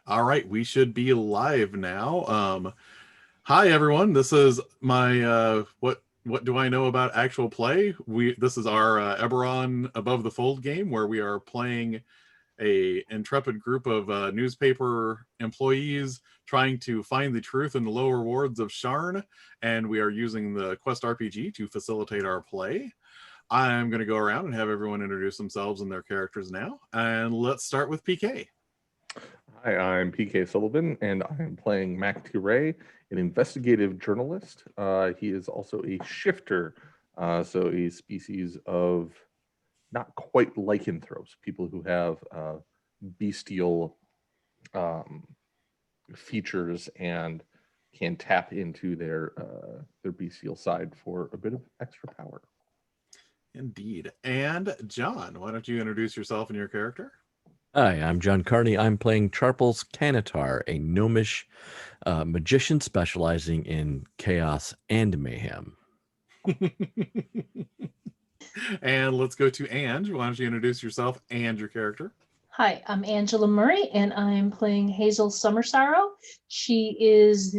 All right, we should be live now. Hi everyone. This is my what do I know about actual play? This is our Eberron Above the Fold game where we are playing a intrepid group of newspaper employees trying to find the truth in the lower wards of Sharn, and we are using the Quest RPG to facilitate our play. I'm going to go around and have everyone introduce themselves and their characters now, and let's start with PK. Hi, I'm PK Sullivan, and I am playing Mac Ture, an investigative journalist. He is also a shifter, so a species of not quite lycanthropes, people who have bestial features and can tap into their bestial side for a bit of extra power. Indeed. And John, why don't you introduce yourself and your character? Hi, I'm John Carney. I'm playing Charples Cannith, a gnomish magician specializing in chaos and mayhem. And let's go to Ange. Why don't you introduce yourself and your character? Hi, I'm Angela Murray, and I'm playing Hazyl Summersorrow. She is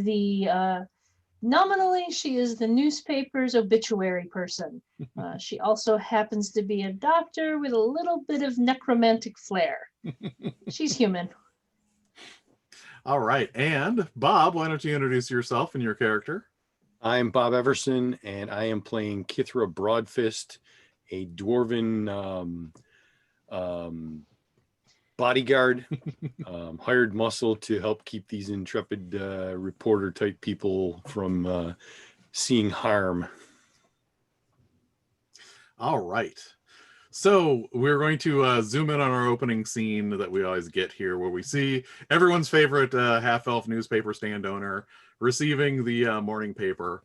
nominally, she is the newspaper's obituary person. She also happens to be a doctor with a little bit of necromantic flair. She's human. All right. And Bob, why don't you introduce yourself and your character? I'm Bob Everson, and I am playing Kithra Broadfist, a dwarven bodyguard, hired muscle to help keep these intrepid reporter-type people from seeing harm. All right. So we're going to zoom in on our opening scene that we always get here, where we see everyone's favorite half-elf newspaper stand owner receiving the morning paper,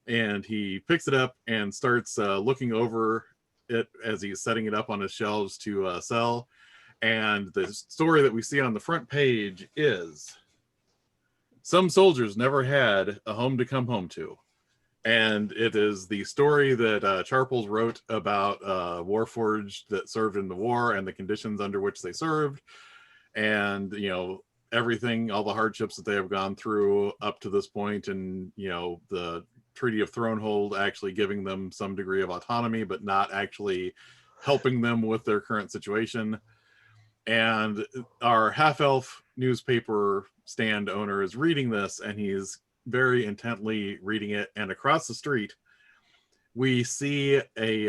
and he picks it up and starts looking over it as he's setting it up on his shelves to sell. And the story that we see on the front page is, some soldiers never had a home to come home to. And it is the story that Charples wrote about Warforged that served in the war and the conditions under which they served. And, you know, everything, all the hardships that they have gone through up to this point, and, you know, the Treaty of Thronehold actually giving them some degree of autonomy, but not actually helping them with their current situation. And our half-elf newspaper stand owner is reading this, and he's very intently reading it. And across the street, we see a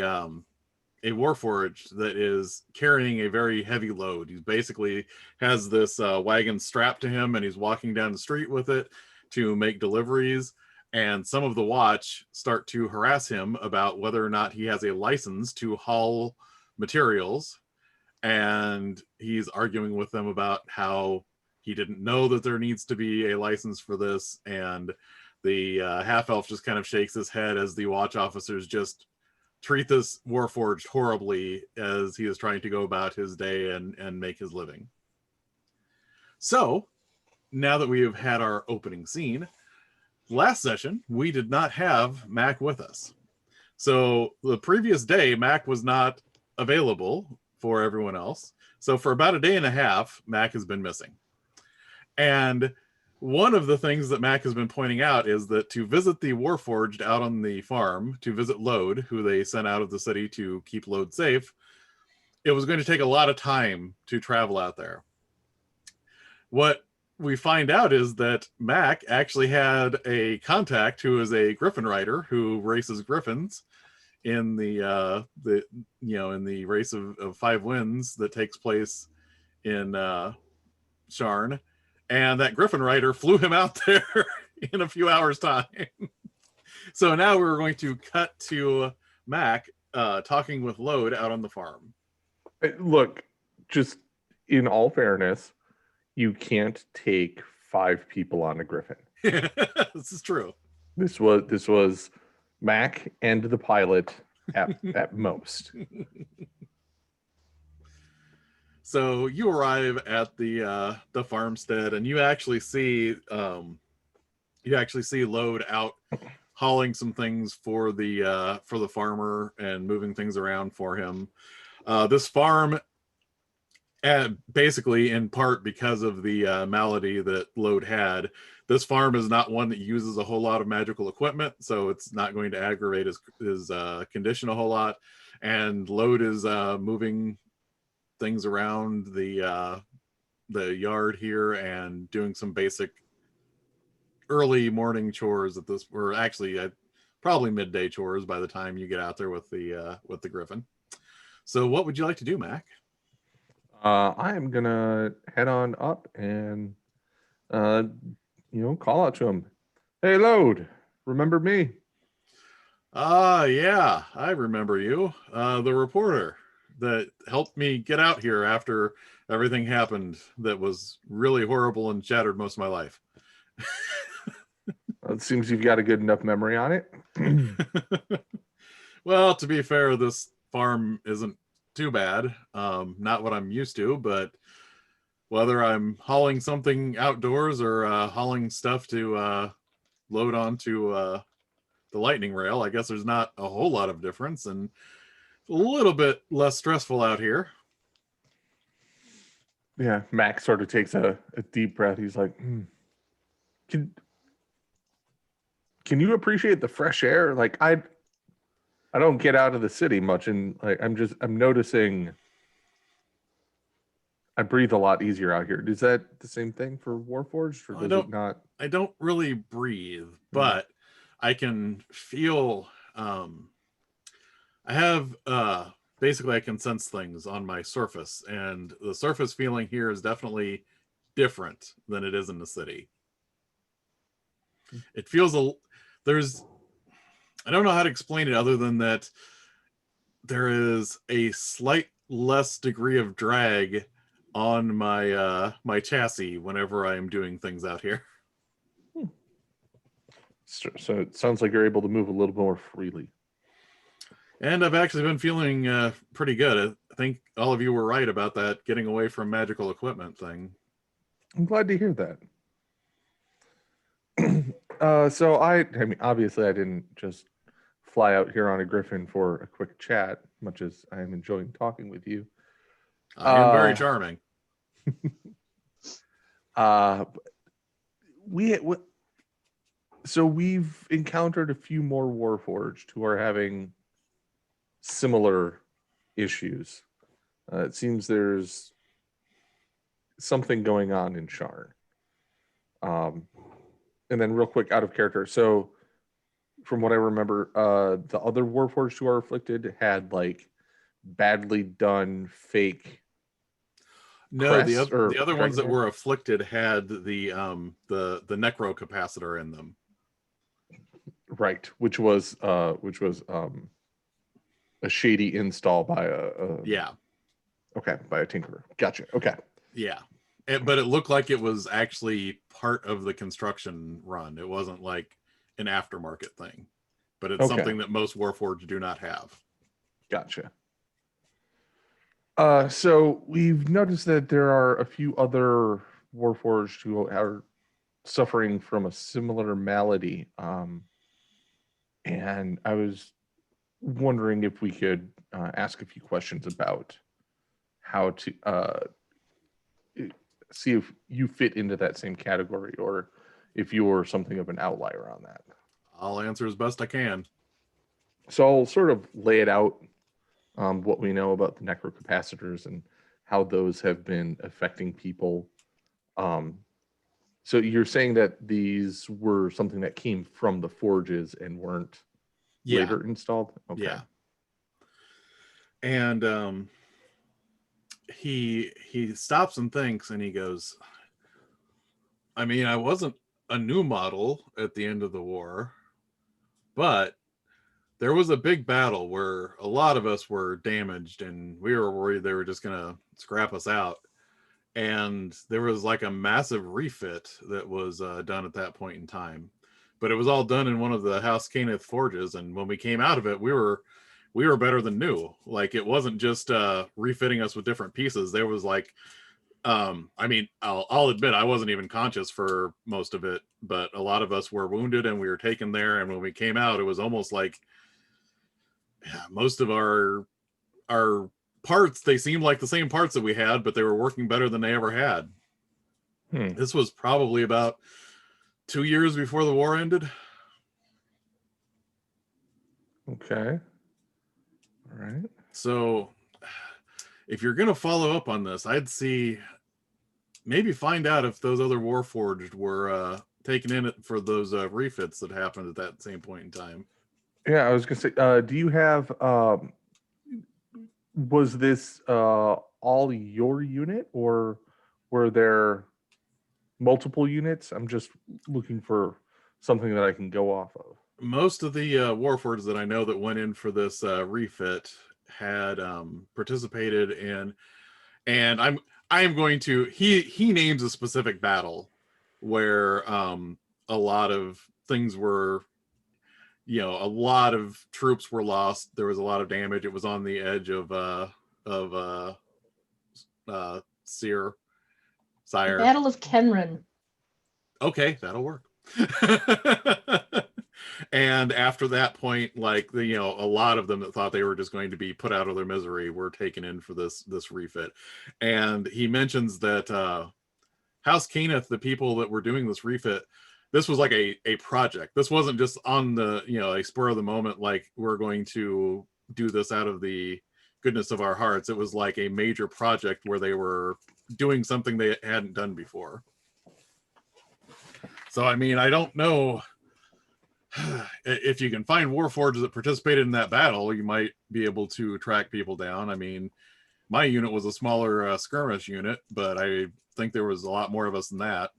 Warforged that is carrying a very heavy load. He basically has this wagon strapped to him, and he's walking down the street with it to make deliveries. And some of the watch start to harass him about whether or not he has a license to haul materials. And he's arguing with them about how he didn't know that there needs to be a license for this. And the half-elf just kind of shakes his head as the watch officers just treat this Warforged horribly as he is trying to go about his day and make his living. So, now that we have had our opening scene, last session, we did not have Mac with us. So, the previous day, Mac was not available for everyone else. So for about a day and a half, Mac has been missing. And one of the things that Mac has been pointing out is that to visit the Warforged out on the farm, to visit Lode, who they sent out of the city to keep Lode safe, it was going to take a lot of time to travel out there. What we find out is that Mac actually had a contact who is a Griffin rider who races Griffins in the in the race of 5 winds that takes place in Sharn, and that Griffin rider flew him out there in a few hours' time. So now we're going to cut to Mac talking with Lode out on the farm. Look, just in all fairness, you can't take 5 people on a Griffin. This is true. This was Mac and the pilot at most. So you arrive at the farmstead, and you actually see Lode out hauling some things for the farmer and moving things around for him. This farm And basically, in part because of the malady that Lode had, this farm is not one that uses a whole lot of magical equipment, so it's not going to aggravate his condition a whole lot. And Lode is moving things around the yard here and doing some basic early morning chores at this, or actually probably midday chores by the time you get out there with the Griffin. So what would you like to do, Mac? I am gonna head on up and call out to him. Hey, Lode, remember me? Yeah, I remember you. The reporter that helped me get out here after everything happened that was really horrible and shattered most of my life. It seems you've got a good enough memory on it. Well, to be fair, this farm isn't too bad. Not what I'm used to, but whether I'm hauling something outdoors or hauling stuff to load onto the lightning rail, I guess there's not a whole lot of difference, and a little bit less stressful out here. Yeah, Max sort of takes a deep breath. He's like, Can you appreciate the fresh air? Like I don't get out of the city much, and like I'm noticing I breathe a lot easier out here. Is that the same thing for Warforged, or does it not? I don't really breathe, but I can feel. I have basically I can sense things on my surface, and the surface feeling here is definitely different than it is in the city. It feels I don't know how to explain it other than that there is a slight less degree of drag on my my chassis whenever I am doing things out here. So it sounds like you're able to move a little more freely. And I've actually been feeling pretty good. I think all of you were right about that getting away from magical equipment thing. I'm glad to hear that. So I mean, obviously I didn't just fly out here on a Griffin for a quick chat, much as I am enjoying talking with you. I am very charming. So we've encountered a few more Warforged who are having similar issues. It seems there's something going on in Sharn. And then real quick, out of character. So from what I remember, the other Warforged who are afflicted had like badly done fake. No, the other ones that were afflicted had the necrocapacitor in them. Right, which was a shady install by by a tinkerer. Gotcha. Okay. Yeah. But it looked like it was actually part of the construction run. It wasn't like an aftermarket thing, but it's something that most Warforged do not have. Gotcha. So we've noticed that there are a few other Warforged who are suffering from a similar malady. And I was wondering if we could ask a few questions about how to see if you fit into that same category or if you're something of an outlier on that. I'll answer as best I can. So I'll sort of lay it out, what we know about the necrocapacitors and how those have been affecting people. So you're saying that these were something that came from the forges and weren't later installed? Okay. Yeah. And he stops and thinks, and he goes, I mean, I wasn't a new model at the end of the war, but there was a big battle where a lot of us were damaged, and we were worried they were just going to scrap us out. And there was like a massive refit that was done at that point in time, but it was all done in one of the House Cannith forges. And when we came out of it, we were better than new. Like, it wasn't just refitting us with different pieces. There was like, I mean, I'll admit I wasn't even conscious for most of it, but a lot of us were wounded and we were taken there. And when we came out, it was almost like most of our parts, they seemed like the same parts that we had, but they were working better than they ever had. This was probably about 2 years before the war ended. Okay. All right. So if you're going to follow up on this, I'd see, maybe find out if those other Warforged were taken in it for those refits that happened at that same point in time. Yeah, I was gonna say, do you have was this all your unit, or were there multiple units? I'm just looking for something that I can go off of. Most of the Warforged that I know that went in for this refit had participated in, and I'm going to, he names a specific battle where a lot of things were, you know, a lot of troops were lost. There was a lot of damage. It was on the edge of Sire. The Battle of Kenran. Okay, that'll work. And after that point, like, you know, a lot of them that thought they were just going to be put out of their misery were taken in for this refit. And he mentions that House Cannith, the people that were doing this refit, this was like a project. This wasn't just on the, you know, a spur of the moment, like, we're going to do this out of the goodness of our hearts. It was like a major project where they were doing something they hadn't done before. So, I mean, I don't know if you can find Warforged that participated in that battle, you might be able to track people down. I mean, my unit was a smaller skirmish unit, but I think there was a lot more of us than that.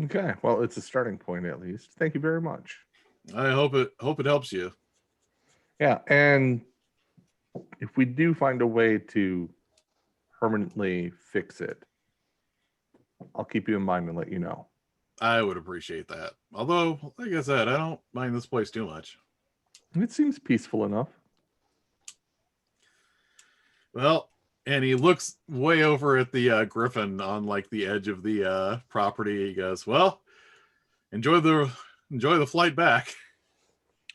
Okay, well, it's a starting point at least. Thank you very much. I hope it helps you. Yeah, and if we do find a way to permanently fix it, I'll keep you in mind and let you know. I would appreciate that. Although, like I said, I don't mind this place too much. It seems peaceful enough. Well, and he looks way over at the griffin on like the edge of the property. He goes, "Well, enjoy the flight back."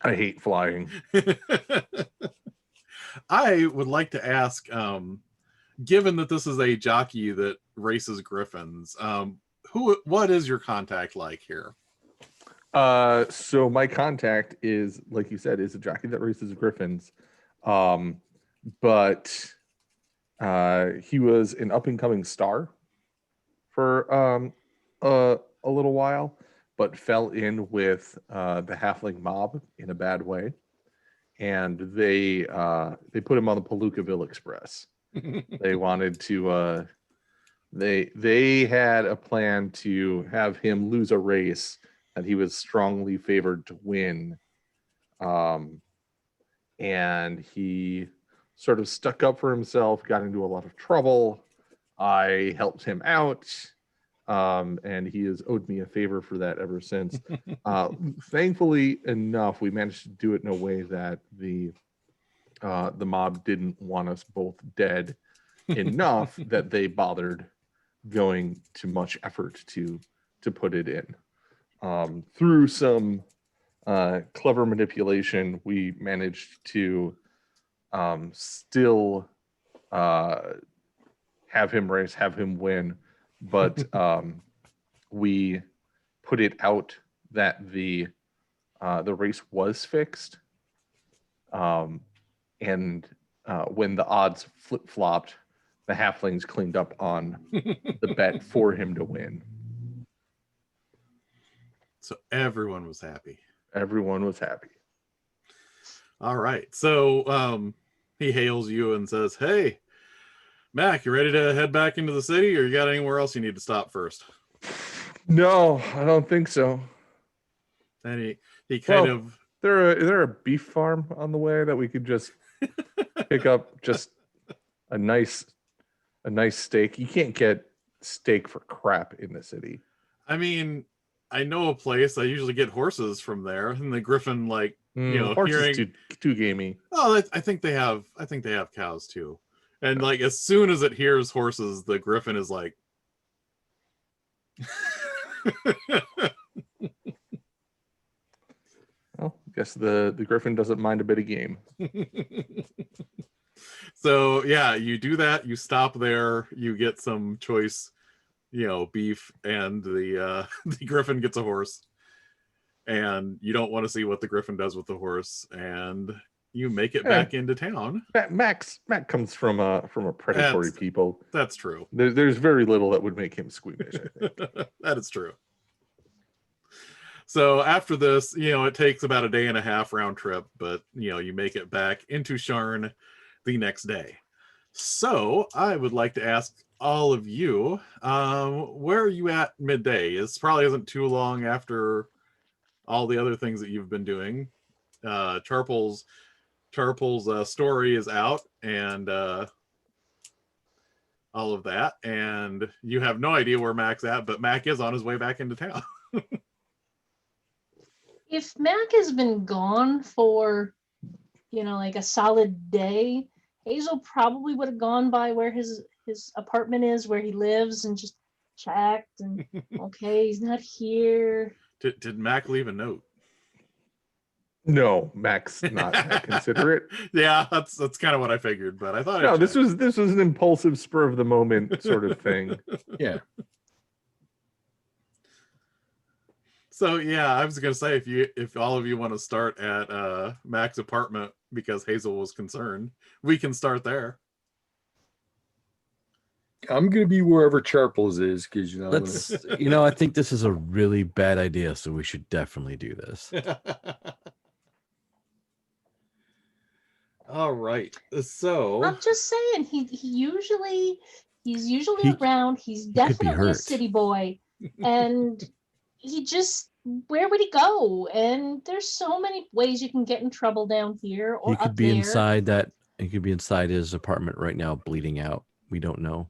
I hate flying. I would like to ask, given that this is a jockey that races griffins, what is your contact like here? So my contact is, like you said, is a jockey that races griffins. But he was an up and coming star for a little while, but fell in with the halfling mob in a bad way, and they put him on the Palookaville Express. They wanted to they had a plan to have him lose a race that he was strongly favored to win, and he sort of stuck up for himself, got into a lot of trouble. I helped him out, and he has owed me a favor for that ever since. Thankfully enough, we managed to do it in a way that the mob didn't want us both dead enough that they bothered going to much effort to put it in. Through some clever manipulation, we managed to still have him race, have him win, but we put it out that the race was fixed, and when the odds flip-flopped, the halflings cleaned up on the bet for him to win. So everyone was happy. Everyone was happy. All right. So he hails you and says, "Hey, Mac, you ready to head back into the city, or you got anywhere else you need to stop first?" No, I don't think so. And he kind of... Is there a beef farm on the way that we could just pick up just a nice steak? You can't get steak for crap in the city. I mean, I know a place. I usually get horses from there, and the griffin, like, you know, horses too gamey. Oh, I think they have cows too. And like, as soon as it hears horses, the griffin is like, well, guess the Griffin doesn't mind a bit of game. So yeah, you do that. You stop there. You get some choice, beef, and the the Griffin gets a horse. And you don't want to see what the Griffin does with the horse, and you make it back into town. Mac comes from a predatory people. That's true. There's very little that would make him squeamish, I think. That is true. So after this, it takes about a day and a half round trip, but you make it back into Sharn the next day. So I would like to ask all of you, where are you at midday? This probably isn't too long after all the other things that you've been doing. Charples' story is out, and all of that, and you have no idea where Mac's at, but Mac is on his way back into town. If Mac has been gone for, like a solid day, Hazyl probably would have gone by where his apartment is, where he lives, and just checked, and okay, he's not here. Did Mac leave a note? No, Mac's not that considerate. Yeah, that's kind of what I figured, but I thought no, this was an impulsive, spur of the moment sort of thing. Yeah. So yeah, I was gonna say if all of you want to start at Mac's apartment because Hazyl was concerned, we can start there. I'm gonna be wherever Charples is, because Let's, I think this is a really bad idea, so we should definitely do this. All right. So I'm just saying, he's usually around. He's definitely a city boy, and where would he go? And there's so many ways you can get in trouble down here or He could up be there. he could be inside his apartment right now, bleeding out. We don't know.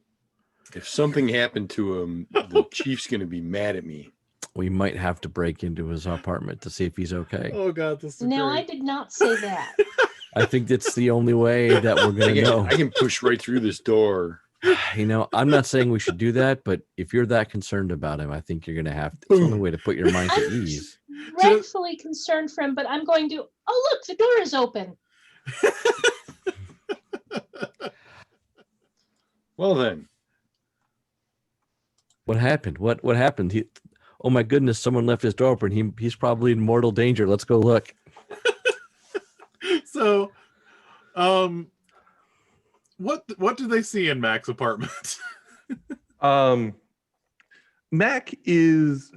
if something happened to him, the chief's gonna be mad at me. We might have to break into his apartment to see if he's okay. Oh God, this is No, great. I did not say that. I think that's the only way that we're gonna know. I can push right through this door. I'm not saying we should do that, but if you're that concerned about him, I think you're gonna have to. It's the only way to put your mind at I'm ease. rightfully concerned for him, but I'm going to. Oh, look, the door is open. Well then, What happened? What happened? Oh my goodness! Someone left his door open. He's probably in mortal danger. Let's go look. So, what do they see in Mac's apartment? Mac is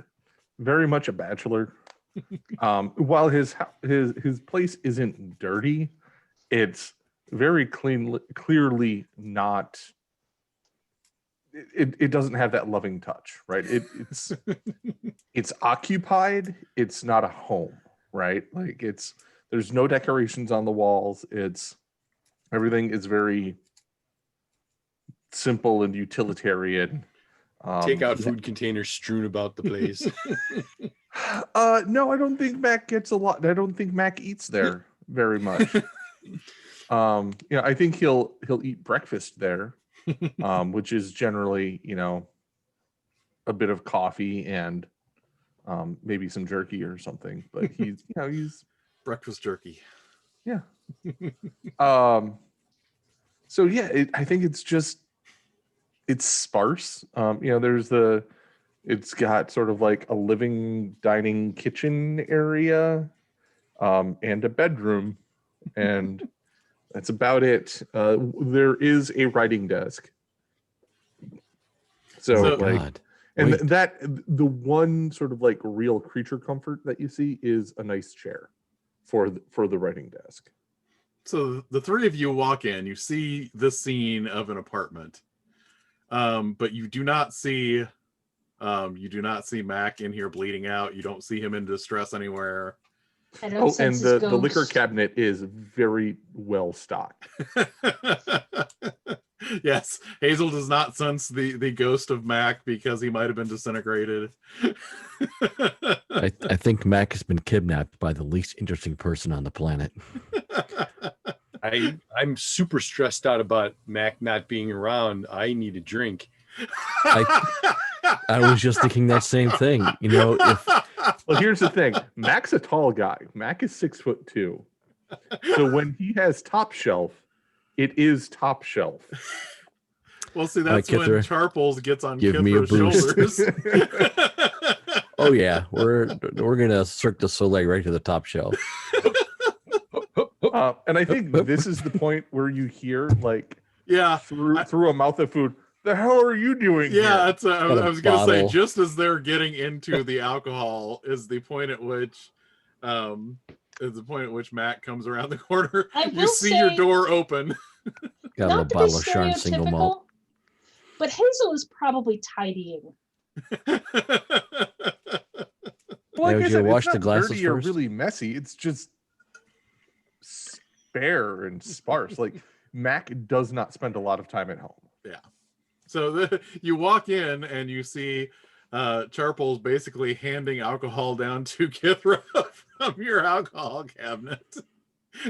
very much a bachelor. While his place isn't dirty, it's very clearly not. It doesn't have that loving touch, right? It's occupied. It's not a home, right? Like there's no decorations on the walls. Everything is very simple and utilitarian. take out food containers strewn about the place. No, I don't think Mac gets a lot. I don't think Mac eats there very much. I think he'll eat breakfast there, which is generally, a bit of coffee and maybe some jerky or something. But he's Breakfast jerky. yeah. So yeah, I think it's sparse. It's got sort of like a living dining kitchen area, and a bedroom, and that's about it. There is a writing desk. So God. and Wait. that the one sort of like real creature comfort that you see is a nice chair for the writing desk. So the three of you walk in, you see this scene of an apartment, but you do not see Mac in here bleeding out. You don't see him in distress anywhere. I don't sense And his the liquor ghost. cabinet is very well stocked. Yes, Hazyl does not sense the ghost of Mac because he might have been disintegrated. I think Mac has been kidnapped by the least interesting person on the planet. I'm super stressed out about Mac not being around. I need a drink. I was just thinking that same thing. Well, here's the thing. Mac's a tall guy. Mac is 6'2". So when he has top shelf, it is top shelf. Well, see, that's when Kithra, Charples gets on give me a Kithra's boost. shoulders. Oh yeah, we're gonna Cirque du Soleil right to the top shelf. And I think this is the point where you hear like Yeah. through a mouth of food. The hell are you doing? Yeah, here? that's I Got a was gonna say, bottle. just as they're getting into the alcohol is the point at which Matt comes around the corner. I You will see your say- door open. Got a little Not to be bottle of Sharn single malt. stereotypical, but Hazyl is probably tidying. Like Yeah, I would you said, wash it's the not glasses dirty or first? really messy. It's just spare and sparse. Like Mac does not spend a lot of time at home. So you walk in and you see Charples basically handing alcohol down to Kithra from your alcohol cabinet.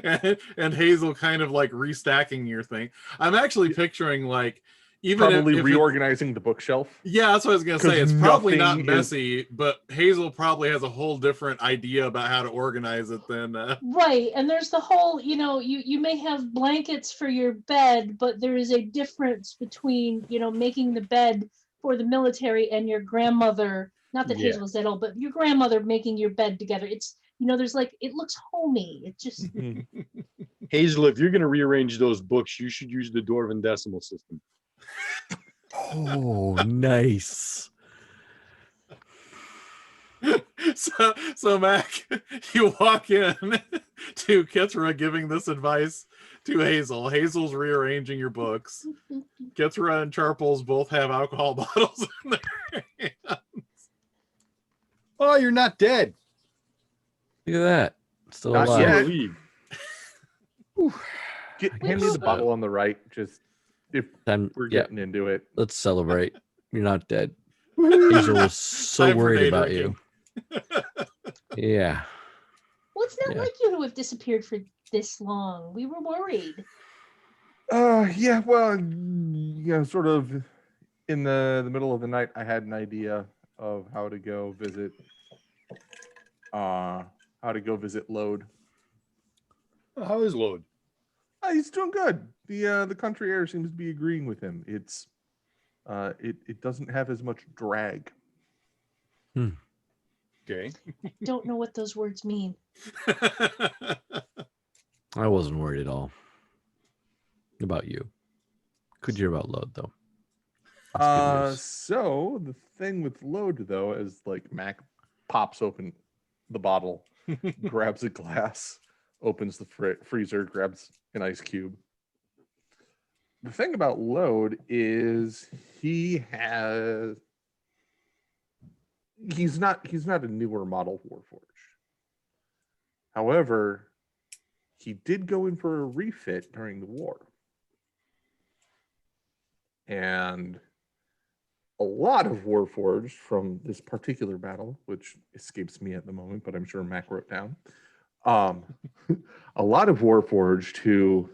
And Hazyl kind of like restacking your thing. I'm actually picturing like even Probably if reorganizing the bookshelf. yeah, that's what I was gonna say. 'Cause It's probably not nothing is- messy, but Hazyl probably has a whole different idea about how to organize it than Right, and there's the whole, you may have blankets for your bed, but there is a difference between, making the bed for the military and your grandmother. Not that Yeah. Hazel's that old, but your grandmother making your bed together. It's, there's like, it looks homey. It just, Hazyl, if you're going to rearrange those books, you should use the Dwarven decimal system. Oh, nice. So Mac, you walk in to Kithra giving this advice to Hazyl. Hazyl's rearranging your books. Kithra and Charples both have alcohol bottles in their hands. Oh, you're not dead. Look at that. Still Not alive. yet. Relieved. Hand me the bottle on the right. Just if Time, we're yeah, getting into it. let's celebrate. You're not dead. Hazyl was so Time for worried day about drinking. you. Yeah. well, it's not Yeah. like you to have disappeared for this long. We were worried. Yeah, well, sort of in the middle of the night, I had an idea of how to go visit Lode. How is Load? He's doing good. The country air seems to be agreeing with him. It's it doesn't have as much drag. Okay. I don't know what those words mean. I wasn't worried at all about you. Could hear about Load though. That's good news. So the thing with Load though is like Mac pops open the bottle, grabs a glass, opens the freezer, grabs an ice cube. The thing about Load is he's not a newer model Warforged. However, he did go in for a refit during the war. And a lot of Warforged from this particular battle, which escapes me at the moment, but I'm sure Mac wrote down. A lot of Warforged who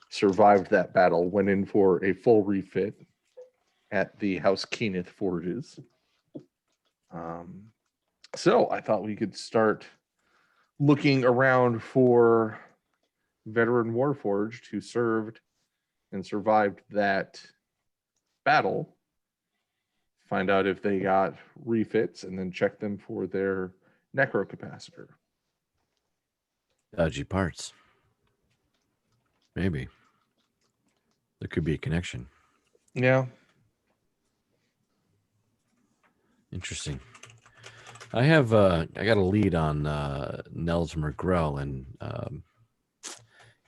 survived that battle went in for a full refit at the House Cannith forges. So I thought we could start looking around for veteran Warforged who served and survived that battle, find out if they got refits, and then check them for their necrocapacitor. Dodgy parts. Maybe. There could be a connection. Yeah. Interesting. I have I got a lead on Nels Mergrell, and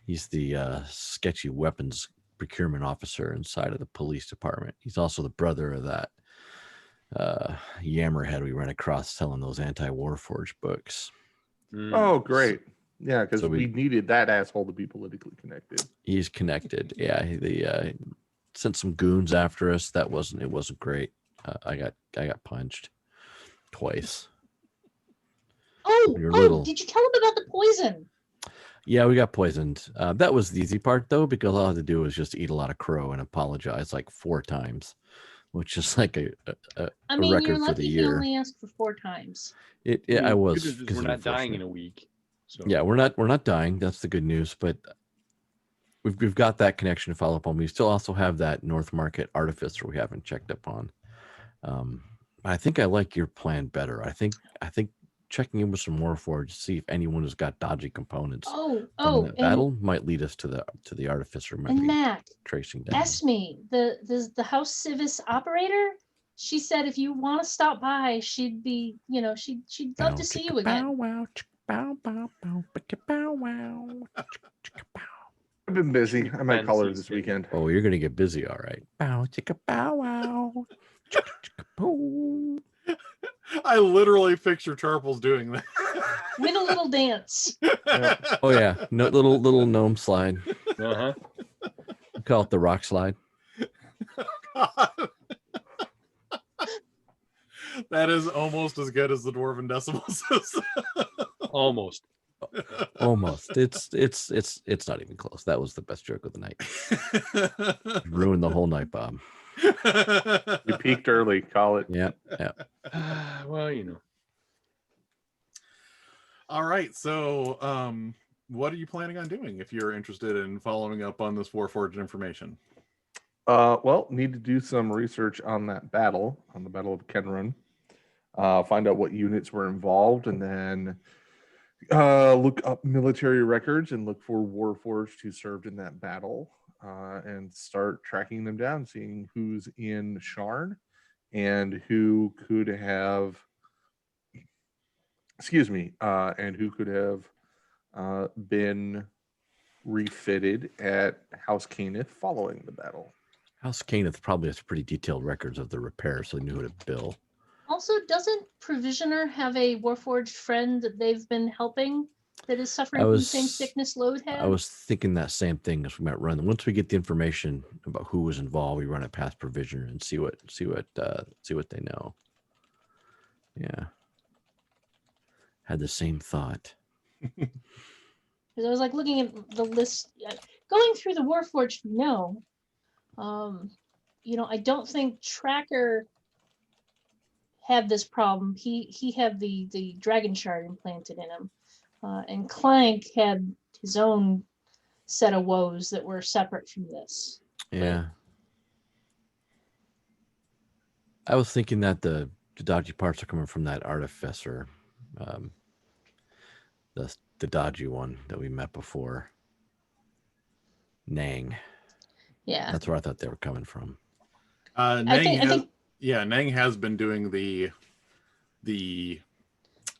he's the sketchy weapons procurement officer inside of the police department. He's also the brother of that Yammerhead we ran across selling those anti-Warforged books. Oh, great. Yeah, because So we we- needed that asshole to be politically connected. He's connected. Yeah, they sent some goons after us. It wasn't great. I got punched twice. Oh, You're little. did you tell him about the poison? Yeah, we got poisoned. That was the easy part though, because all I had to do was just eat a lot of crow and apologize like 4 times. which is like a I mean, record you're for the lucky he year. only asked for 4 times. I was. Good news is we're considered not dying fortunate. in a week. So Yeah, we're not dying. That's the good news. But we've got that connection to follow up on. We still also have that North Market Artificer we haven't checked up on. I think I like your plan better. I think checking in with some Warforged to see if anyone has got dodgy components from the battle might lead us to the Artificer. Might And be Mac, tracing down. Esme, the House Civis operator, she said if you want to stop by, she'd be, she'd love to see you again. Wow, bow, bow, bow, bow, wow. I've been busy. I might call her this weekend. Oh, you're gonna get busy, all right. Bow, chicka, bow, wow. Chicka, chicka, boom. I literally picture Charples doing that. With a little dance. Oh yeah, no, little gnome slide. uh-huh. We call it the rock slide. That is almost as good as the Dwarven Decimal System. Almost. Almost. It's not even close. That was the best joke of the night. Ruined the whole night, Bob. You peaked early. Call it. Yeah. Well, All right. So, what are you planning on doing if you're interested in following up on this Warforged information? Well, need to do some research on that battle, on the Battle of Kenrun. Find out what units were involved, and then look up military records and look for Warforged who served in that battle, and start tracking them down, seeing who's in Sharn and who could have, and who could have been refitted at House Cannith following the battle. House Cannith probably has pretty detailed records of the repair, so they knew who to bill. Also, doesn't Provisioner have a Warforged friend that they've been helping that is suffering from the same sickness Lode had? I was thinking that same thing as we might run. Once we get the information about who was involved, we run it past Provisioner and see what they know. Yeah. Had the same thought. Because I was like looking at the list, going through the Warforged we know. I don't think Tracker had this problem. He had the dragon shard implanted in him, and Clank had his own set of woes that were separate from this. Yeah. I was thinking that the dodgy parts are coming from that artificer, the dodgy one that we met before, Neng. Yeah, That's where I thought they were coming from. Neng has been doing the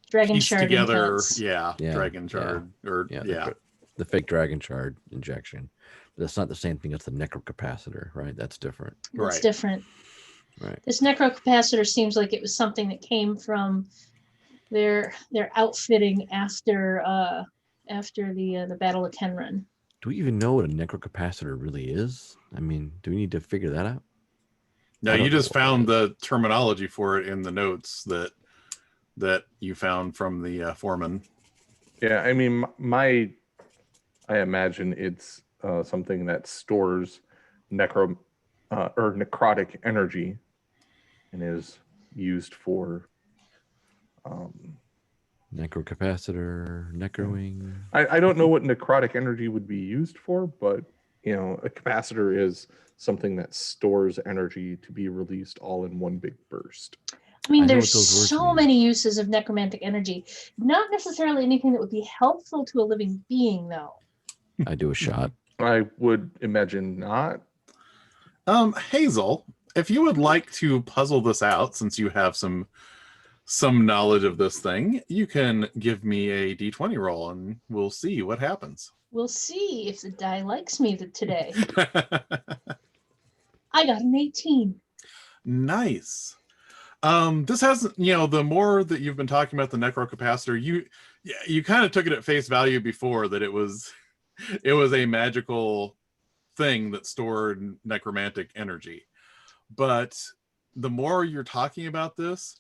dragon piece shard together. implants. Yeah, dragon shard The fake dragon shard injection. But that's not the same thing as the necrocapacitor, right? That's different. It's different. Right. This necrocapacitor seems like it was something that came from their outfitting after the Battle of Kenrun. Do we even know what a necrocapacitor really is? I mean, do we need to figure that out? No, you just found the terminology for it in the notes that you found from the foreman. Yeah, I mean, I imagine it's something that stores necrotic energy and is used for necrocapacitor, necroing. I don't know what necrotic energy would be used for, but a capacitor is something that stores energy to be released all in one big burst. I mean, there's so many uses of necromantic energy. Not necessarily anything that would be helpful to a living being, though. I do a shot. I would imagine not. Hazyl, if you would like to puzzle this out, since you have some knowledge of this thing, you can give me a d20 roll and we'll see what happens. We'll see if the die likes me today. I got an 18. Nice. This has, the more that you've been talking about the necrocapacitor, you kind of took it at face value before that it was a magical thing that stored necromantic energy. But the more you're talking about this,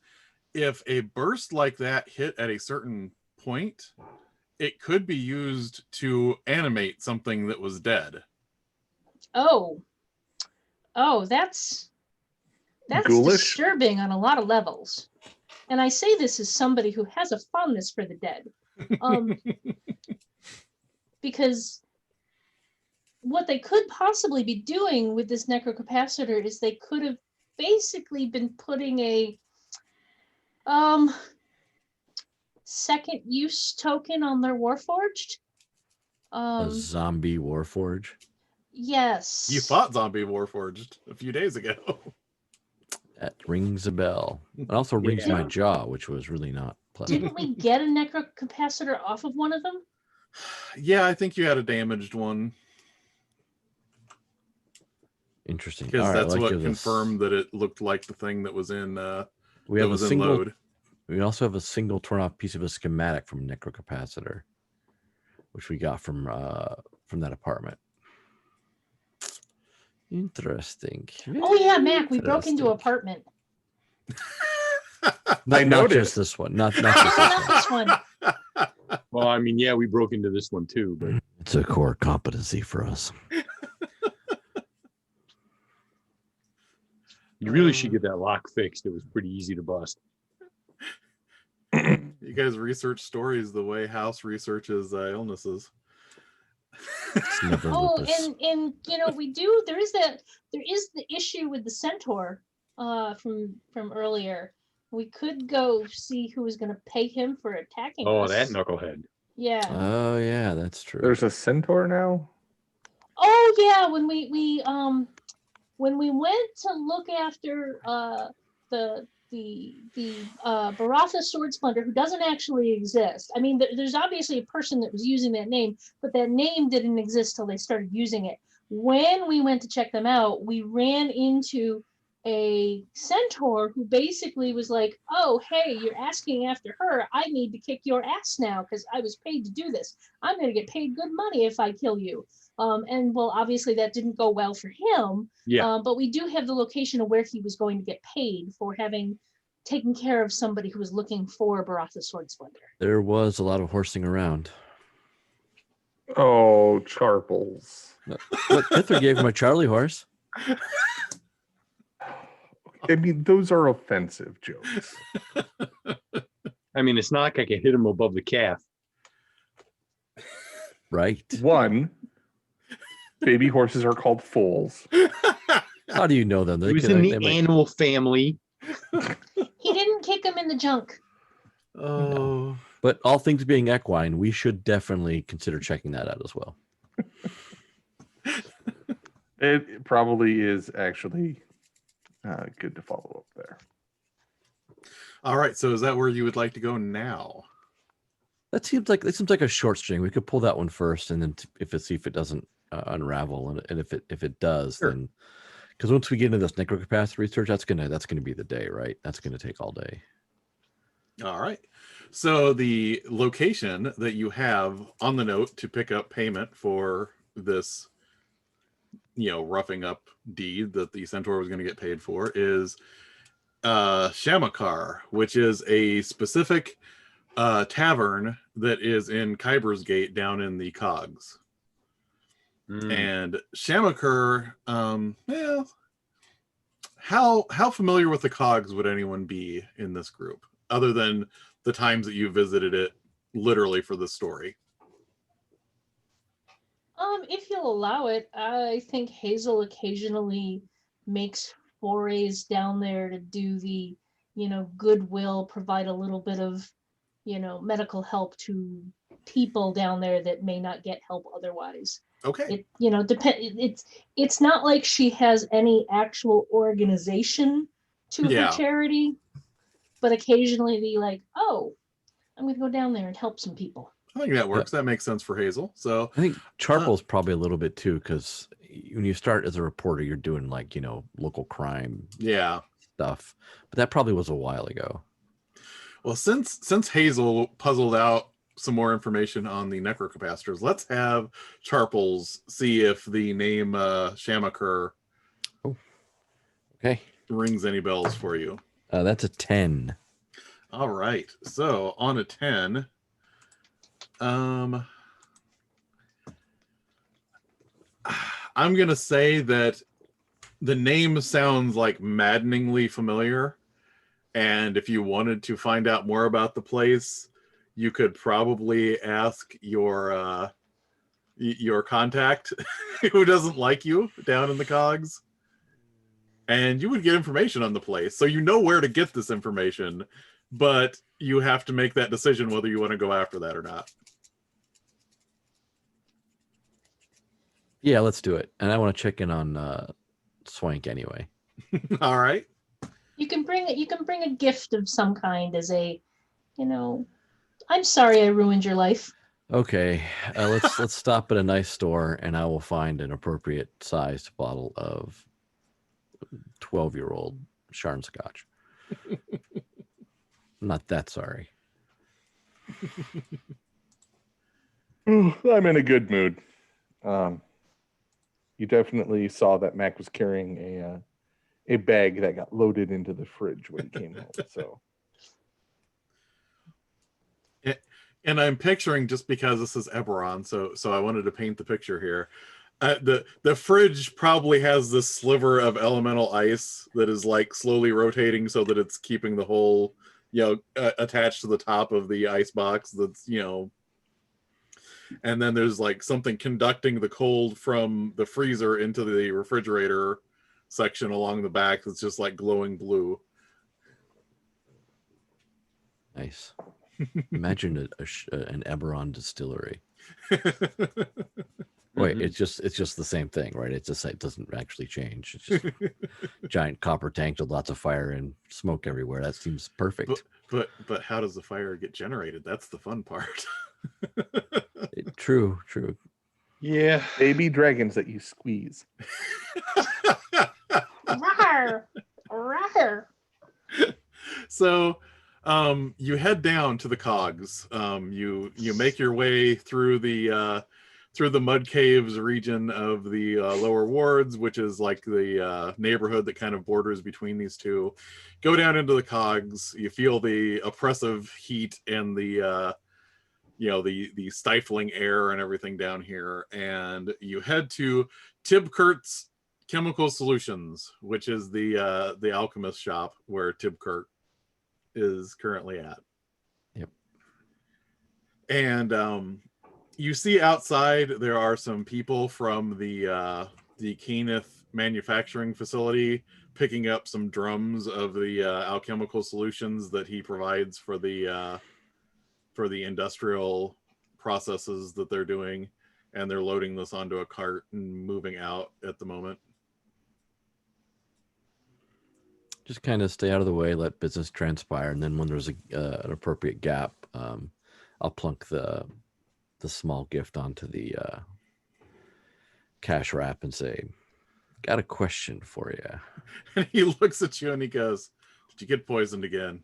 if a burst like that hit at a certain point, it could be used to animate something that was dead. Oh, that's That's ghoulish. disturbing on a lot of levels. And I say this as somebody who has a fondness for the dead. Because what they could possibly be doing with this necrocapacitor is they could have basically been putting a second use token on their Warforged. A zombie Warforge. Yes. You fought Zombie Warforged a few days ago. That rings a bell. It also rings Yeah. my jaw, which was really not pleasant. Didn't we get a necrocapacitor off of one of them? Yeah, I think you had a damaged one Interesting. because All right, that's let's what give this- confirmed that it looked like the thing that was in We that have a was in single. load. We also have a single torn off piece of a schematic from necrocapacitor, which we got from that apartment. Interesting. Oh yeah, Mac, we broke into an Interesting. apartment. Not noticed. just this one. Not just No, this not one. this one. Well, I mean, yeah, we broke into this one too, but It's a core competency for us. you really should get that lock fixed. It was pretty easy to bust. You guys research stories the way House researches illnesses. It's never Oh, lupus. and you know, we do there is the issue with the centaur from earlier. We could go see who was gonna pay him for attacking Oh, us. that knucklehead. Yeah. Oh yeah, that's true. There's a centaur now. Oh yeah, when we went to look after the Baratha sword splendour, who doesn't actually exist. I mean, there's obviously a person that was using that name, but that name didn't exist till they started using it. When we went to check them out, we ran into a centaur who basically was like, "Oh, hey, you're asking after her. I need to kick your ass now because I was paid to do this. I'm going to get paid good money if I kill you." And well, obviously that didn't go well for him. Yeah. But we do have the location of where he was going to get paid for having taken care of somebody who was looking for Baratha sword splendor. There was a lot of horsing around. Oh, Charples. But Kithra gave him a Charlie horse. I mean, those are offensive jokes. I mean, it's not like I can hit him above the calf. Right? One, baby horses are called foals. How do you know them? He was in the animal family. He didn't kick him in the junk. Oh, But all things being equine, we should definitely consider checking that out as well. It probably is actually good to follow up there. all right. So is that where you would like to go now? That seems like a short string. We could pull that one first, and then see if it doesn't unravel, and if it does, Sure. then because once we get into this necrocapacitor research, that's gonna be the day, right? That's gonna take all day. All right. So the location that you have on the note to pick up payment for this, roughing up deed that the centaur was going to get paid for is Shamakar, which is a specific tavern that is in Kyber's Gate down in the Cogs. And Shamakar, well, how familiar with the Cogs would anyone be in this group, other than the times that you visited it literally for the story? If you'll allow it, I think Hazyl occasionally makes forays down there to do the, goodwill, provide a little bit of, medical help to people down there that may not get help otherwise. Okay. It's not like she has any actual organization to Yeah. her charity, but occasionally be like, "Oh, I'm going to go down there and help some people." I think that works. That makes sense for Hazyl. So I think Charples probably a little bit too, because when you start as a reporter, you're doing like local crime yeah. stuff, but that probably was a while ago. Well, since Hazyl puzzled out some more information on the necrocapacitors, let's have Charples see if the name Shamakar Okay, rings any bells for you. that's a 10. All right. So on a 10, I'm gonna say that The name sounds like maddeningly familiar, and if you wanted to find out more about the place, you could probably ask your contact who doesn't like you down in the cogs, and you would get information on the place. So you know where to get this information, but you have to make that decision whether you want to go after that or not. Yeah, let's do it. And I want to check in on Swank anyway. All right. You can bring a gift of some kind as a, I'm sorry I ruined your life. Okay, let's stop at a nice store, and I will find an appropriate sized bottle of 12-year-old Sharn Scotch. I'm not that sorry. I'm in a good mood. You definitely saw that Mac was carrying a bag that got loaded into the fridge when he came home. So, and I'm picturing, just because this is Eberron, so I wanted to paint the picture here. The fridge probably has this sliver of elemental ice that is like slowly rotating so that it's keeping the whole, attached to the top of the ice box. That's, and then there's like something conducting the cold from the freezer into the refrigerator section along the back that's just like glowing blue. Nice. Imagine an Eberron Distillery. Wait, it's just the same thing, right? It doesn't actually change. It's just giant copper tank with lots of fire and smoke everywhere. That seems perfect. But how does the fire get generated? That's the fun part. True. Yeah. baby dragons that you squeeze. Rawr, rawr. So you head down to the cogs. You make your way through the mud caves region of the lower wards, which is like the neighborhood that kind of borders between these two. Go down into the cogs. You feel the oppressive heat and the stifling air and everything down here, and you head to Tibkurt's Chemical Solutions, which is the alchemist shop where Tibkurt is currently at. Yep. And you see outside there are some people from the Cannith manufacturing facility picking up some drums of the alchemical solutions that he provides for the industrial processes that they're doing, and they're loading this onto a cart and moving out at the moment. Just kind of stay out of the way, let business transpire, and then when there's an appropriate gap, I'll plunk the small gift onto the cash wrap and say, "Got a question for you." And he looks at you and he goes, "Did you get poisoned again?"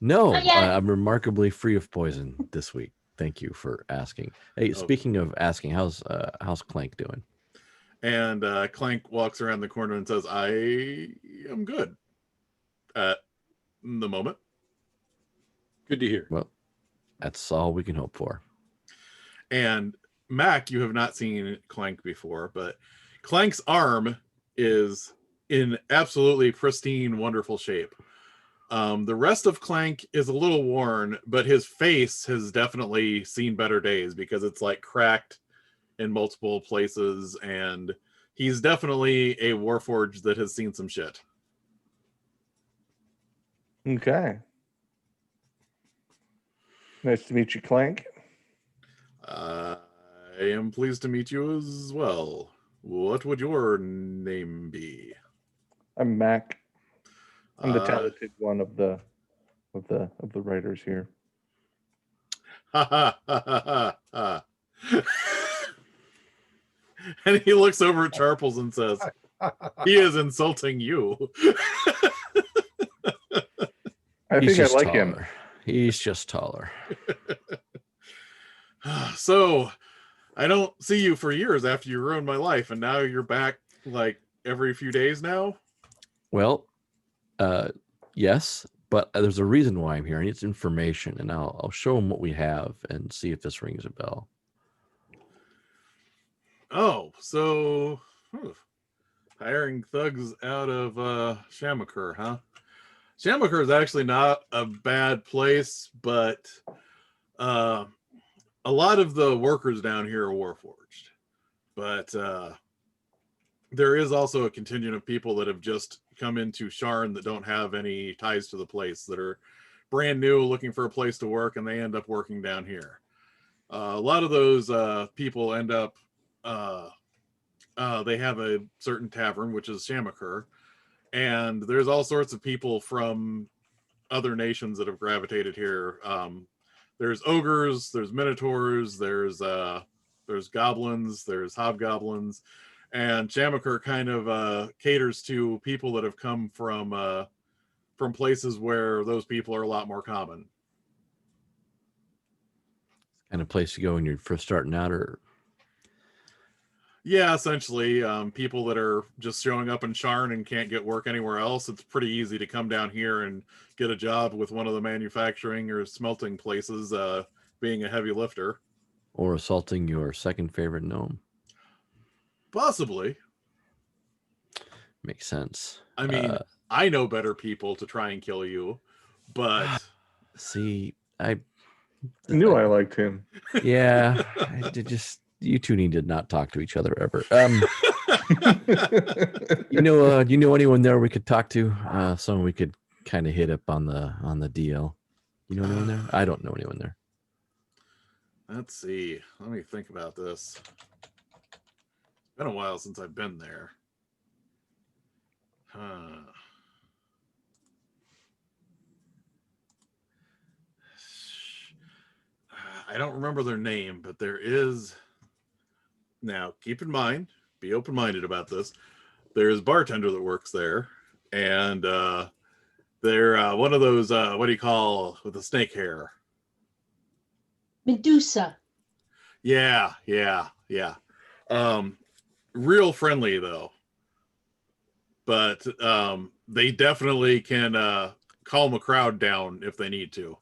No, Not yet. I'm remarkably free of poison this week. Thank you for asking. Hey, speaking of asking, how's Clank doing? And Clank walks around the corner and says, "I am good at the moment." Good to hear. Well, that's all we can hope for. And Mac, you have not seen Clank before, but Clank's arm is in absolutely pristine, wonderful shape. The rest of Clank is a little worn, but his face has definitely seen better days because it's like cracked in multiple places, and he's definitely a warforged that has seen some shit. Okay. Nice to meet you, Clank. I am pleased to meet you as well. What would your name be? I'm Mac. I'm the Uh, talented one of the writers here. Ha ha ha ha ha. And he looks over at Charples and says, "He is insulting you." I He's think I just like him. taller. He's just taller. So, I don't see you for years after you ruined my life, and now you're back like every few days now. Well, yes, but there's a reason why I'm here. I need some information, and I'll show him what we have and see if this rings a bell. Oh, so Hiring thugs out of Shamakur, huh? Shamakur is actually not a bad place, but a lot of the workers down here are Warforged. But there is also a contingent of people that have just come into Sharn that don't have any ties to the place, that are brand new, looking for a place to work, and they end up working down here. A lot of those people end up, they have a certain tavern, which is Shamakur, and there's all sorts of people from other nations that have gravitated here. There's ogres, there's minotaurs, there's goblins, there's hobgoblins, and Shamakur kind of caters to people that have come from places where those people are a lot more common. Kind of place to go when you're first starting out, or Yeah, essentially, people that are just showing up in Sharn and can't get work anywhere else. It's pretty easy to come down here and get a job with one of the manufacturing or smelting places, being a heavy lifter. or assaulting your second favorite gnome. Possibly. Makes sense. I mean, I know better people to try and kill you, but See, I Knew I liked him. yeah, I did just you two need to not talk to each other ever. You know anyone there we could talk to? Someone we could kind of hit up on the DL. You know anyone there? I don't know anyone there. let's see. Let me think about this. It's been a while since I've been there. I don't remember their name, but there is. Now, keep in mind, be open-minded about this. There's a bartender that works there, and they're one of those, what do you call, with the snake hair? Medusa. Yeah. Real friendly, though. But they definitely can calm a crowd down if they need to.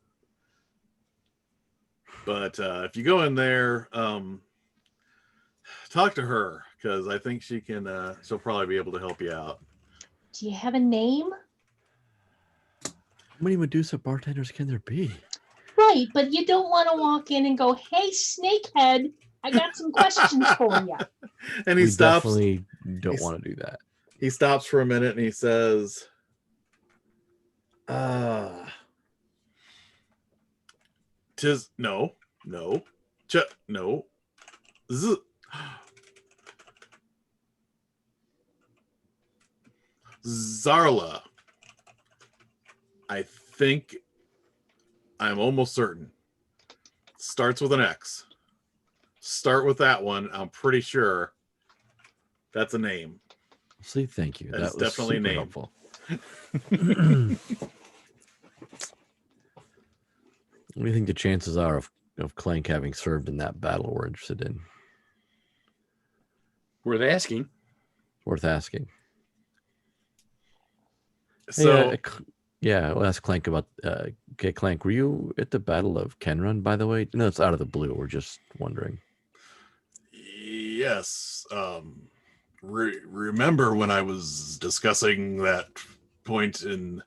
But if you go in there, talk to her, because I think she'll probably be able to help you out. Do you have a name? How many Medusa bartenders can there be? Right, but you don't want to walk in and go, "Hey, snakehead, I got some questions for you." And he We stops. definitely don't want to do that. He stops for a minute and he says, "Tis no, no, no, Zarla. I think I'm almost certain. Starts with an X. Start with that one. I'm pretty sure that's a name. See, thank you. That's That was definitely super a name. helpful. What do you think the chances are of Clank having served in that battle we're interested in? Worth asking. Worth asking. So Hey, I'll ask Clank about. Okay, Clank, were you at the Battle of Kenrun, by the way? No, it's out of the blue. We're just wondering. yes, remember when I was discussing that point in.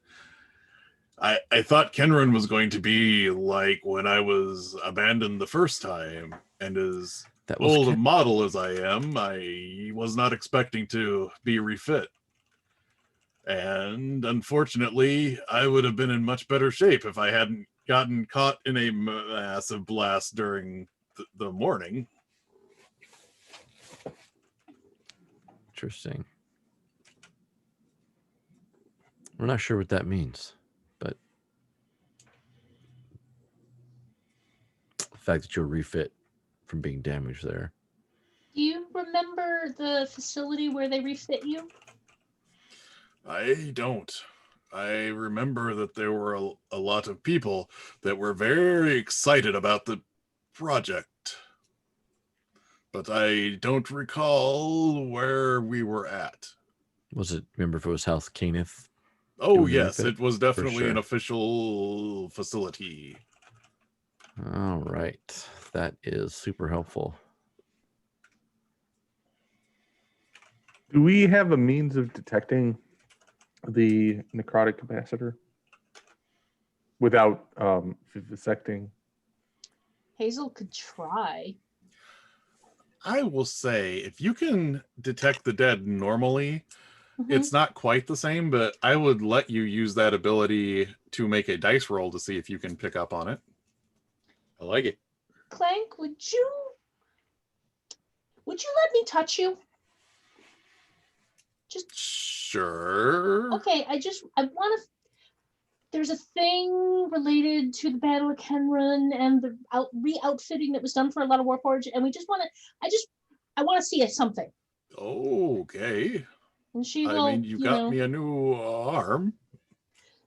I thought Kenrun was going to be like when I was abandoned the first time, and as That was old a model as I am, I was not expecting to be refit. And unfortunately, I would have been in much better shape if I hadn't gotten caught in a massive blast during the morning. Interesting. We're not sure what that means, but the fact that you're refit from being damaged there. Do you remember the facility where they refit you? I don't. I remember that there were a lot of people that were very excited about the project, but I don't recall where we were at. Was it? Remember if it was House Cannith? Oh, Doing the yes, refit? it was definitely sure. an official facility. All right, that is super helpful. Do we have a means of detecting the necrotic capacitor without vivisecting? Hazyl could try. I will say, if you can detect the dead normally, Mhm. it's not quite the same, but I would let you use that ability to make a dice roll to see if you can pick up on it. I like it. Clank, would you let me touch you? Just Sure. okay. I want to. There's a thing related to the Battle of Kenrun and the re-outfitting that was done for a lot of Warforged, and we just want to. I want to see something. Okay. And she will. I mean, you got me a new arm.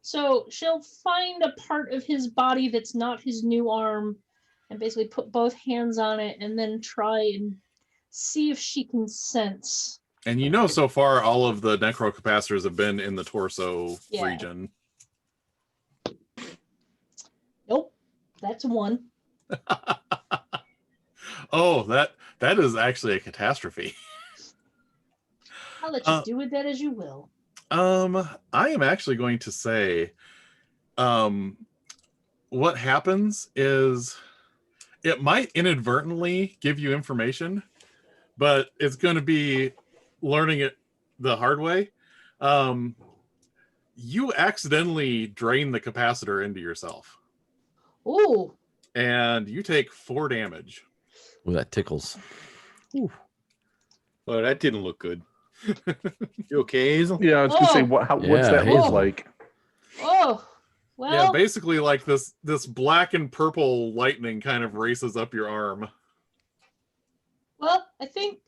So she'll find a part of his body that's not his new arm, and basically put both hands on it, and then try and see if she can sense. And you know, so far, all of the necrocapacitors have been in the torso region. Nope, that's one. Oh, that is actually a catastrophe. I'll let you do with that as you will. I am actually going to say, what happens is it might inadvertently give you information, but it's going to be learning it the hard way. You accidentally drain the capacitor into yourself. Ooh. And you take 4 damage. Ooh, that tickles. Ooh. Well, that didn't look good. You okay, Hazyl? Yeah, I was gonna say, what's that Hazyl. look like? Oh, well. Yeah, basically like this black and purple lightning kind of races up your arm. Well, I think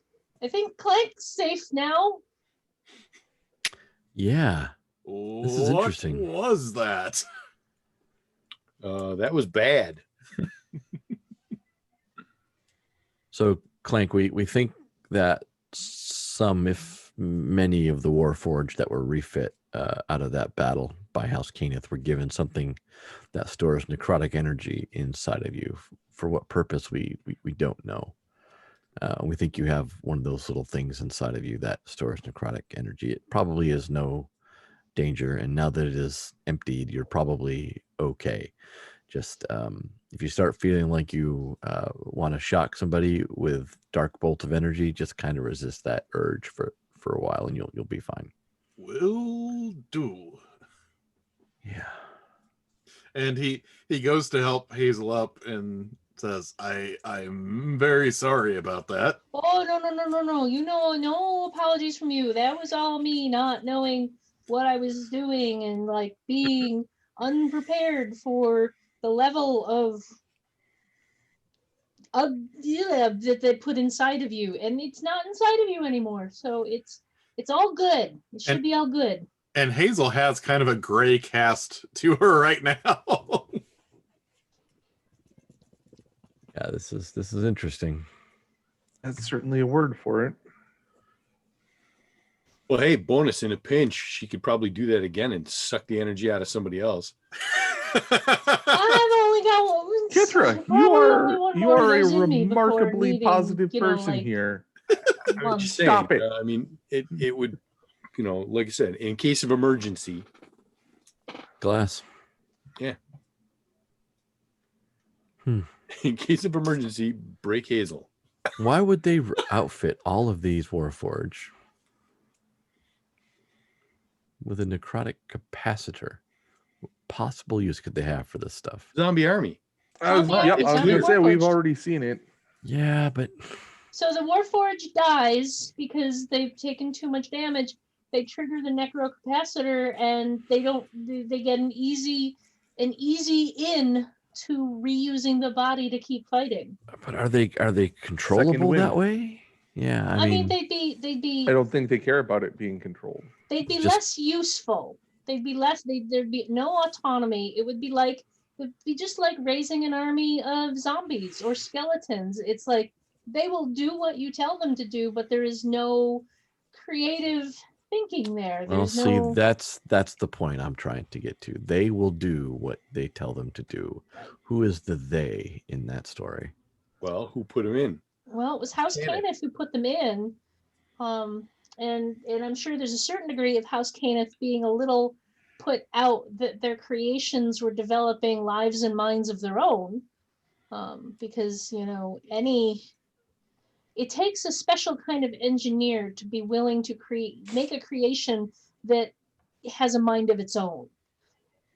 Clank's safe now. Yeah. This is interesting. What was that? That was bad. So, Clank, we think that some, if many, of the Warforged that were refit out of that battle by House Cannith were given something that stores necrotic energy inside of you. For what purpose, we don't know. We think you have one of those little things inside of you that stores necrotic energy. It probably is no danger, and now that it is emptied, you're probably okay. Just if you start feeling like you want to shock somebody with dark bolt of energy, just kind of resist that urge for a while, and you'll be fine. Will do. Yeah. And he goes to help Hazyl up and says, I'm very sorry about that. Oh, no. You know, no apologies from you. That was all me not knowing what I was doing and like being unprepared for the level of that they put inside of you, and it's not inside of you anymore. So it's all good. It should be all good. And Hazyl has kind of a gray cast to her right now. Yeah, this is interesting. That's certainly a word for it. Well, hey, bonus, in a pinch, she could probably do that again and suck the energy out of somebody else. I've only got one. Kithra, you are a remarkably positive person here. I'm just saying, Stop it. I mean, it would, like I said, in case of emergency. Glass. Yeah. In case of emergency, break Hazyl. Why would they outfit all of these Warforged with a necrotic capacitor? What possible use could they have for this stuff? Zombie army. I was going to say, we've already seen it. Yeah, but... So the Warforged dies because they've taken too much damage. They trigger the necrocapacitor, and they get an easy in to reusing the body to keep fighting. But are they controllable that way? Yeah, I mean they'd be. I don't think they care about it being controlled. They'd be less useful. There'd be no autonomy. It would be just like raising an army of zombies or skeletons. It's like they will do what you tell them to do, but there is no creative thinking there. That's the point I'm trying to get to. They will do what they tell them to do. Who is the they in that story? Well, who put them in? Well, it was House Cannith who put them in. and I'm sure there's a certain degree of House Cannith being a little put out that their creations were developing lives and minds of their own, because it takes a special kind of engineer to be willing to make a creation that has a mind of its own.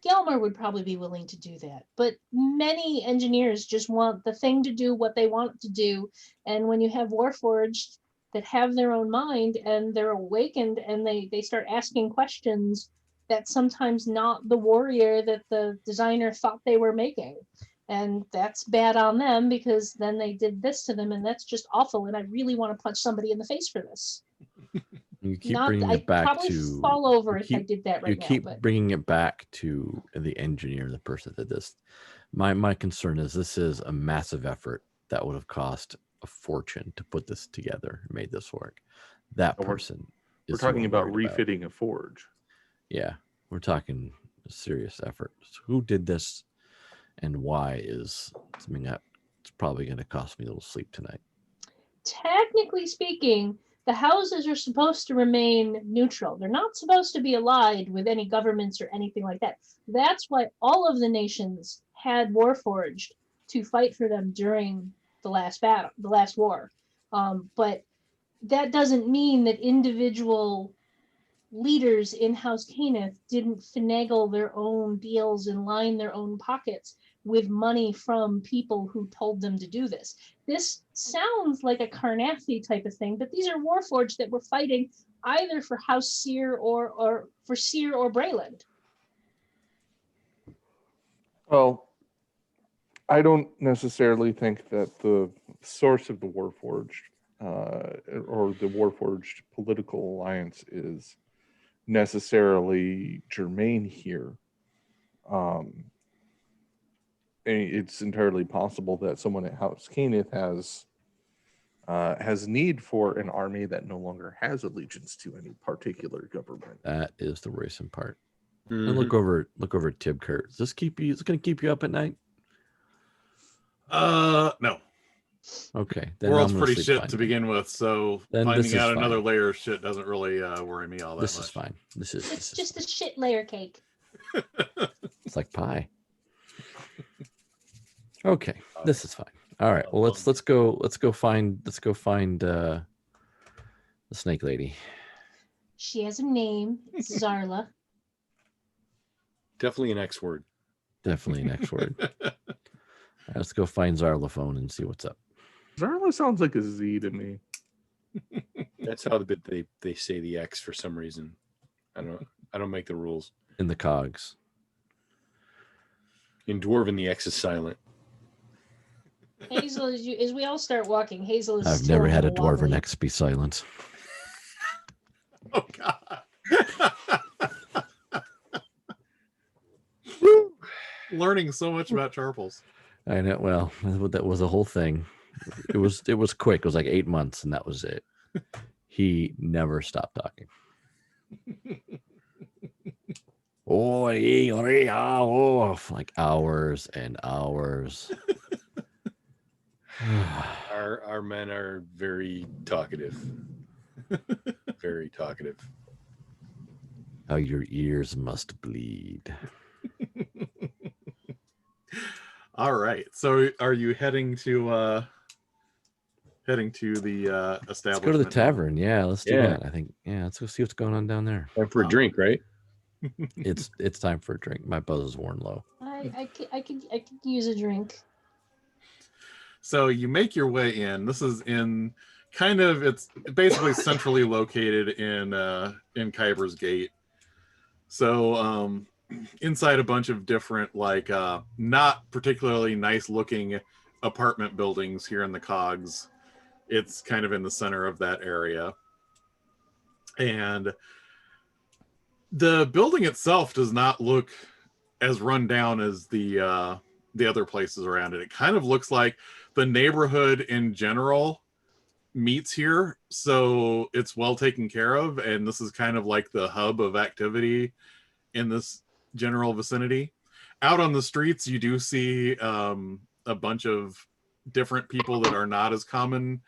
Gelmer would probably be willing to do that, but many engineers just want the thing to do what they want it to do. And when you have Warforged that have their own mind and they're awakened and they start asking questions, that's sometimes not the warrior that the designer thought they were making. And that's bad on them, because then they did this to them, and that's just awful. And I really want to punch somebody in the face for this. You keep bringing it back probably to fall over you if I did that right you now. keep But bringing it back to the engineer, the person that did this. My concern is this is a massive effort that would have cost a fortune to put this together and made this work. That We're- person We're is who talking I'm about worried refitting a forge. Yeah, we're talking a serious effort. So who did this and why is something that it's probably going to cost me a little sleep tonight. technically speaking, the houses are supposed to remain neutral. They're not supposed to be allied with any governments or anything like that. That's why all of the nations had Warforged to fight for them during the last battle, the last war. But that doesn't mean that individual leaders in House Cannith didn't finagle their own deals and line their own pockets with money from people who told them to do this. This sounds like a Carnathi type of thing, but these are Warforged that were fighting either for House Seer or for Seer or Brayland. Well, I don't necessarily think that the source of the Warforged or the Warforged political alliance is necessarily germane here. It's entirely possible that someone at House Cannith has need for an army that no longer has allegiance to any particular government. That is the worrisome part. Mhm. And look over at Tibkert. Is this going to keep you up at night? No. Okay. The Then world's I'm gonna pretty sleep shit fine to then. begin with, so Then this finding is out another fine. layer of shit doesn't really worry me all that This much. is fine. This is It's just a shit layer cake. it's like pie. Okay, this is fine. All right. Well, let's go find the snake lady. She has a name. It's Zarla. Definitely an X word. Definitely next word. All right, let's go find Zarlaphone and see what's up. Zarla sounds like a Z to me. That's how the bit they say the X for some reason. I don't make the rules. In the cogs. In Dwarven, the X is silent. Hazyl, as we all start walking, Hazyl is I've still never had a little dwarven wobbly. X be silent. Oh god. Learning so much about Charples. I know. Well, that was a whole thing. It was quick. It was like 8 months, and that was it. He never stopped talking. Like hours and hours. Our men are very talkative. Very talkative. How your ears must bleed. All right. So are you heading to the establishment? Let's go to the now? tavern. Yeah, let's do Yeah. that. I think. Yeah, let's go see what's going on down there. Time for a drink, right? It's time for a drink. My buzz is worn low. I could use a drink. So you make your way in. This is in kind of, it's basically centrally located in Kyber's Gate. So inside a bunch of different, like not particularly nice looking apartment buildings here in the cogs. It's kind of in the center of that area. And the building itself does not look as run down as the other places around it. It kind of looks like the neighborhood in general meets here, so it's well taken care of, and this is kind of like the hub of activity in this general vicinity. Out on the streets, you do see a bunch of different people that are not as common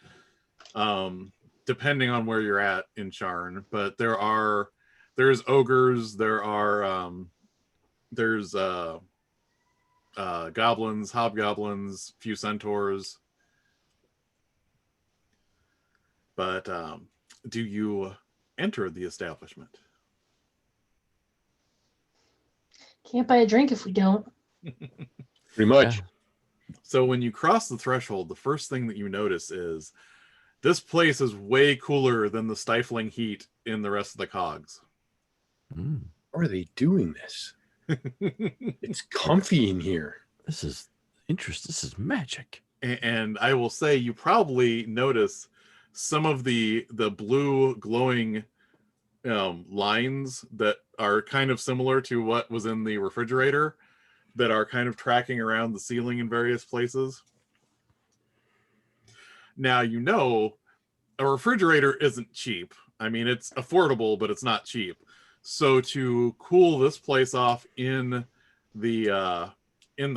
depending on where you're at in Charn. But there's ogres, there's goblins, hobgoblins, few centaurs. But do you enter the establishment? Can't buy a drink if we don't. Pretty much. Yeah. So when you cross the threshold, the first thing that you notice is this place is way cooler than the stifling heat in the rest of the cogs. Mm, How are they doing this? It's comfy in here. this is interesting. This is magic. And I will say you probably notice some of the blue glowing lines that are kind of similar to what was in the refrigerator that are kind of tracking around the ceiling in various places. Now, you know, a refrigerator isn't cheap. I mean, it's affordable, but it's not cheap. So to cool this place off in the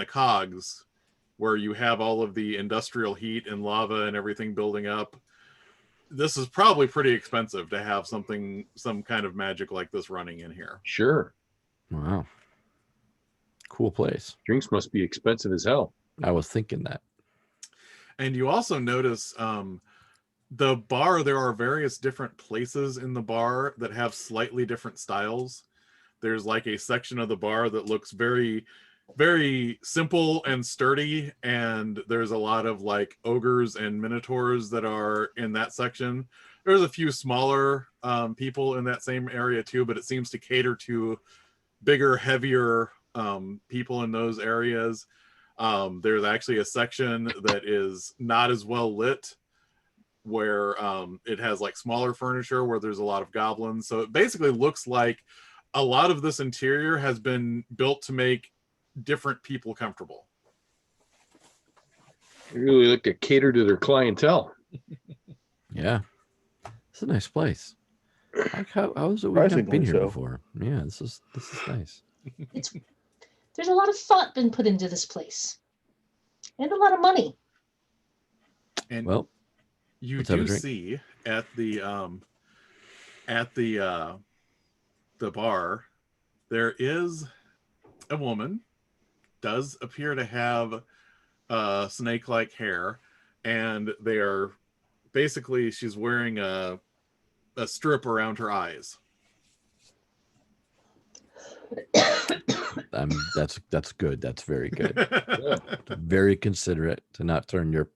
cogs, where you have all of the industrial heat and lava and everything building up, this is probably pretty expensive to have some kind of magic like this running in here. Sure. Wow. Cool place. Drinks must be expensive as hell. I was thinking that. And you also notice the bar, there are various different places in the bar that have slightly different styles. There's like a section of the bar that looks very, very simple and sturdy, and there's a lot of like ogres and minotaurs that are in that section. There's a few smaller people in that same area too, but it seems to cater to bigger, heavier people in those areas. There's actually a section that is not as well lit, where it has like smaller furniture, where there's a lot of goblins. So it basically looks like a lot of this interior has been built to make different people comfortable. They really look to cater to their clientele. Yeah. It's a nice place. Like how is it we've never been Surprisingly here so. before? Yeah, this is nice. There's a lot of thought been put into this place, and a lot of money. And Well, you let's have a do drink. see at the bar, there is a woman, does appear to have snake-like hair, and they are basically, she's wearing a strip around her eyes. That's good. That's very good. Yeah. Very considerate to not turn your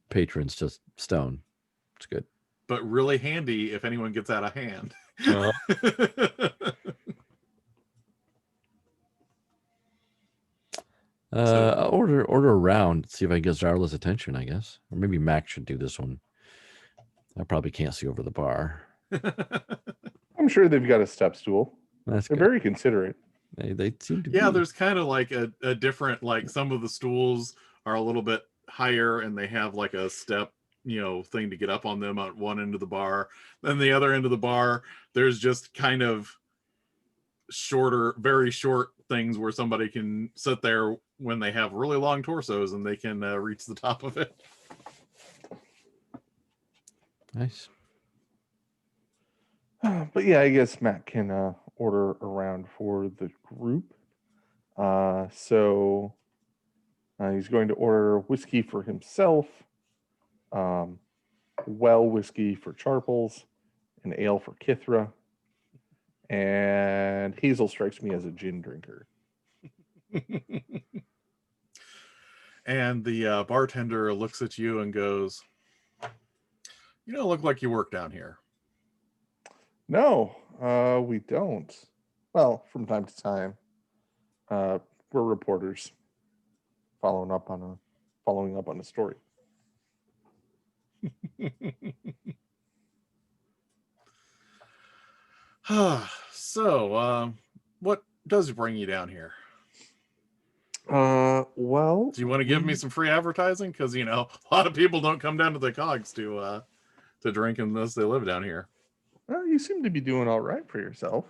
patrons to stone. It's good. But really handy if anyone gets out of hand. I'll order around, see if I can get Zarla's attention, I guess. Or maybe Mac should do this one. I probably can't see over the bar. I'm sure they've got a step stool. That's They're good. very considerate. They seem to Yeah, be. there's kind of like a different, like some of the stools are a little bit higher and they have like a step, thing to get up on them at one end of the bar. Then the other end of the bar, there's just kind of shorter, very short things where somebody can sit there when they have really long torsos and they can reach the top of it. Nice. But yeah, I guess Matt can order around for the group. So he's going to order whiskey for himself, whiskey for Charples, an ale for Kithra, and Hazyl strikes me as a gin drinker. And the bartender looks at you and goes, "You don't look like you work down here." No, we don't. Well, from time to time, we're reporters following up on a story. So, what does bring you down here? Well, Do you want to give me some free advertising? Because a lot of people don't come down to the cogs to drink unless they live down here. well, you seem to be doing all right for yourself.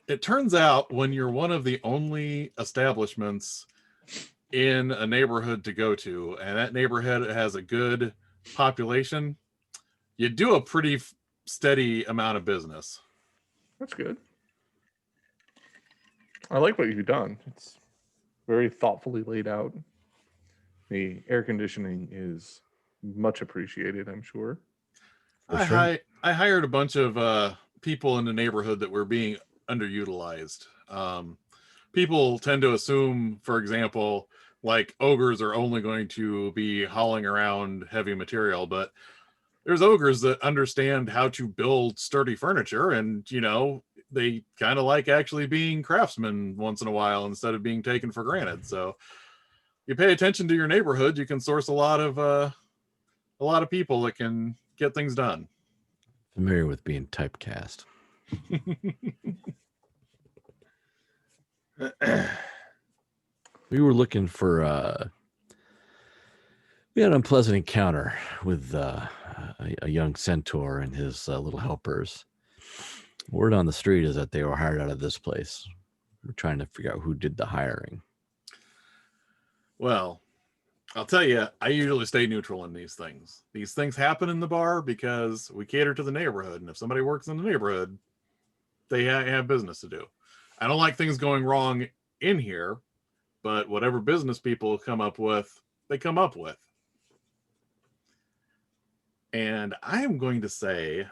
It turns out when you're one of the only establishments in a neighborhood to go to, and that neighborhood has a good population, you do a pretty steady amount of business. That's good. I like what you've done. It's very thoughtfully laid out. The air conditioning is much appreciated, I'm sure. I hired a bunch of people in the neighborhood that were being underutilized. People tend to assume, for example, like ogres are only going to be hauling around heavy material, but there's ogres that understand how to build sturdy furniture, and they kind of like actually being craftsmen once in a while instead of being taken for granted. So you pay attention to your neighborhood, you can source a lot of people that can get things done. Familiar with being typecast. We were looking for we had an unpleasant encounter with a young centaur and his little helpers. Word on the street is that they were hired out of this place. We're trying to figure out who did the hiring. Well, I'll tell you, I usually stay neutral in these things. These things happen in the bar because we cater to the neighborhood, and if somebody works in the neighborhood, they have business to do. I don't like things going wrong in here, but whatever business people come up with, they come up with. And I am going to say,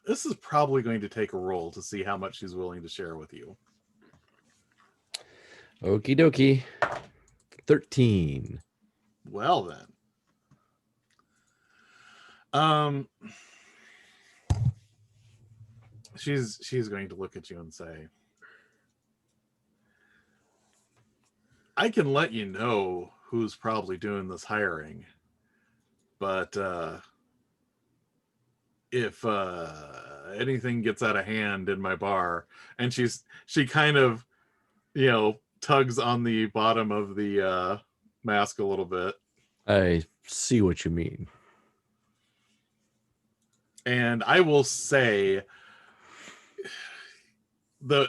this is probably going to take a roll to see how much she's willing to share with you. Okie dokie. 13. Well then. She's going to look at you and say, I can let you know who's probably doing this hiring, but if anything gets out of hand in my bar, and she kind of tugs on the bottom of the mask a little bit. I see what you mean. And I will say,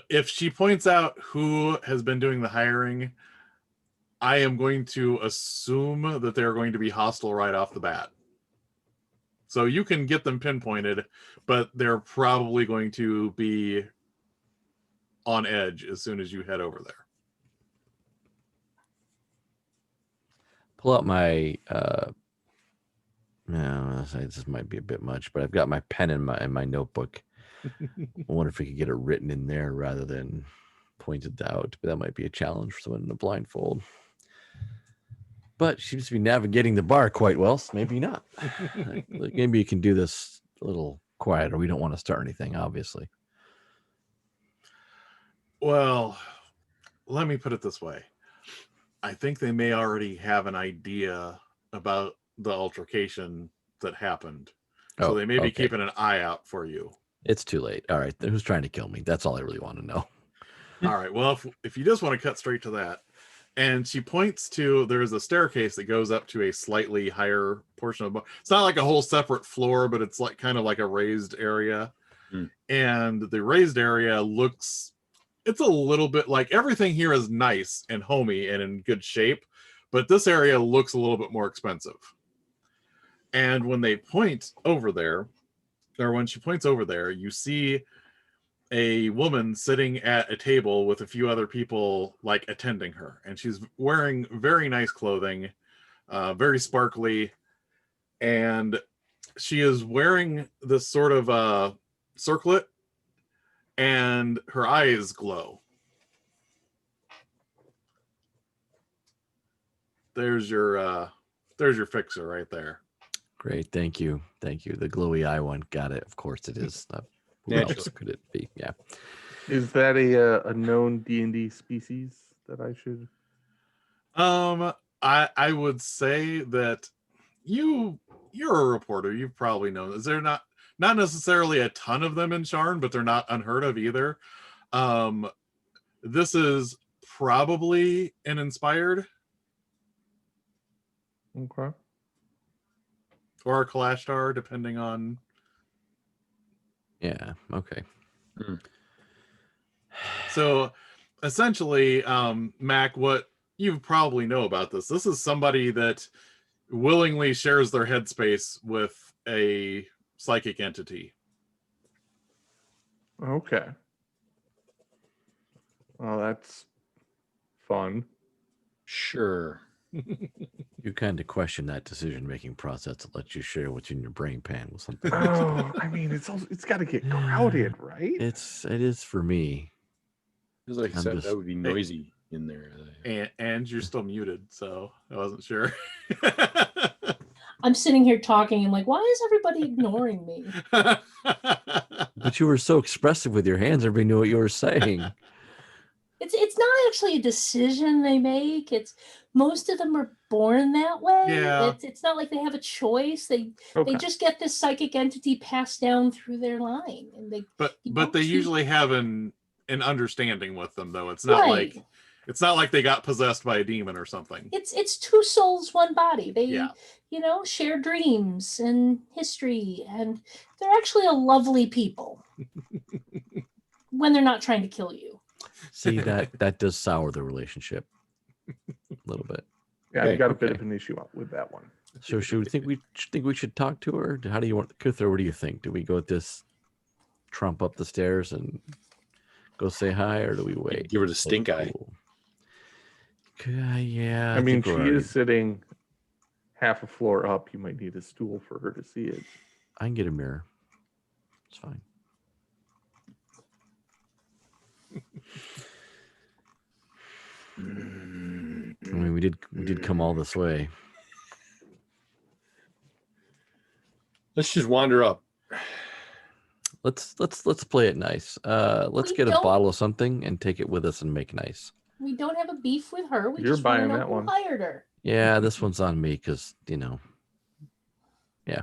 if she points out who has been doing the hiring, I am going to assume that they're going to be hostile right off the bat. So you can get them pinpointed, but they're probably going to be on edge as soon as you head over there. Pull out my no, this might be a bit much, but I've got my pen in my notebook. I wonder if we could get it written in there rather than pointed out, but that might be a challenge for someone in a blindfold. But she seems to be navigating the bar quite well, so maybe not. Maybe you can do this a little quieter. We don't want to start anything, obviously. Well, let me put it this way. I think they may already have an idea about the altercation that happened. So they may be keeping an eye out for you. It's too late. All right. Who's trying to kill me? That's all I really want to know. All right. Well, if you just want to cut straight to that. And she points to, there's a staircase that goes up to a slightly higher portion of the bar. It's not like a whole separate floor, but it's like kind of like a raised area. And the raised area it's a little bit like everything here is nice and homey and in good shape, but this area looks a little bit more expensive. And when they point over there, or when she points over there, you see a woman sitting at a table with a few other people like attending her, and she's wearing very nice clothing, very sparkly, and she is wearing this sort of circlet, and her eyes glow. There's your fixer right there. Great, thank you. The glowy eye one, got it. Of course it is. Who else could it be? Yeah. Is that a known D&D species that I should? I would say that you're a reporter. You've probably known. Is there not necessarily a ton of them in Sharn, but they're not unheard of either. This is probably an inspired. Okay. Or a Kalashtar, depending on. Yeah. Okay. So, essentially, Mac, what you probably know about this is somebody that willingly shares their headspace with a psychic entity. Okay. Well, that's fun. Sure. You kind of question that decision-making process that lets you share what's in your brain pan with something. Oh, I mean, it's got to get crowded, right? It is for me. Feels like I'm that just- would be noisy in there. And you're still muted, so I wasn't sure. I'm sitting here talking. I'm like, why is everybody ignoring me? But you were so expressive with your hands, everybody knew what you were saying. It's not actually a decision they make. It's most of them are born that way. Yeah. It's not like they have a choice. They Okay. just get this psychic entity passed down through their line, and they but you but know, they keep- usually have an understanding with them, though. It's not Right. like they got possessed by a demon or something. It's two souls, one body. They Yeah. share dreams and history, and they're actually a lovely people when they're not trying to kill you. See, that does sour the relationship a little bit. Yeah, Okay, I got a bit okay. of an issue with that one. So should we should talk to her? How do you want, Kithra? What do you think? Do we go with this trump up the stairs and go say hi, or do we wait? Give her the stink eye. Cool. Yeah. I mean, think she we're already- is sitting half a floor up. You might need a stool for her to see it. I can get a mirror. It's fine. I mean, we did come all this way. Let's just wander up. Let's play it nice. Let's We get a don't- bottle of something and take it with us and make nice. We don't have a beef with her. We You're just want to buying know that who one. hired her. Yeah, this one's on me because yeah.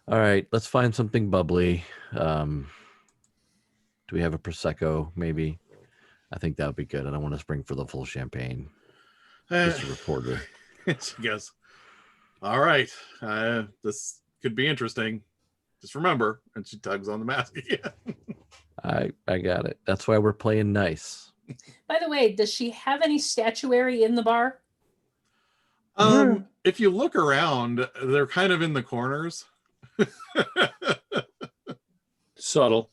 All right, let's find something bubbly. Do we have a prosecco? Maybe. I think that would be good. I don't want to spring for the full champagne. Just a reporter. She goes, all right, this could be interesting. Just remember, and she tugs on the mask again. I got it. That's why we're playing nice. By the way, does she have any statuary in the bar? If you look around, they're kind of in the corners. Subtle.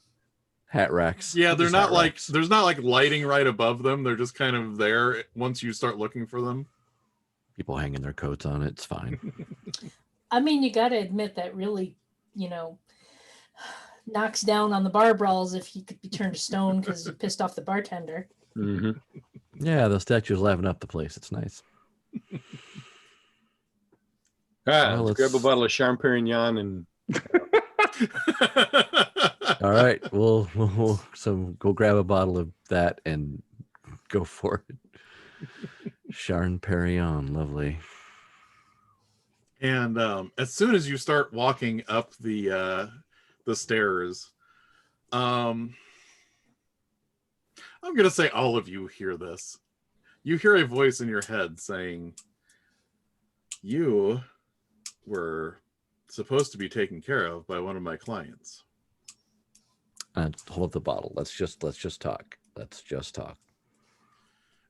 Hat racks. Yeah, they're Just not hat like racks. there's not like lighting right above them. They're just kind of there once you start looking for them. People hanging their coats on it. It's fine. I mean, you got to admit that really, knocks down on the bar brawls if you could be turned to stone because you pissed off the bartender. Mm-hmm. Yeah, the statue's laughing up the place. It's nice. Well, Let's grab a let's- bottle of Champagne and All right, we'll so go grab a bottle of that and go for it. Charn Perignon, lovely. And as soon as you start walking up the stairs, I'm gonna say all of you hear this. You hear a voice in your head saying, "You were supposed to be taken care of by one of my clients." Hold the bottle. Let's just talk. Let's just talk.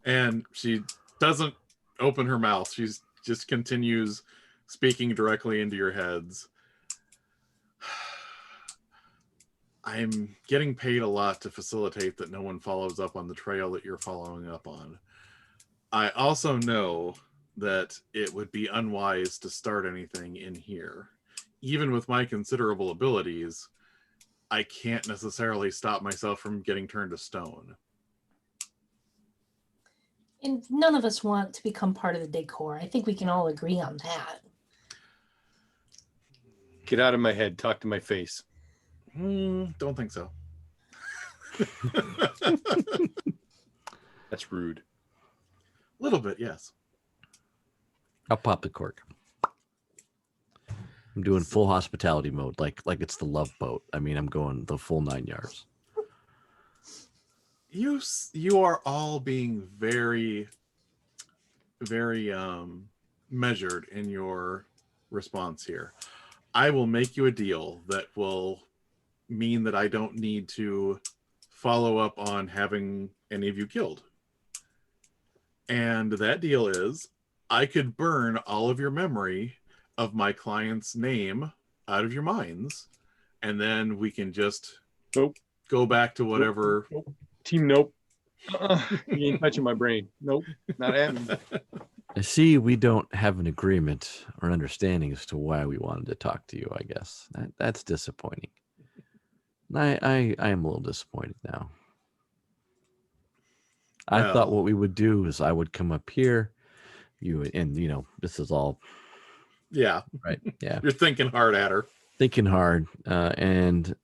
And she doesn't open her mouth. She just continues speaking directly into your heads. I'm getting paid a lot to facilitate that no one follows up on the trail that you're following up on. I also know that it would be unwise to start anything in here. Even with my considerable abilities, I can't necessarily stop myself from getting turned to stone. And none of us want to become part of the decor. I think we can all agree on that. get out of my head. Talk to my face. Don't think so. That's rude. A little bit, yes. I'll pop the cork. I'm doing full hospitality mode, like it's the Love Boat. I mean, I'm going the full 9 yards. You are all being very, very measured in your response here. I will make you a deal that will mean that I don't need to follow up on having any of you killed. And that deal is I could burn all of your memory of my client's name out of your minds, and then we can just Nope. go back to whatever. Nope. Team, nope. You ain't touching my brain. Nope, not happening. I see we don't have an agreement or understanding as to why we wanted to talk to you, I guess. That's disappointing. I am a little disappointed now. I thought what we would do is I would come up here, this is all Yeah, right. Yeah. you're thinking hard at her. Thinking hard, and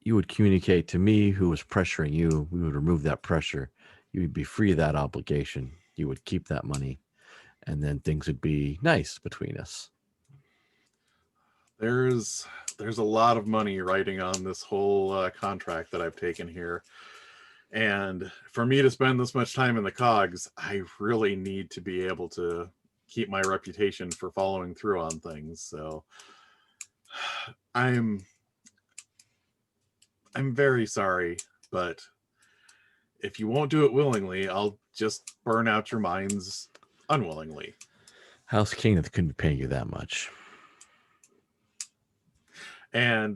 you would communicate to me who was pressuring you. We would remove that pressure. You would be free of that obligation. You would keep that money, and then things would be nice between us. There's a lot of money riding on this whole contract that I've taken here. And for me to spend this much time in the cogs, I really need to be able to keep my reputation for following through on things. So I'm very sorry, but if you won't do it willingly, I'll just burn out your minds unwillingly. House Cannith couldn't be paying you that much. And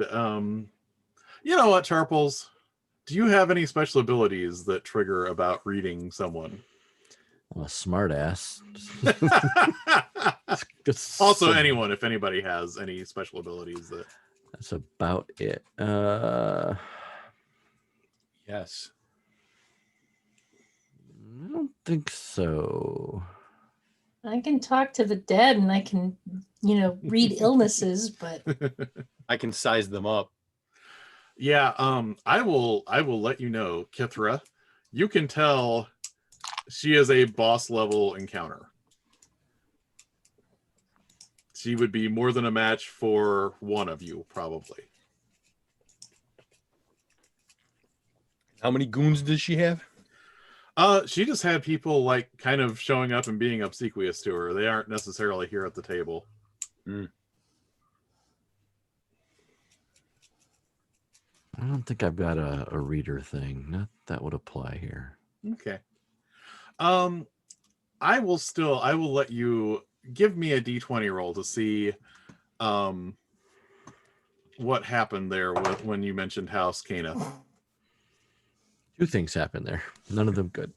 you know what, Charples? Do you have any special abilities that trigger about reading someone? I'm a smart ass. Also, anyone, if anybody has any special abilities that. That's about it. Yes. I don't think so. I can talk to the dead and I can, read illnesses, but I can size them up. Yeah, I will let you know, Kithra. You can tell she is a boss level encounter. She would be more than a match for one of you, probably. How many goons does she have? She just had people like kind of showing up and being obsequious to her. They aren't necessarily here at the table. Mm. I don't think I've got a reader thing. Not that would apply here. Okay. I will let you give me a D20 roll to see what happened there when you mentioned House Cannith. Two things happened there. None of them good.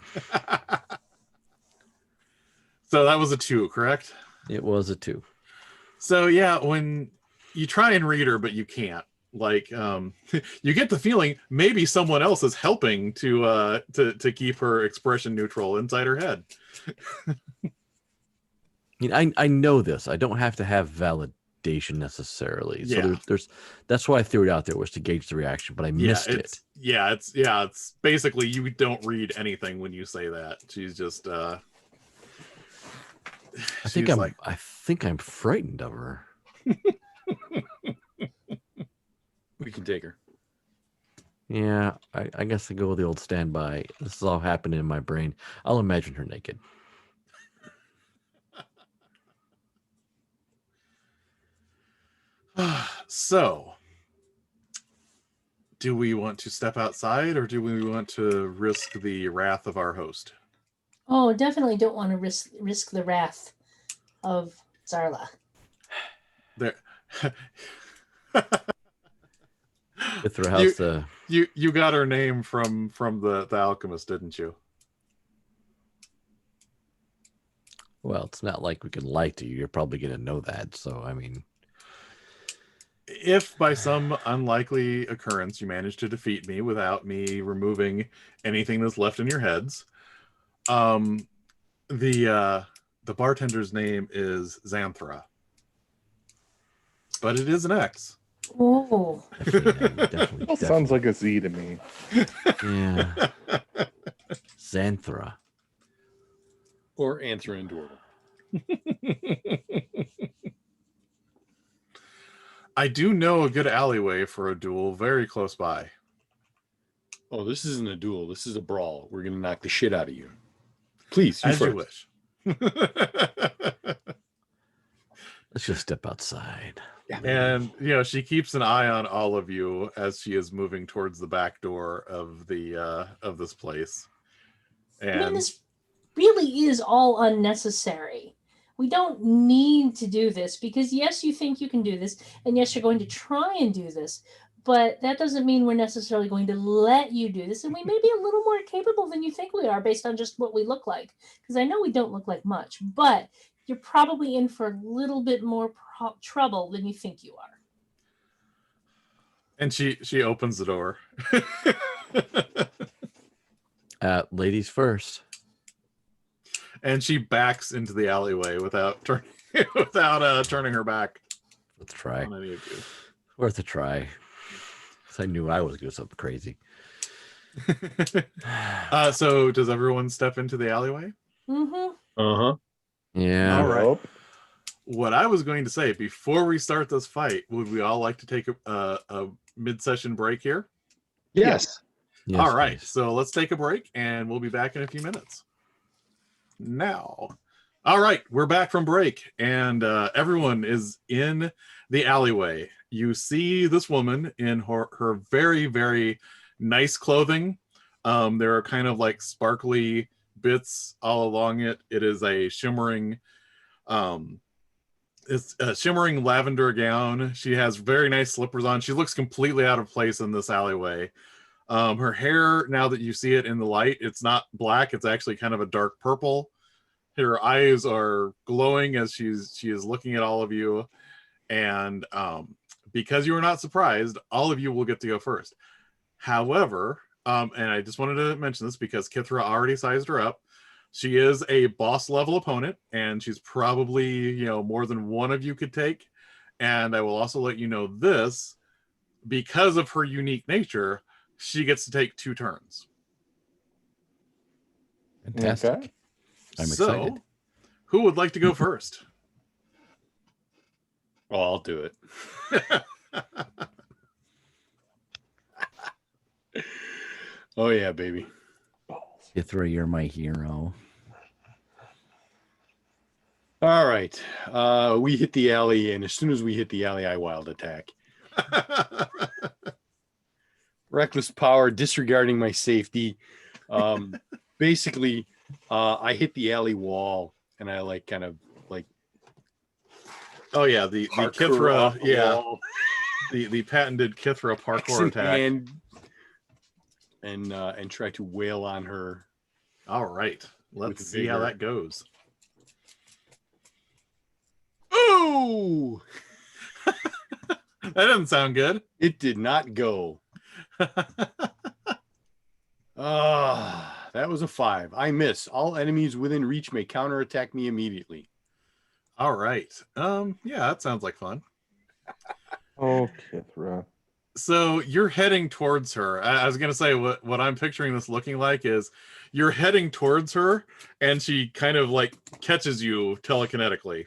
So that was a 2, correct? It was a 2. So yeah, when you try and read her, but you can't. Like, you get the feeling maybe someone else is helping to keep her expression neutral inside her head. I know this. I don't have to have validation necessarily. So Yeah. That's why I threw it out there, was to gauge the reaction, but I missed it. It's basically you don't read anything when you say that. She's just I think I'm frightened of her. We can take her. Yeah, I guess I go with the old standby. This is all happening in my brain. I'll imagine her naked. So, do we want to step outside or do we want to risk the wrath of our host? oh, definitely don't want to risk the wrath of Zarla. There. Kithra, how's the... You got her name from the alchemist, didn't you? Well, it's not like we can lie to you. You're probably going to know that. So, I mean... If by some unlikely occurrence you manage to defeat me without me removing anything that's left in your heads, the bartender's name is Xanthra, but it is an X. Oh, Definitely. Sounds like a Z to me. Yeah. Xanthra. Or Anthrandorval. I do know a good alleyway for a duel very close by. Oh, this isn't a duel. This is a brawl. We're going to knock the shit out of you. Please, As you first. wish. Let's just step outside. Yeah. And she keeps an eye on all of you as she is moving towards the back door of this place. I mean, And this really is all unnecessary. we don't need to do this, because yes, you think you can do this, and yes, you're going to try and do this, but that doesn't mean we're necessarily going to let you do this. And we may be a little more capable than you think we are based on just what we look like. Because I know we don't look like much, but you're probably in for a little bit more trouble than you think you are. And she opens the door. Ladies first. And she backs into the alleyway without turning turning her back Let's try. on any of you. Worth a try. 'Cause I knew I was doing something crazy. So does everyone step into the alleyway? Mm-hmm. Uh-huh. Yeah. All right. Nope. What I was going to say before we start this fight, would we all like to take a mid-session break here? Yes. Yes, All right, please. so let's take a break and we'll be back in a few minutes. Now, all right, we're back from break and everyone is in the alleyway. You see this woman in her very, very nice clothing. There are kind of like sparkly bits all along it. It is a shimmering it's a shimmering lavender gown. She has very nice slippers on. She looks completely out of place in this alleyway. Her hair, now that you see it in the light, it's not black. It's actually kind of a dark purple. Her eyes are glowing as she is looking at all of you. And because you are not surprised, all of you will get to go first. However, and I just wanted to mention this because Kithra already sized her up. She is a boss level opponent, and she's probably, more than one of you could take. And I will also let you know this, because of her unique nature, she gets to take 2 turns. Fantastic. Okay. I'm So, excited. who would like to go first? Well, I'll do it. Oh, yeah, baby. Kithra, you're my hero. All right. We hit the alley, and as soon as we hit the alley, I wild attack. Reckless power, disregarding my safety. Basically, I hit the alley wall, and I Oh yeah, the parkour Kithra, off the yeah, wall, the patented Kithra axe parkour in attack. hand, and try to wail on her. All right, let's With see how vigor. that goes. Ooh! That doesn't sound good. It did not go. That was a 5. I miss. All enemies within reach may counterattack me immediately. All right. Yeah, that sounds like fun. Oh, Kithra. So you're heading towards her. I was gonna say what I'm picturing this looking like is you're heading towards her, and she kind of like catches you telekinetically.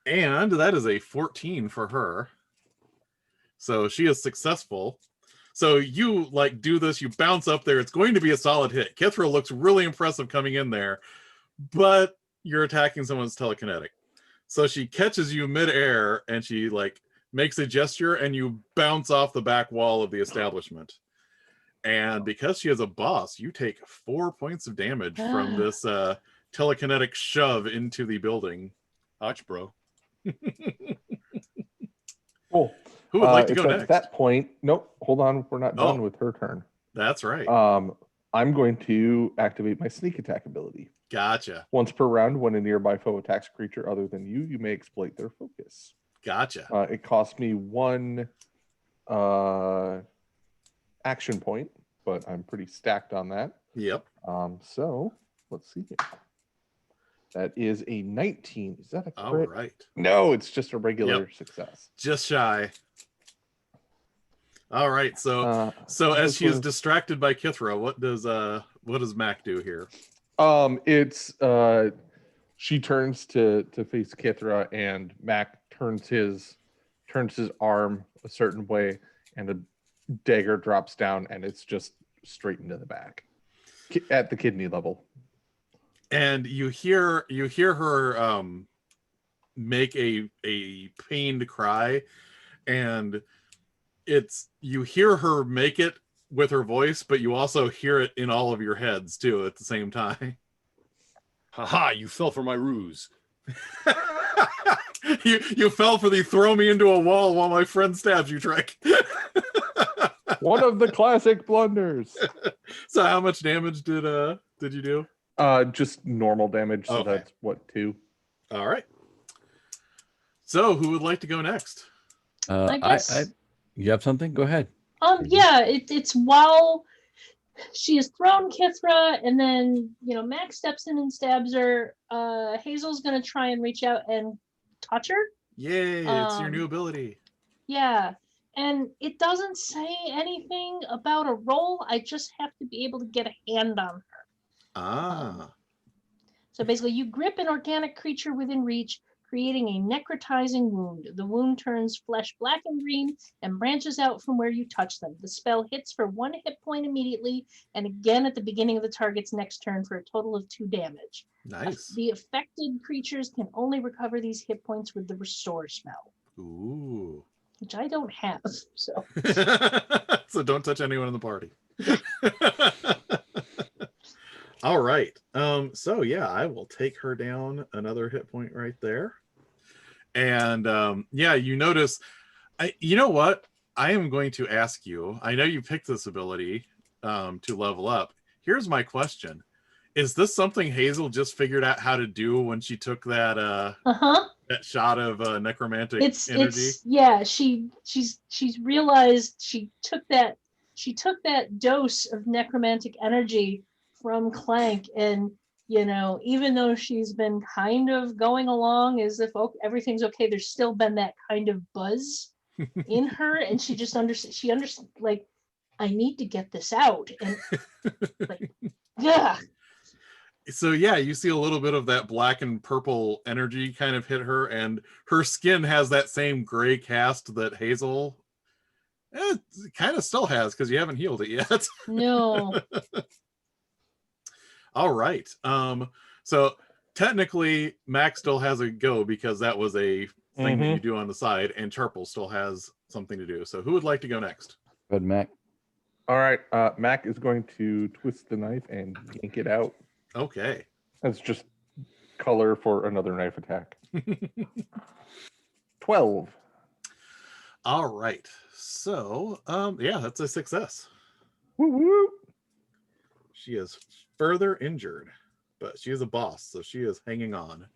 And that is a 14 for her. So she is successful. So you like do this, you bounce up there. It's going to be a solid hit. Kithra looks really impressive coming in there, but you're attacking someone's telekinetic. So she catches you midair and she like makes a gesture and you bounce off the back wall of the establishment. And because she is a boss, you take 4 points of damage from this telekinetic shove into the building. Ouch, bro. Cool. Who would like to it's go at next? that point. Nope. Hold on. We're not Oh. done with her turn. That's right. I'm going to activate my sneak attack ability. Gotcha. Once per round, when a nearby foe attacks a creature other than you, you may exploit their focus. Gotcha. It costs me 1 action point, but I'm pretty stacked on that. Yep. So let's see here. That is a 19. Is that a All crit? right. No, it's just a regular success. Just shy. All right. So as this she is was- distracted by Kithra, what does Mac do here? It's she turns to face Kithra, and Mac turns his arm a certain way, and a dagger drops down, and it's just straight into the back at the kidney level. And you hear her make a pained cry, and you hear her make it with her voice, but you also hear it in all of your heads too at the same time. Haha, you fell for my ruse. You fell for the throw me into a wall while my friend stabs you trick. One of the classic blunders. So how much damage did you do? Just normal damage, so Okay. that's what, 2? All right. So who would like to go next? I guess. You have something? Go ahead. Yeah, it's while she has thrown Kithra, and then Max steps in and stabs her. Hazel's gonna try and reach out and touch her. Yay, it's your new ability. Yeah, and it doesn't say anything about a roll. I just have to be able to get a hand on her. So basically, you grip an organic creature within reach, creating a necrotizing wound. The wound turns flesh black and green and branches out from where you touch them. The spell hits for 1 hit point immediately, and again at the beginning of the target's next turn for a total of 2 damage. Nice. The affected creatures can only recover these hit points with the restore spell, Ooh. which I don't have. So So don't touch anyone in the party. All right. So yeah, I will take her down another hit point right there. And yeah, you notice, you know what? I am going to ask you, I know you picked this ability to level up. Here's my question. Is this something Hazyl just figured out how to do when she took that that shot of necromantic energy? Yeah, she's realized she took that dose of necromantic energy from Clank, and even though she's been kind of going along as if everything's okay, there's still been that kind of buzz in her, and she just understands, like, I need to get this out, and like, yeah. So yeah, you see a little bit of that black and purple energy kind of hit her, and her skin has that same gray cast that Hazyl kind of still has, because you haven't healed it yet. No. All right. So technically Max still has a go, because that was a thing that you do on the side, and Charples still has something to do. So who would like to go next? Go ahead, Mac. All right, Mac is going to twist the knife and yank it out. Okay. That's just color for another knife attack. 12. All right. So yeah, that's a success. Woo woo. She is further injured, but she is a boss, so she is hanging on.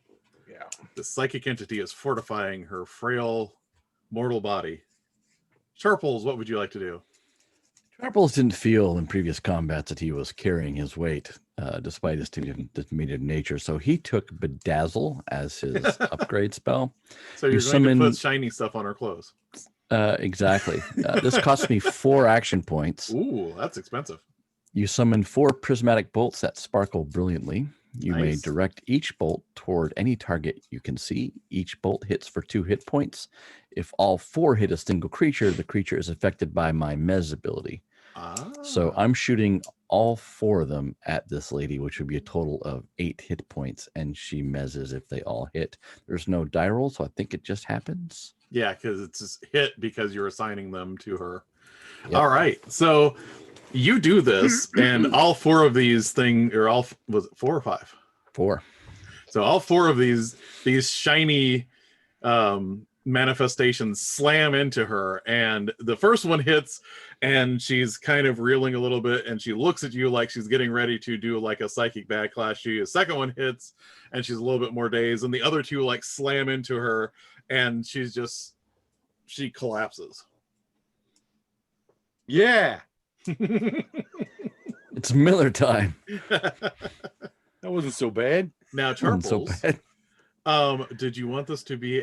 Yeah. The psychic entity is fortifying her frail mortal body. Charples, what would you like to do? Charples didn't feel in previous combats that he was carrying his weight, despite his diminutive nature. So he took Bedazzle as his upgrade spell. So you're going to put shiny stuff on her clothes. Exactly. This cost me 4 action points. Ooh, that's expensive. You summon 4 prismatic bolts that sparkle brilliantly. You may Nice. direct each bolt toward any target you can see. Each bolt hits for 2 hit points. If all 4 hit a single creature, the creature is affected by my Mez ability. So I'm shooting all 4 of them at this lady, which would be a total of 8 hit points, and she mezzes if they all hit. There's no die roll, so I think it just happens. Yeah, because it's hit because you're assigning them to her. Yep. All right, so you do this, and all 4 of these things, or all, was it 4 or 5? 4. So all 4 of these shiny manifestations slam into her, and the first one hits, and she's kind of reeling a little bit, and she looks at you like she's getting ready to do like a psychic backlash to you. The second one hits, and she's a little bit more dazed, and the other 2 like slam into her, and she collapses. Yeah. It's Miller time. That wasn't so bad. Now, Wasn't so Charples, bad. did you want this to be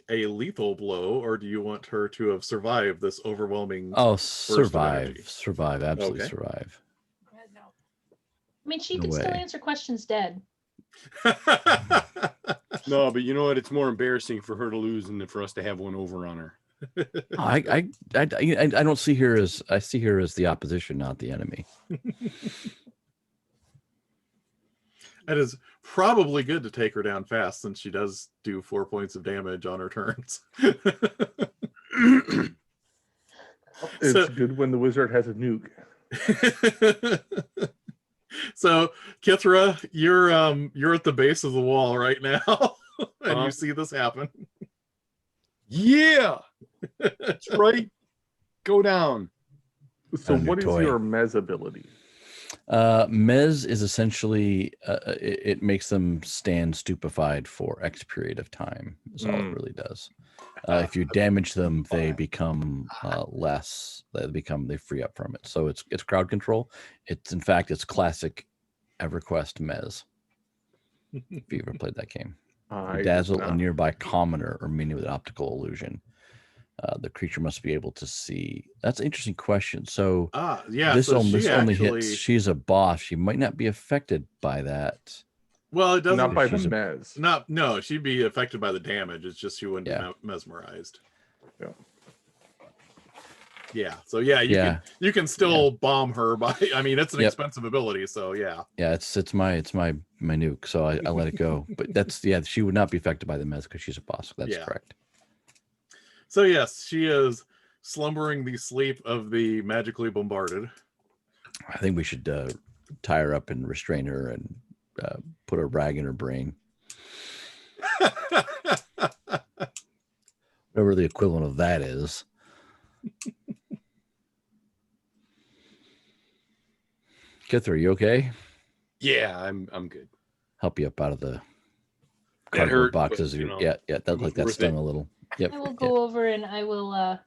a lethal blow, or do you want her to have survived this overwhelming? Oh, of survive. energy. Survive. Absolutely Okay. survive. No. I mean, she No can still way. answer questions dead. No, but you know what? It's more embarrassing for her to lose than for us to have one over on her. I don't see her as, I see her as the opposition, not the enemy. It is probably good to take her down fast, since she does do 4 points of damage on her turns. It's good when the wizard has a nuke. So Kithra, you're at the base of the wall right now, and you see this happen. Yeah, that's right. Go down. So Found your what is toy. your Mez ability? Mez is essentially it makes them stand stupefied for X period of time. Is all it really does. If you damage them, they become less. They free up from it. So it's crowd control. It's in fact it's classic EverQuest Mez. If you ever played that game, I you did dazzle a not. nearby commoner or minion with optical illusion. The creature must be able to see. That's an interesting question. So Yeah. this So only she only actually, hits. She's a boss. She might not be affected by that. well, it doesn't. Not by the she's a- Mez. No, she'd be affected by the damage. It's just she wouldn't Yeah. be mesmerized. Yeah. Yeah. So yeah, you can still bomb her by. I mean, it's an Yep. expensive ability. So yeah. Yeah, it's my nuke. So I let it go. But that's she would not be affected by the mess because she's a boss. That's Yeah. correct. So yes, she is slumbering the sleep of the magically bombarded. I think we should tie her up and restrain her and put a rag in her brain. Whatever the equivalent of that is. Kithra, are you okay? Yeah, I'm good. Help you up out of the That cardboard hurt, but, boxes. you know, Yeah, that looked like that worth stung it. a little. Yep. I will go over and I will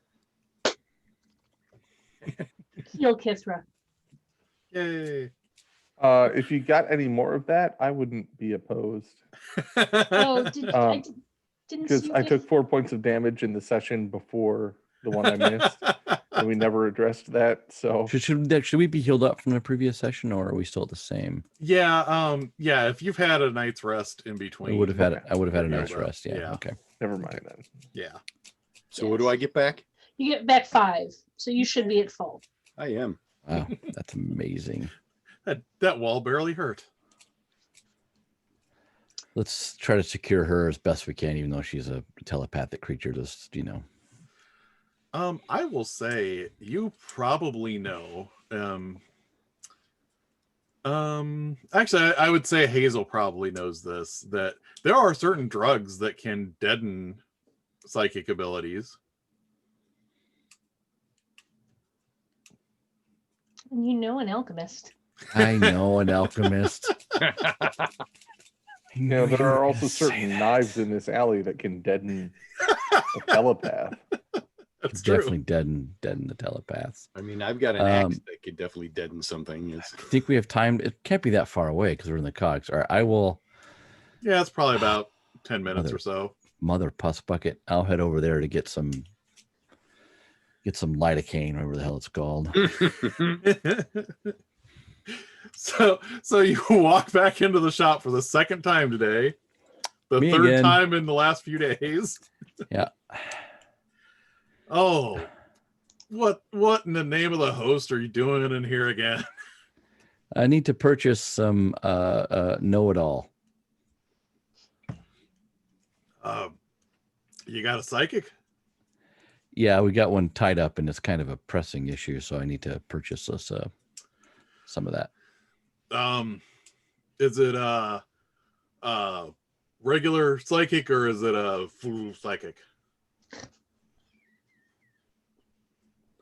heal Kithra. Yay. If you got any more of that, I wouldn't be opposed. Oh, didn't Because see I you took 4 points of damage in the session before the one I missed, and we never addressed that. So Should we be healed up from the previous session, or are we still the same? Yeah, yeah. If you've had a night's rest in I between, would have had a you're nice healed up. rest. Yeah. Yeah. Okay. never mind then. Yeah. So what do I get back? You get back 5, so you should be at full. I am. Wow, that's amazing. That wall barely hurt. Let's try to secure her as best we can, even though she's a telepathic creature. Just I will say you probably know. Actually, I would say Hazyl probably knows this, that there are certain drugs that can deaden psychic abilities. And you know an alchemist. I know an alchemist. You know, there are also certain knives in this alley that can deaden a telepath. That's true. Definitely deaden the telepaths. I mean, I've got an axe that could definitely deaden something. I think we have time. It can't be that far away because we're in the cogs. All right, I will. Yeah, it's probably about 10 minutes or so. Mother puss bucket. I'll head over there to get some lidocaine, whatever the hell it's called. So you walk back into the shop for the second time today, the Me third again. time in the last few days. Yeah. Oh, what in the name of the host are you doing in here again? I need to purchase some know-it-all. You got a psychic? Yeah, we got one tied up, and it's kind of a pressing issue, so I need to purchase us some of that. Is it regular psychic or is it a flu psychic?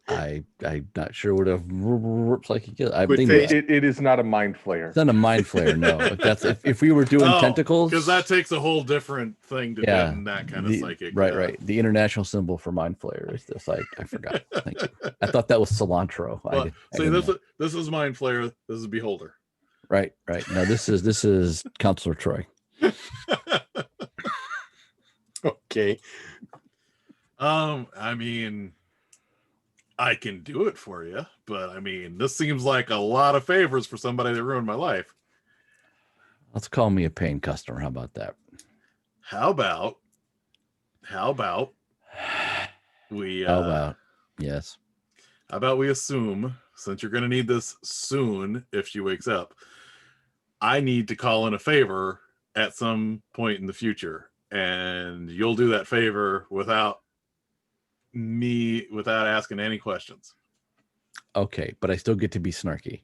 I'm not sure what a psychic is. I Good think face. It is not a mind flayer. it's not a mind flare. No, if we were doing tentacles, because that takes a whole different thing to Yeah, deaden that kind of psychic. Right. The international symbol for mind flare is this. I forgot. Thank you. I thought that was cilantro. Well, see, this is mind flare. This is beholder. Right. No, this is Counselor Troy. Okay. I mean, I can do it for you, but I mean, this seems like a lot of favors for somebody that ruined my life. Let's call me a paying customer. How about that? How about we yes. how about we assume, since you're going to need this soon if she wakes up, I need to call in a favor at some point in the future, and you'll do that favor without asking any questions. Okay, but I still get to be snarky.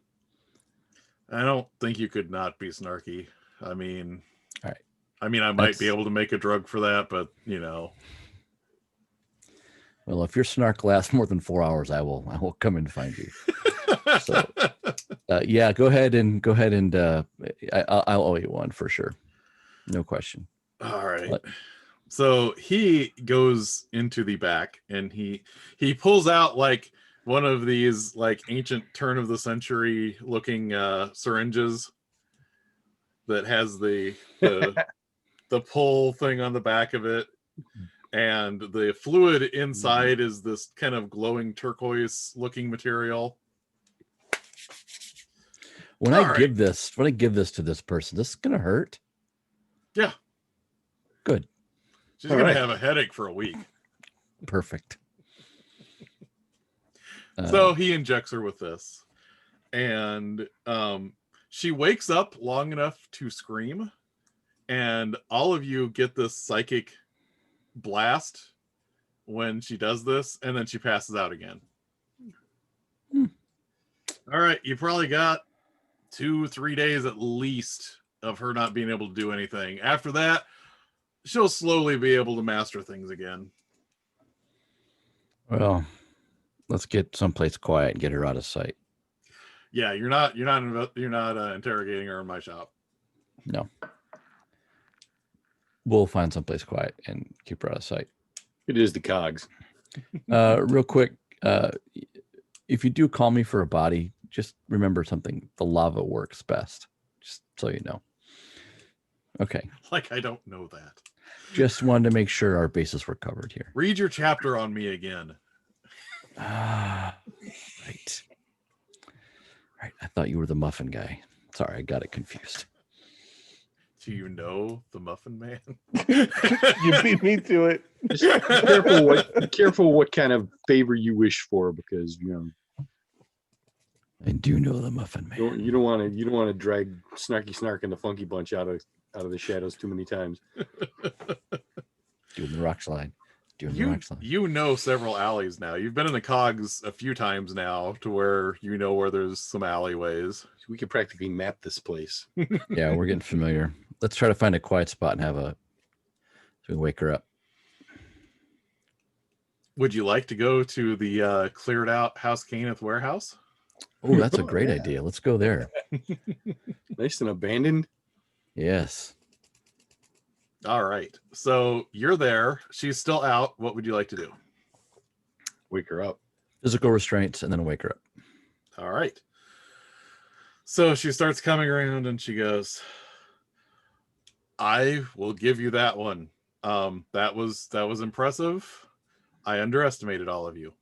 I don't think you could not be snarky. I mean, All right. I mean, I might be That's- able to make a drug for that, but you know. Well, if your snark lasts more than 4 hours, I will come and find you. So, yeah, go ahead and I'll owe you one for sure, no question. All right. But- So he goes into the back and he pulls out like one of these like ancient turn of the century looking syringes that has the pull thing on the back of it, and the fluid inside is this kind of glowing turquoise looking material. When All I right. give this to this person, this is gonna hurt. Yeah. Good. She's All gonna right. have a headache for a week. Perfect. So he injects her with this, and she wakes up long enough to scream, and all of you get this psychic blast when she does this, and then she passes out again. All right, you probably got 2-3 days at least of her not being able to do anything. After that, she'll slowly be able to master things again. well, let's get someplace quiet and get her out of sight. Yeah, you're not interrogating her in my shop. No. We'll find someplace quiet and keep her out of sight. It is the cogs. Real quick, if you do call me for a body, just remember something. The lava works best. Just so you know. Okay. Like I don't know that. Just wanted to make sure our bases were covered here. Read your chapter on me again. Right. Right. I thought you were the muffin guy. Sorry, I got it confused. Do you know the Muffin Man? You beat me to it. Just be careful what kind of favor you wish for, because I do know the muffin man. you don't want to drag Snarky Snark and the Funky Bunch out of the shadows too many times. Doing the rock slide. Doing the You rock slide. you know several alleys now. You've been in the cogs a few times now to where you know where there's some alleyways. We could practically map this place. Yeah, we're getting familiar. Let's try to find a quiet spot and so we can wake her up. Would you like to go to the cleared out House Cannith warehouse? Oh, that's a great idea. Let's go there. Nice and abandoned. Yes. All right. So you're there. She's still out. What would you like to do? Wake her up. Physical restraints and then wake her up. All right. So she starts coming around and she goes, I will give you that one. That was impressive. I underestimated all of you.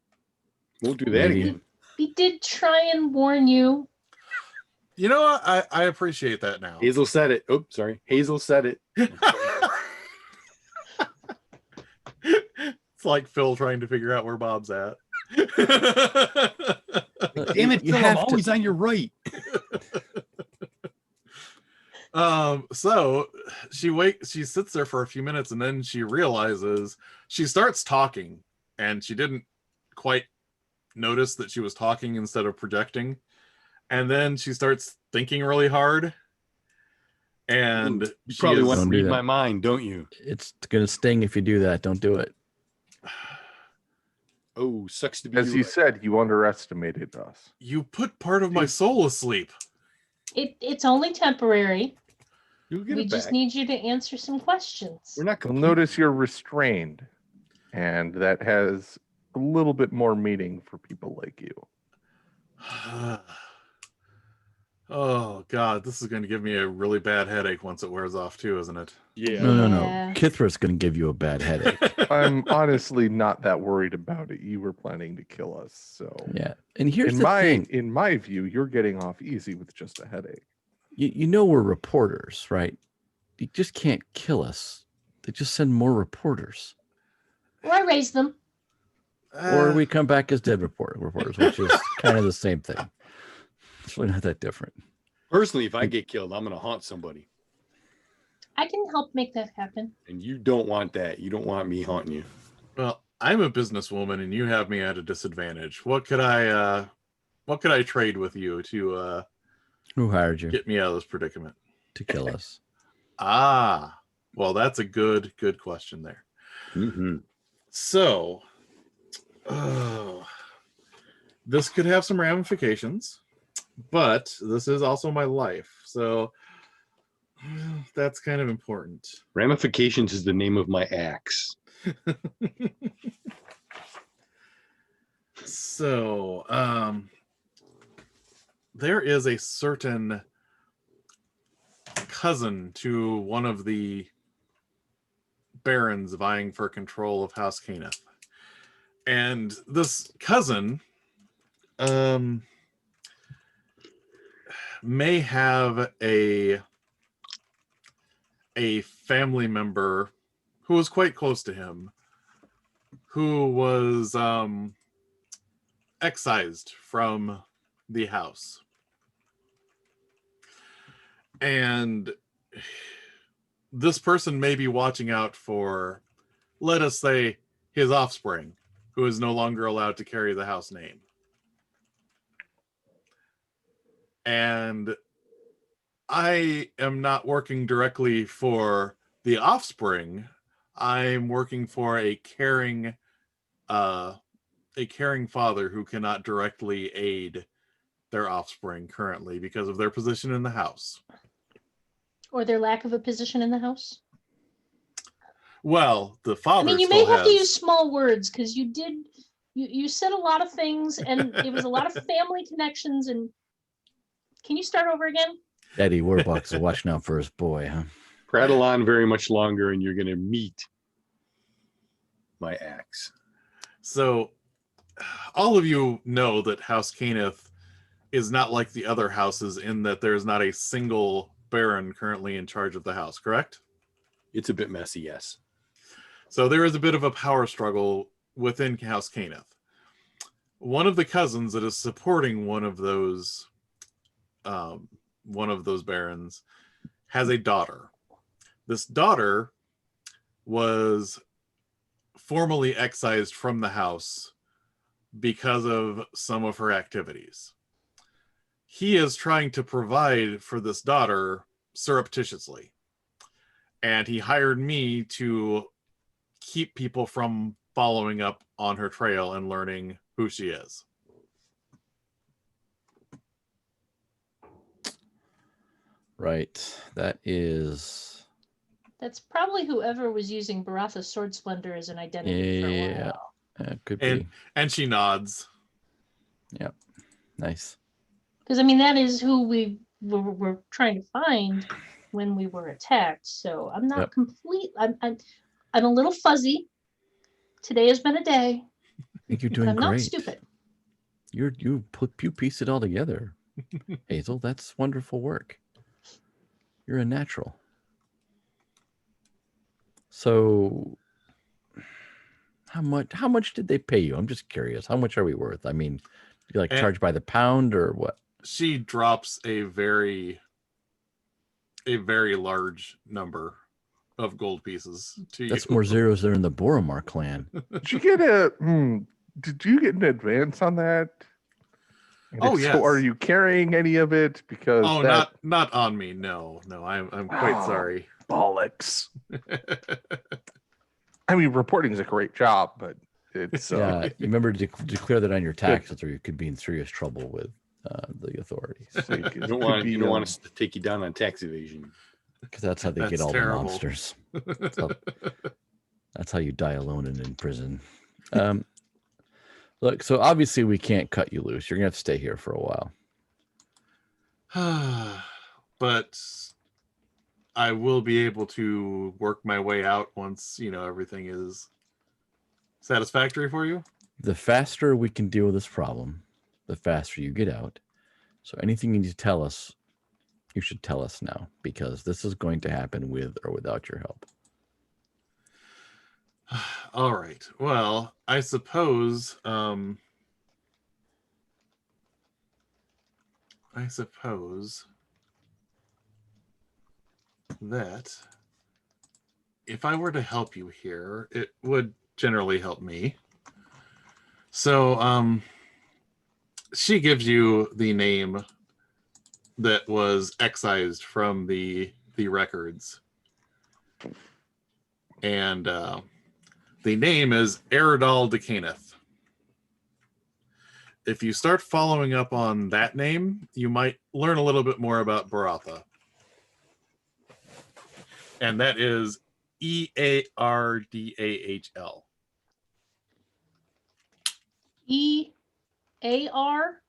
Won't do that Maybe. again. We did try and warn you. You know what? I appreciate that now. Hazyl said it. Oh, sorry. Hazyl said it. It's like Phil trying to figure out where Bob's at. Damn it, You Phil, I'm have to- always on your right. So she sits there for a few minutes and then she realizes she starts talking and she didn't quite notice that she was talking instead of projecting. And then she starts thinking really hard. And You she probably is- want to Don't do read that. my mind, don't you? It's going to sting if you do that. Don't do it. Oh, sucks to be As you. he said, you underestimated us. you put part of my soul asleep. It's only temporary. You'll get We it just back. need you to answer some questions. We're not You'll complete. notice you're restrained, and that has a little bit more meaning for people like you. Oh God, this is going to give me a really bad headache once it wears off too, isn't it? Yeah. No. Yeah. Kithra's going to give you a bad headache. I'm honestly not that worried about it. You were planning to kill us, so Yeah. And here's in the my thing. in my view, you're getting off easy with just a headache. You know we're reporters, right? You just can't kill us. They just send more reporters. Or I raised them. Or we come back as dead reporters, which is kind of the same thing. It's really not that different. Personally, if I get killed, I'm going to haunt somebody. I can help make that happen. And you don't want that. You don't want me haunting you. Well, I'm a businesswoman and you have me at a disadvantage. What could I trade with you to Who hired you get me out of this predicament? to kill us? Ah, well, that's a good question there. So, this could have some ramifications, but this is also my life, so that's kind of important. Ramifications is the name of my axe. So, there is a certain cousin to one of the barons vying for control of House Cannith. And this cousin may have a family member who was quite close to him, who was excised from the house. And this person may be watching out for, let us say, his offspring, who is no longer allowed to carry the house name. And I am not working directly for the offspring. I'm working for a caring father who cannot directly aid their offspring currently because of their position in the house. Or their lack of a position in the house. Well, the father. I mean, you still may have to has- use small words because you said a lot of things, and it was a lot of family connections. And can you start over again? Eddie Warbucks is watching out for his boy, huh? Prattle on very much longer, and you're going to meet my axe. So, all of you know that House Cannith is not like the other houses in that there's not a single baron currently in charge of the house, correct? It's a bit messy, yes. So there is a bit of a power struggle within House Cannith. One of the cousins that is supporting one of those barons has a daughter. This daughter was formally excised from the house because of some of her activities. He is trying to provide for this daughter surreptitiously. And he hired me to keep people from following up on her trail and learning who she is. Right. That's probably whoever was using Baratha's sword splendor as an identity for a while. Could And be. and she nods. Yep. Nice. Because I mean, that is who we were trying to find when we were attacked. So I'm not complete. I'm a little fuzzy. Today has been a day. I think you're But doing I'm not great. stupid. You piece it all together, Hazyl. That's wonderful work. You're a natural. So, how much did they pay you? I'm just curious. How much are we worth? I mean, do you like charge by the pound or what? She drops a very large number of gold pieces to you. That's more zeros than in the Boromar clan. Did you get an advance on that? And Oh, if yes. So are you carrying any of it? Because not on me. No. I'm quite sorry. Bollocks. I mean, reporting is a great job, but it's Yeah, you remember to declare that on your taxes, or you could be in serious trouble with the authorities. You don't want us to take you down on tax evasion. Because that's how they get That's all terrible. the monsters. That's how you die alone and in prison. Look, so obviously we can't cut you loose. You're gonna have to stay here for a while. But I will be able to work my way out once, everything is satisfactory for you. The faster we can deal with this problem, the faster you get out. So anything you need to tell us, you should tell us now, because this is going to happen with or without your help. All right. Well, I suppose that if I were to help you here, it would generally help me. So she gives you the name that was excised from the records. And the name is Eberron de Cannith. If you start following up on that name, you might learn a little bit more about Baratha. And that is Eardahl. EAR?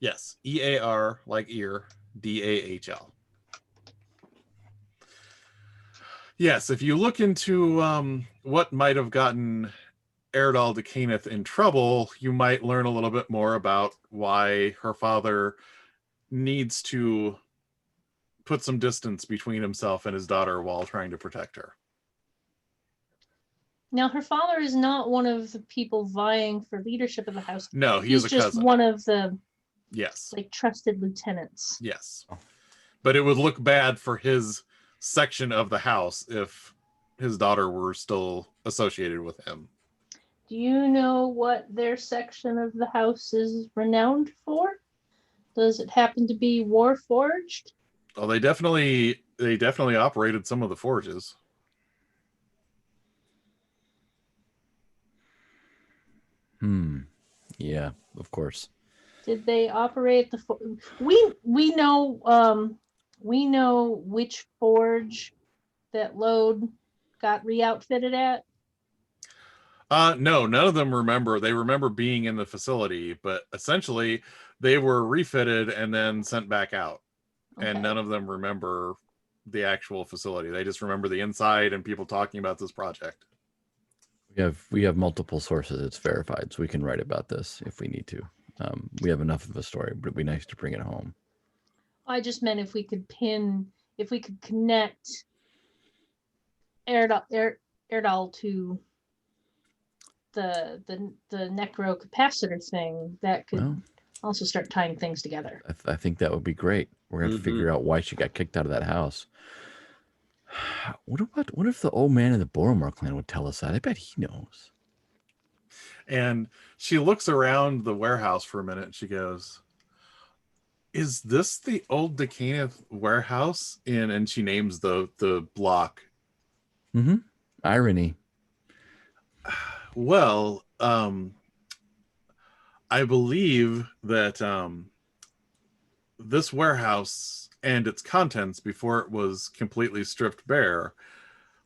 Yes, Ear like ear, Dahl. Yes, if you look into what might have gotten Eberron de Cannith in trouble, you might learn a little bit more about why her father needs to put some distance between himself and his daughter while trying to protect her. Now, her father is not one of the people vying for leadership of the house. No, he He's is a just cousin. one of the Yes. like trusted lieutenants. Yes. But it would look bad for his section of the house if his daughter were still associated with him. Do you know what their section of the house is renowned for? Does it happen to be Warforged? Oh, they definitely operated some of the forges. Yeah, of course. Did they operate the? We know which forge that Lode got re-outfitted at. No, none of them remember. They remember being in the facility, but essentially they were refitted and then sent back out. Okay. And none of them remember the actual facility. They just remember the inside and people talking about this project. We have multiple sources. It's verified, so we can write about this if we need to. We have enough of a story, but it'd be nice to bring it home. I just meant if we could connect Eberron to the necrocapacitor thing, that could also start tying things together. I think that would be great. We're gonna have to figure out why she got kicked out of that house. What if the old man in the Boromar clan would tell us that? I bet he knows. And she looks around the warehouse for a minute and she goes, "Is this the old de Cannith warehouse?" And she names the block. Mm-hmm. Irony. Well, I believe that this warehouse and its contents, before it was completely stripped bare,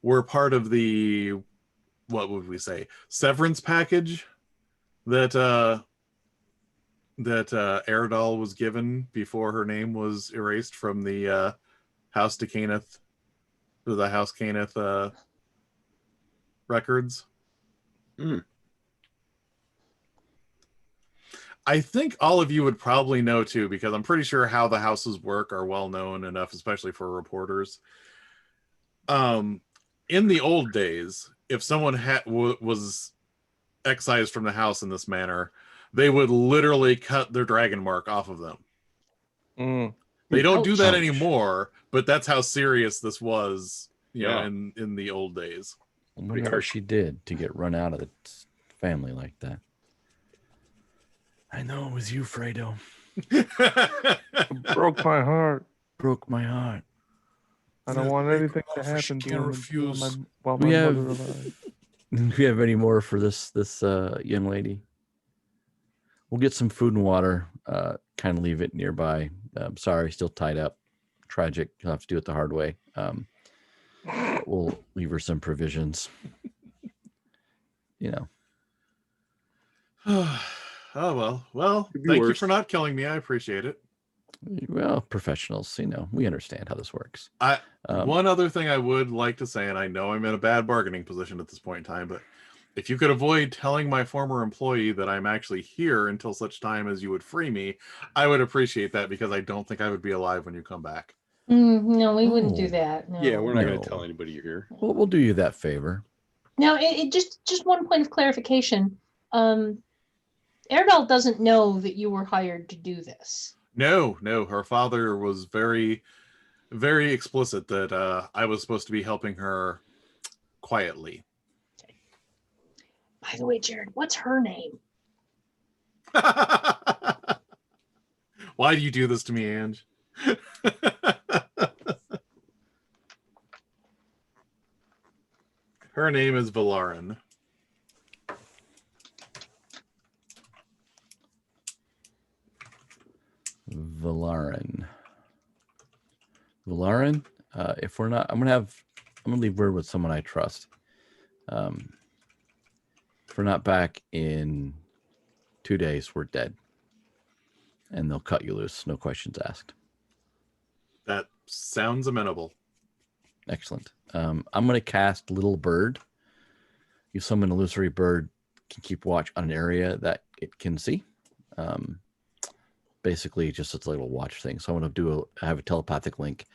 were part of the, what would we say, severance package that Eberron was given before her name was erased from the House de Cannith, the House Cannith records. I think all of you would probably know too, because I'm pretty sure how the houses work are well known enough, especially for reporters. In the old days, if someone was excised from the house in this manner, they would literally cut their Dragonmark off of them. They don't do that anymore, but that's how serious this was, you know, in the old days. I wonder what she did to get run out of the family like that. I know it was you, Fredo. Broke my heart. Broke my heart. I don't want anything to happen to him while my mother alive. Do we have any more for this young lady? We'll get some food and water. Kind of leave it nearby. Sorry, still tied up. Tragic. You'll have to do it the hard way. We'll leave her some provisions. You know. Oh, well, thank you for not killing me. I appreciate it. Well, professionals, you know, we understand how this works. One other thing I would like to say, and I know I'm in a bad bargaining position at this point in time, but if you could avoid telling my former employee that I'm actually here until such time as you would free me, I would appreciate that, because I don't think I would be alive when you come back. No, we wouldn't do that. No. Yeah, we're not going to tell anybody you're here. We'll do you that favor. Now, it just one point of clarification. Eberron doesn't know that you were hired to do this. No. Her father was very, very explicit that I was supposed to be helping her quietly. Okay. By the way, Jared, what's her name? Why do you do this to me, Ange? Her name is Valarin. Valarin. If we're not, I'm gonna leave word with someone I trust. If we're not back in 2 days, we're dead, and they'll cut you loose, no questions asked. That sounds amenable. Excellent. I'm gonna cast Little Bird. You summon an illusory bird, can keep watch on an area that it can see. Basically, just it's a little watch thing. So I'm gonna have a telepathic link.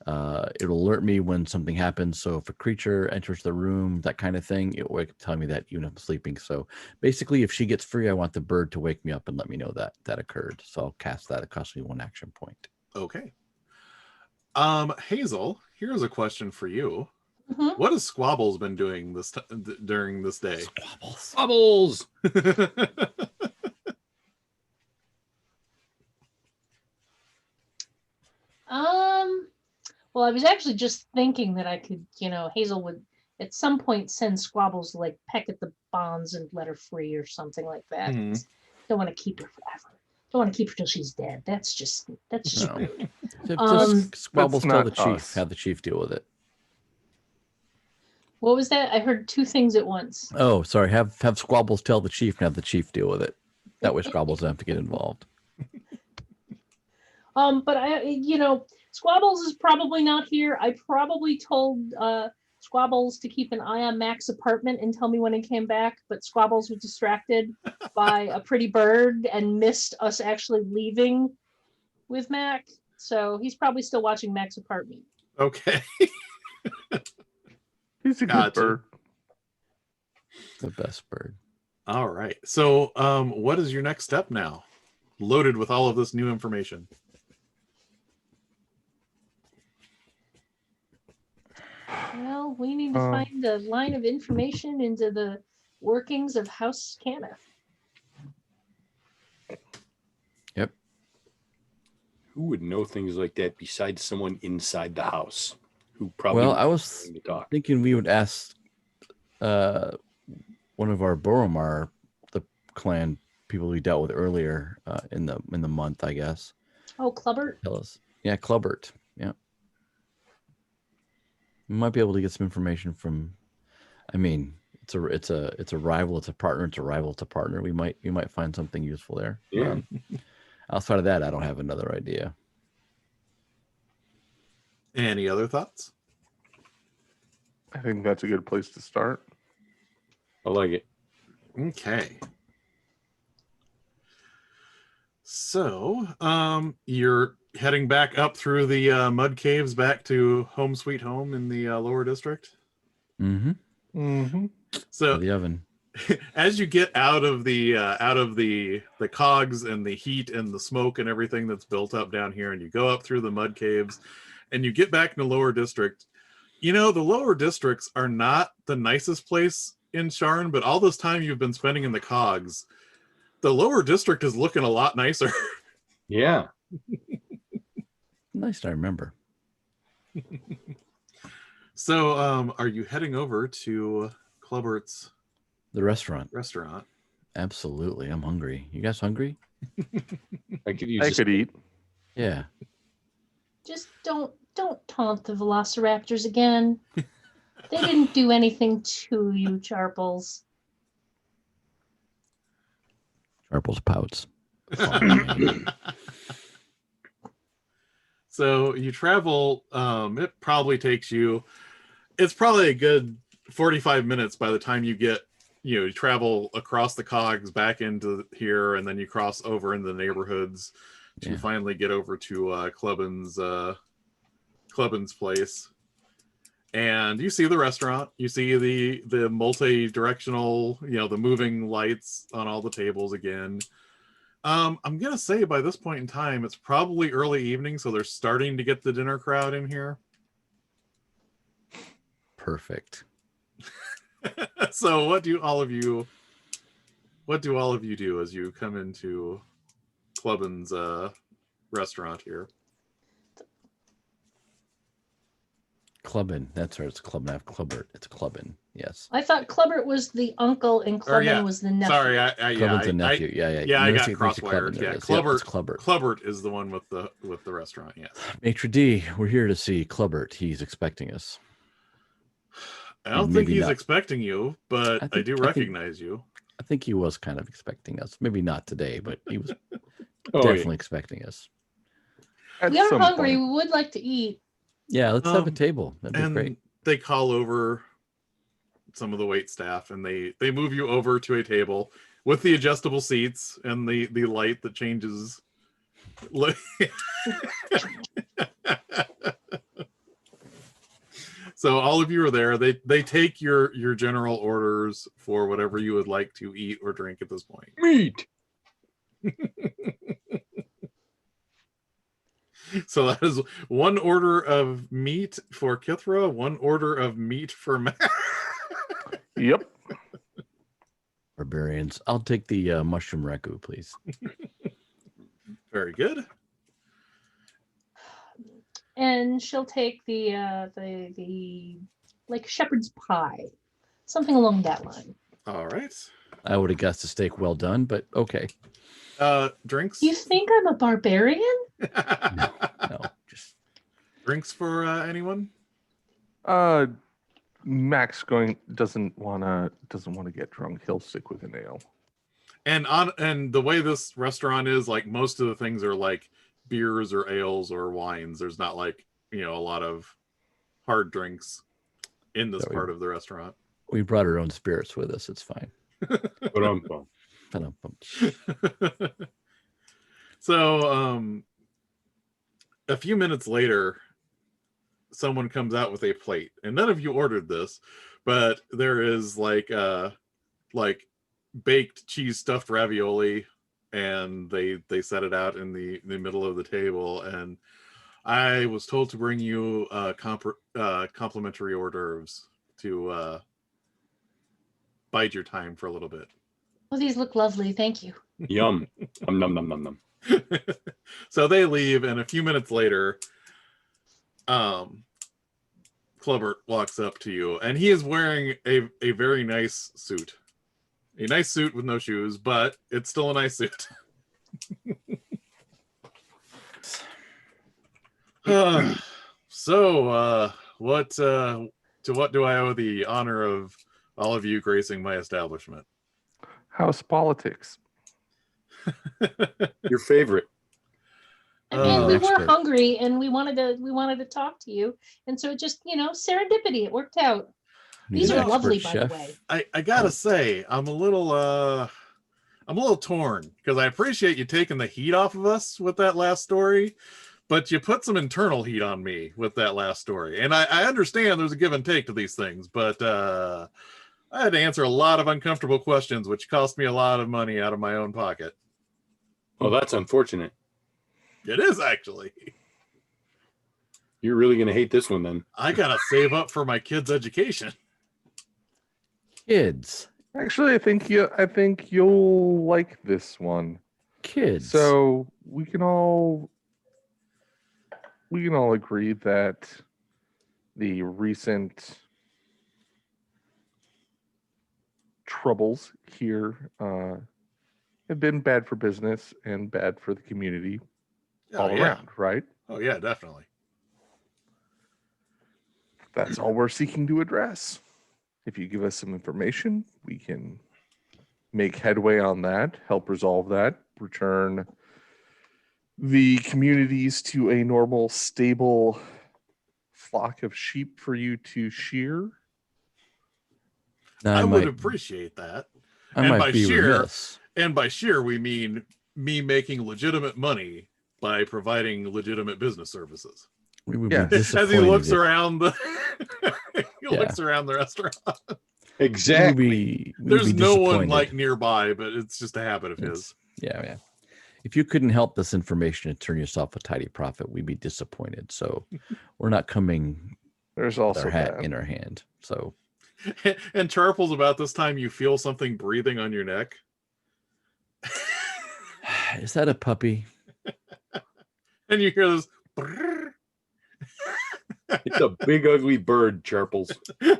It'll alert me when something happens. So if a creature enters the room, that kind of thing, it will tell me that even if I'm sleeping. So basically, if she gets free, I want the bird to wake me up and let me know that that occurred. So I'll cast that. It costs me 1 action point. Okay. Hazyl, here's a question for you. Mhm. What has Squabbles been doing during this day? Bubbles. Well, I was actually just thinking that I could, Hazyl would at some point send Squabbles to like peck at the bonds and let her free or something like that. Mhm. Don't want to keep her forever. Don't want to keep her till she's dead. That's just No. rude. Just Squabbles That's tell the not chief. us. Have the chief deal with it. What was that? I heard two things at once. Oh, sorry. Have Squabbles tell the chief and have the chief deal with it. That way Squabbles don't have to get involved. But Squabbles is probably not here. I probably told Squabbles to keep an eye on Mac's apartment and tell me when he came back, but Squabbles was distracted by a pretty bird and missed us actually leaving with Mac. So he's probably still watching Mac's apartment. Okay. He's a good Gotcha. bird. The best bird. All right. So, what is your next step now? Loaded with all of this new information. Well, we need to find a line of information into the workings of House Cannith. Yep. Who would know things like that besides someone inside the house who probably Well, I knows was something to talk? thinking we would ask one of our Boromar, the clan people we dealt with earlier in the month, I guess. Oh, Clubbert. Tell us. Yeah, Clubbert. Yeah. We might be able to get some information from. I mean, it's a rival, it's a partner, it's a rival, it's a partner. We might find something useful there. Yeah. Outside of that, I don't have another idea. Any other thoughts? I think that's a good place to start. I like it. Okay. So, you're heading back up through the mud caves back to Home Sweet Home in the lower district. Mm-hmm. Mm-hmm. So, The oven. as you get out of the cogs and the heat and the smoke and everything that's built up down here, and you go up through the mud caves, and you get back in the lower district, the lower districts are not the nicest place in Sharn, but all this time you've been spending in the cogs, the lower district is looking a lot nicer. Yeah. Nice to remember. So, are you heading over to Clubbert's The restaurant. restaurant? Absolutely. I'm hungry. You guys hungry? I could use I this. could eat. Yeah. Just don't taunt the Velociraptors again. They didn't do anything to you, Charples. Charples pouts. So you travel, it probably takes you, it's probably a good 45 minutes by the time you travel across the cogs back into here, and then you cross over into the neighborhoods to finally get over to Clubbin's place. And you see the restaurant, you see the multi-directional, the moving lights on all the tables again. I'm gonna say by this point in time, it's probably early evening, so they're starting to get the dinner crowd in here. Perfect. So what do all of you do as you come into Clubbin's restaurant here? Clubbin. That's right. It's Clubbin. I have Clubbert. It's Clubbin. Yes. I thought Clubbert was the uncle and Or Clubbin yeah, was the nephew. sorry, Clubbin's a nephew. Yeah. yeah, I got Thanks to Clubbin, crosswired. there Yeah, it is. Yep, Clubbert. it's Clubbert. Clubbert is the one with the restaurant. Yes. Maitre D, we're here to see Clubbert. He's expecting us. I don't think Maybe he's not. expecting you, but I do recognize you. I think he was kind of expecting us. Maybe not today, but he was Oh, definitely expecting us. At We are some hungry. point. We would like to eat. Yeah, let's have a Um, table. That'd be And great. they call over some of the wait staff, and they move you over to a table with the adjustable seats and the light that changes. So all of you are there. They take your general orders for whatever you would like to eat or drink at this point. meat. So that is one order of meat for Kithra, one order of meat for Matt. Yep. Barbarians. I'll take the mushroom ragu, please. Very good. And she'll take the like shepherd's pie, something along that line. All right. I would have guessed a steak well done, but okay. Drinks. You think I'm a barbarian? No, just Drinks for anyone? Max doesn't wanna get drunk. He'll stick with an ale. And the way this restaurant is, like, most of the things are like beers or ales or wines. There's not like, a lot of hard drinks in this So we- part of the restaurant. we brought our own spirits with us. It's fine. Ba-dum-bum. So a few minutes later, someone comes out with a plate, and none of you ordered this, but there is like baked cheese stuffed ravioli, and they set it out in the middle of the table, and I was told to bring you complimentary hors d'oeuvres to bide your time for a little bit. Oh, these look lovely. Thank you. Yum. Num num num num num. So they leave, and a few minutes later, Clubbert walks up to you, and he is wearing a very nice suit. A nice suit with no shoes, but it's still a nice suit. So, to what do I owe the honor of all of you gracing my establishment? House politics. Your favorite. And we were Expert. hungry, and we wanted to talk to you, and so it just serendipity. It worked out. These Need are an lovely, expert by chef. the way. I gotta say, I'm a little torn, because I appreciate you taking the heat off of us with that last story, but you put some internal heat on me with that last story. And I understand there's a give and take to these things, but I had to answer a lot of uncomfortable questions, which cost me a lot of money out of my own pocket. Oh, that's unfortunate. It is, actually. You're really gonna hate this one then. I gotta save up for my kids' education. Kids. Actually, I think you'll like this one. Kids. So we can all agree that the recent troubles here have been bad for business and bad for the community all yeah. around, right? Oh yeah, definitely. That's all we're seeking to address. If you give us some information, we can make headway on that, help resolve that, return the communities to a normal, stable flock of sheep for you to shear. Now, I would appreciate that. I and might by be sheer- remiss. And by sheer, we mean me making legitimate money by providing legitimate business services. We would Yeah. be As he disappointed. looks if- around the Yeah. looks around the restaurant. Exactly. we'd There's be no one disappointed. like nearby, but it's just a habit of his. It's- yeah. If you couldn't help this information and turn yourself a tidy profit, we'd be disappointed. So we're not coming There's with also our hat that. in our hand. So And Charples, about this time, you feel something breathing on your neck. is that a puppy? And you hear this. "Brrr." It's a big ugly bird, Charples. A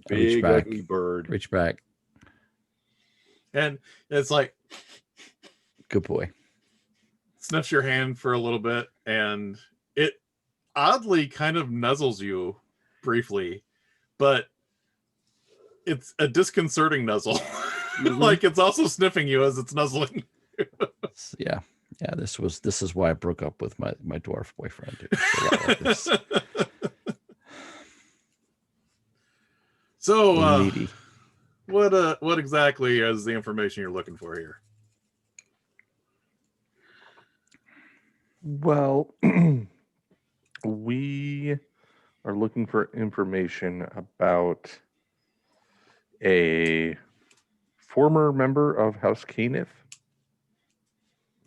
big back. ugly bird. Reach back. And it's like Good boy. sniffs your hand for a little bit, and it oddly kind of nuzzles you briefly, but it's a disconcerting nuzzle. Like it's also sniffing you as it's nuzzling. Yeah. This is why I broke up with my dwarf boyfriend. Dude. Like this. So Needy. what exactly is the information you're looking for here? Well, we are looking for information about a former member of House Cannith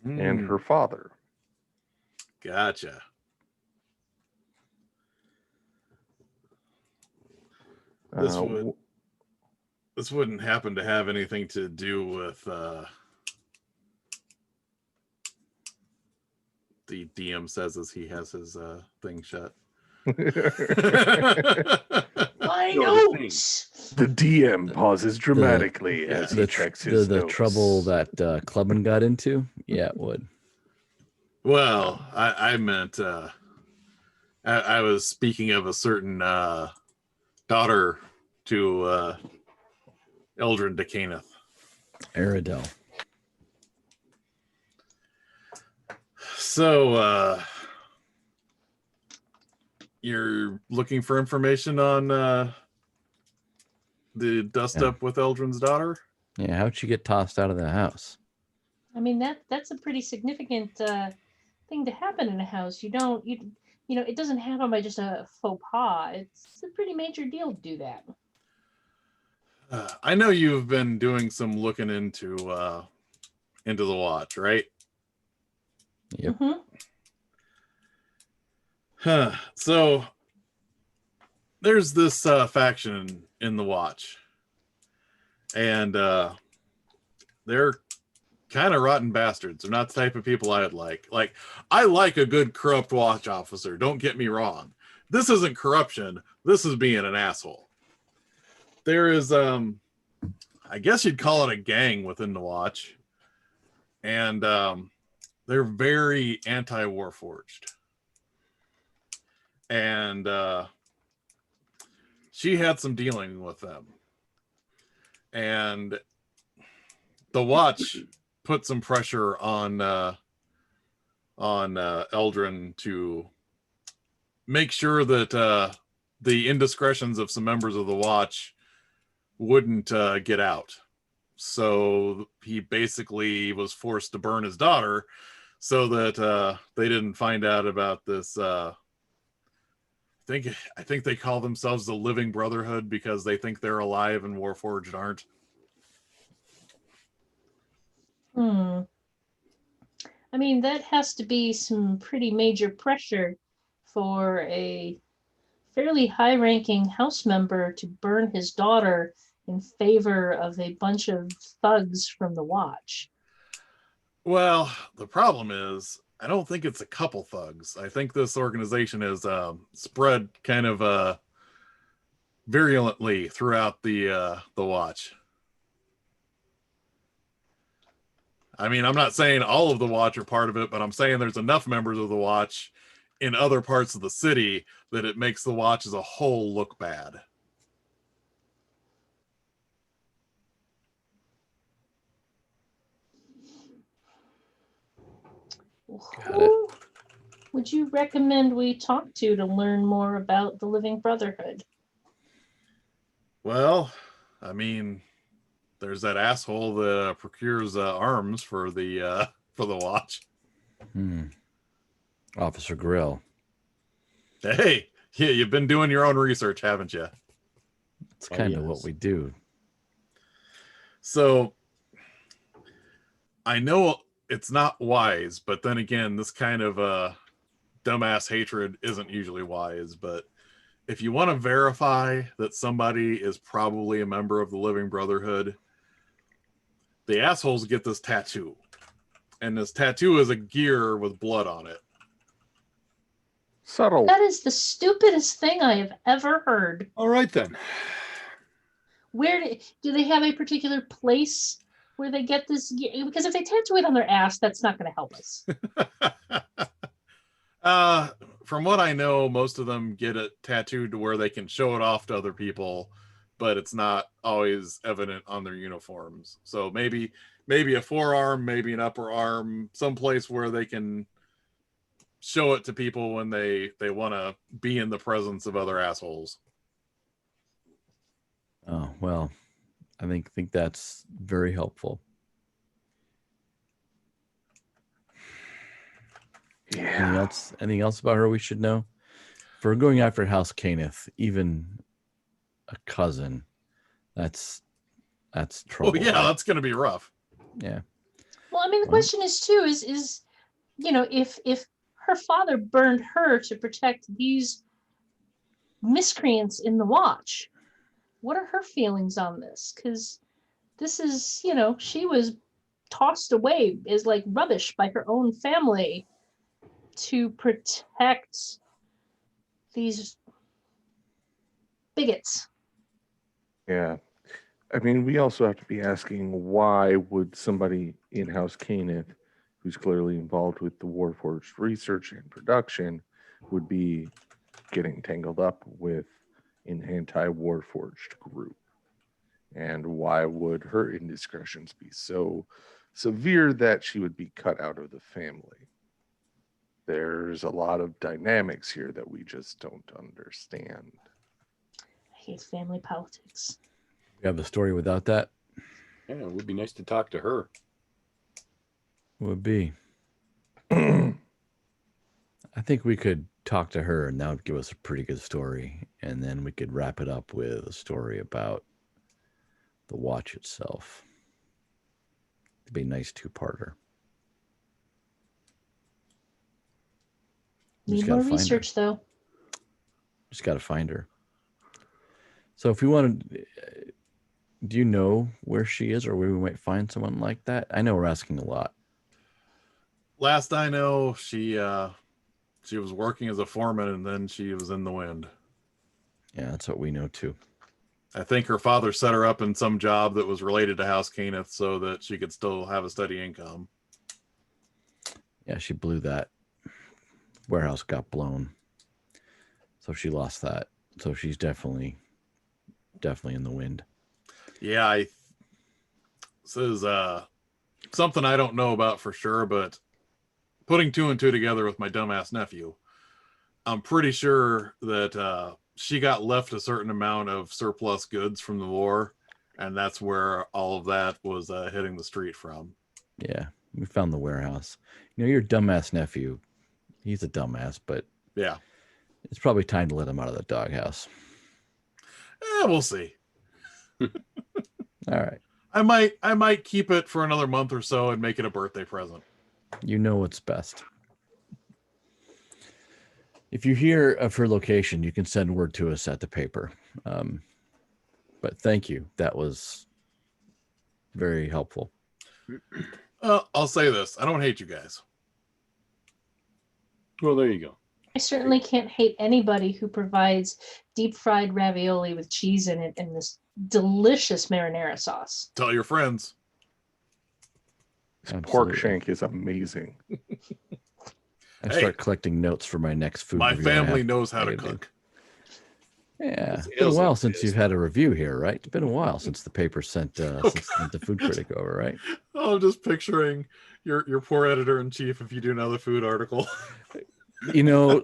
and her father. Gotcha. This wouldn't happen to have anything to do with the DM says as he has his thing shut. My No, the notes. The DM pauses dramatically as he checks his the notes. trouble that Clubman got into. Yeah, it would. Well, I meant I was speaking of a certain daughter to Eldrin de Cannith. Aradel. So you're looking for information on the dust up with Eldrin's daughter? Yeah, how'd she get tossed out of the house? I mean, that's a pretty significant thing to happen in a house. You know, it doesn't happen by just a faux pas. It's a pretty major deal to do that. I know you've been doing some looking into the watch, right? Yep. Mhm. So there's this faction in the watch, and they're kind of rotten bastards. They're not the type of people I'd like. Like, I like a good corrupt watch officer. Don't get me wrong. This isn't corruption. This is being an asshole. There is, I guess you'd call it a gang within the watch, and they're very anti-Warforged. And she had some dealing with them, and the watch put some pressure on Eldrin to make sure that the indiscretions of some members of the watch wouldn't get out. So he basically was forced to burn his daughter so that they didn't find out about this. I think they call themselves the Living Brotherhood because they think they're alive and Warforged aren't. I mean, that has to be some pretty major pressure for a fairly high-ranking house member to burn his daughter in favor of a bunch of thugs from the watch. Well, the problem is, I don't think it's a couple thugs. I think this organization is spread kind of virulently throughout the watch. I mean, I'm not saying all of the watch are part of it, but I'm saying there's enough members of the watch in other parts of the city that it makes the watch as a whole look bad. Who would you recommend we talk to learn more about the Living Brotherhood? Well, I mean, there's that asshole that procures arms for the watch. Officer Grill. Hey, yeah, you've been doing your own research, haven't you? It's kind of what we do. So I know it's not wise, but then again, this kind of dumbass hatred isn't usually wise. But if you want to verify that somebody is probably a member of the Living Brotherhood, the assholes get this tattoo. And this tattoo is a gear with blood on it. Subtle. That is the stupidest thing I have ever heard. All right then. Where do they have a particular place where they get this? Because if they tattoo it on their ass, that's not going to help us. From what I know, most of them get it tattooed to where they can show it off to other people, but it's not always evident on their uniforms. So maybe a forearm, maybe an upper arm, someplace where they can show it to people when they want to be in the presence of other assholes. Oh, well, I think that's very helpful. Yeah. Anything else about her we should know? If we're going after House Cannith, even a cousin, that's trouble. Oh yeah, right? that's going to be rough. Yeah. Well, I mean, the question is too, is if her father burned her to protect these miscreants in the watch, what are her feelings on this? Because this is, she was tossed away as like rubbish by her own family to protect these bigots. Yeah. I mean, we also have to be asking, why would somebody in House Cannith, who's clearly involved with the Warforged research and production, would be getting tangled up with an anti-Warforged group? And why would her indiscretions be so severe that she would be cut out of the family? There's a lot of dynamics here that we just don't understand. I hate family politics. We have the story without that? Yeah, it would be nice to talk to her. Would be. I think we could talk to her and that would give us a pretty good story. And then we could wrap it up with a story about the watch itself. It'd be a nice two-parter. Need more research, though. Just got to find her. So if we want to, do you know where she is or where we might find someone like that? I know we're asking a lot. Last I know, she was working as a foreman and then she was in the wind. Yeah, that's what we know too. I think her father set her up in some job that was related to House Cannith so that she could still have a steady income. Yeah, she blew that. Warehouse got blown. So she lost that. So she's definitely in the wind. Yeah, this is something I don't know about for sure, but putting two and two together with my dumbass nephew, I'm pretty sure that she got left a certain amount of surplus goods from the war, and that's where all of that was hitting the street from. Yeah, we found the warehouse. Your dumbass nephew, he's a dumbass, but yeah, it's probably time to let him out of the doghouse. We'll see. All right. I might keep it for another month or so and make it a birthday present. You know what's best. If you hear of her location, you can send word to us at the paper. But thank you. That was very helpful. I'll say this. I don't hate you guys. Well, there you go. I certainly can't hate anybody who provides deep fried ravioli with cheese in it and this delicious marinara sauce. Tell your friends. This pork shank is amazing. I start collecting notes for my next food. My review. family knows how to cook. Yeah, it's been a while since you've had a review here, right? It's been a while since the paper sent the food critic over, right? Oh, I'm just picturing your poor editor-in-chief if you do another food article.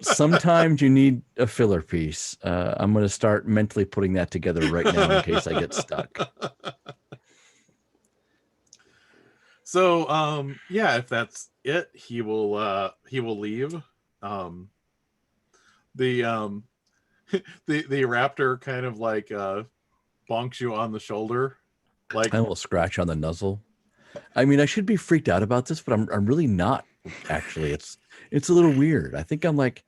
Sometimes you need a filler piece. I'm going to start mentally putting that together right now in case I get stuck. So, yeah, if that's it, he will leave. The raptor kind of like bonks you on the shoulder, like a little scratch on the nuzzle. I mean, I should be freaked out about this, but I'm really not. Actually, it's a little weird. I think I'm like,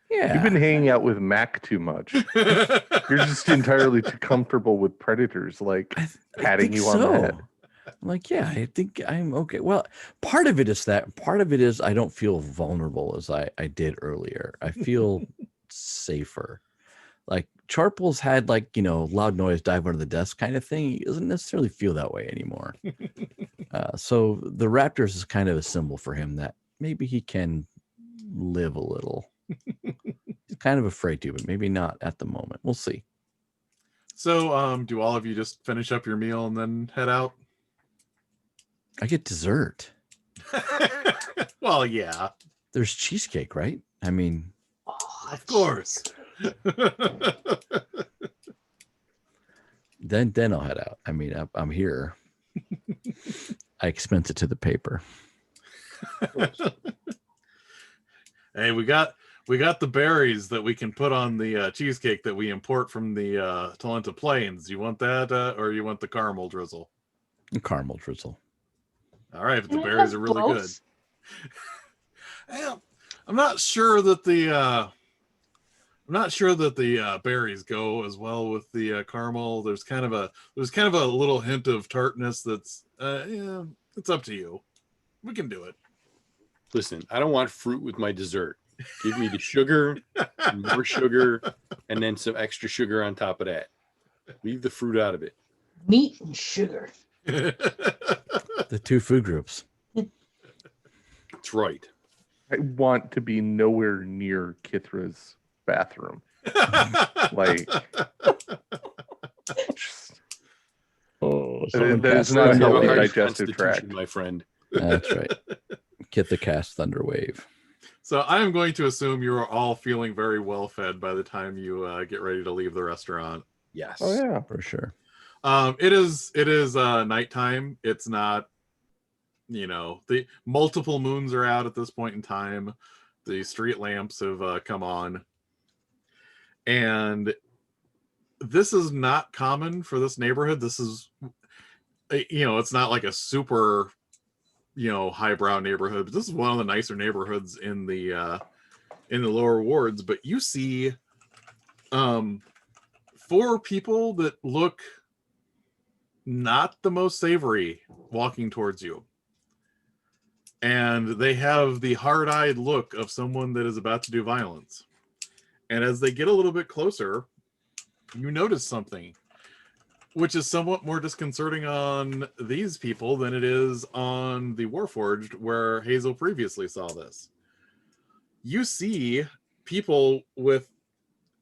yeah. You've been hanging out with Mac too much. You're just entirely too comfortable with predators, like patting you on the head. I'm like, yeah, I think I'm okay. Well, part of it is that. Part of it is I don't feel vulnerable as I did earlier. I feel safer. Like Charples had like, loud noise dive under the desk kind of thing. He doesn't necessarily feel that way anymore. So the Raptors is kind of a symbol for him that maybe he can live a little. He's kind of afraid to, but maybe not at the moment. We'll see. So, do all of you just finish up your meal and then head out? I get dessert. Well, yeah, There's cheesecake, right? I mean, Oh, of course. then I'll head out. I mean, I'm here. I expense it to the paper. Hey, we got the berries that we can put on the cheesecake that we import from the Talenta Plains. You want that, or you want the caramel drizzle? Caramel drizzle. All right, but the Can I berries have are really good. both? Well, I'm not sure that the berries go as well with the caramel. There's kind of a little hint of tartness that's yeah, it's up to you. We can do it. Listen, I don't want fruit with my dessert. Give me the sugar, and more sugar, and then some extra sugar on top of that. Leave the fruit out of it. Meat and sugar. The two food groups. That's right. I want to be nowhere near Kithra's bathroom. Like, just, that is not a You have a healthy harsh digestive constitution, tract. my friend. That's right. Get the cast Thunderwave. So I am going to assume you are all feeling very well fed by the time you get ready to leave the restaurant. Yes. Oh yeah. For sure. It is nighttime. It's not, the multiple moons are out at this point in time. The street lamps have come on, and this is not common for this neighborhood. This is, it's not like a super, highbrow neighborhood, but this is one of the nicer neighborhoods in the lower wards. But you see, 4 people that look not the most savory walking towards you. And they have the hard-eyed look of someone that is about to do violence. And as they get a little bit closer, you notice something, which is somewhat more disconcerting on these people than it is on the Warforged, where Hazyl previously saw this. You see people with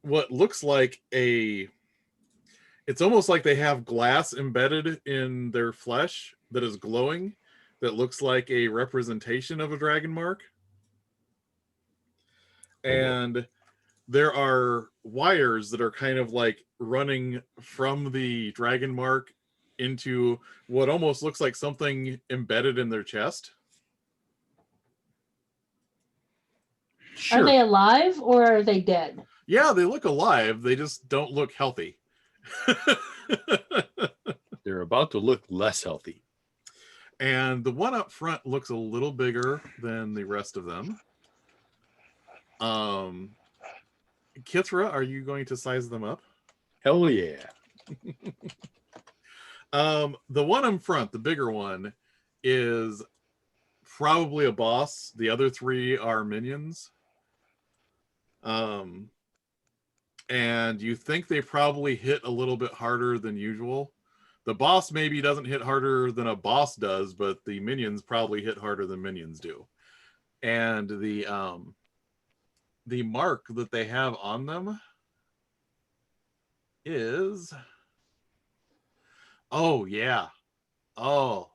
what looks like it's almost like they have glass embedded in their flesh that is glowing, that looks like a representation of a Dragonmark. And there are wires that are kind of like running from the Dragonmark into what almost looks like something embedded in their chest. Are they alive or are they dead? Yeah, they look alive. They just don't look healthy. They're about to look less healthy. And the one up front looks a little bigger than the rest of them. Kithra, are you going to size them up? Hell yeah. The one in front, the bigger one, is probably a boss. The other 3 are minions. And you think they probably hit a little bit harder than usual. The boss maybe doesn't hit harder than a boss does, but the minions probably hit harder than minions do. And the mark that they have on them is, oh yeah, oh,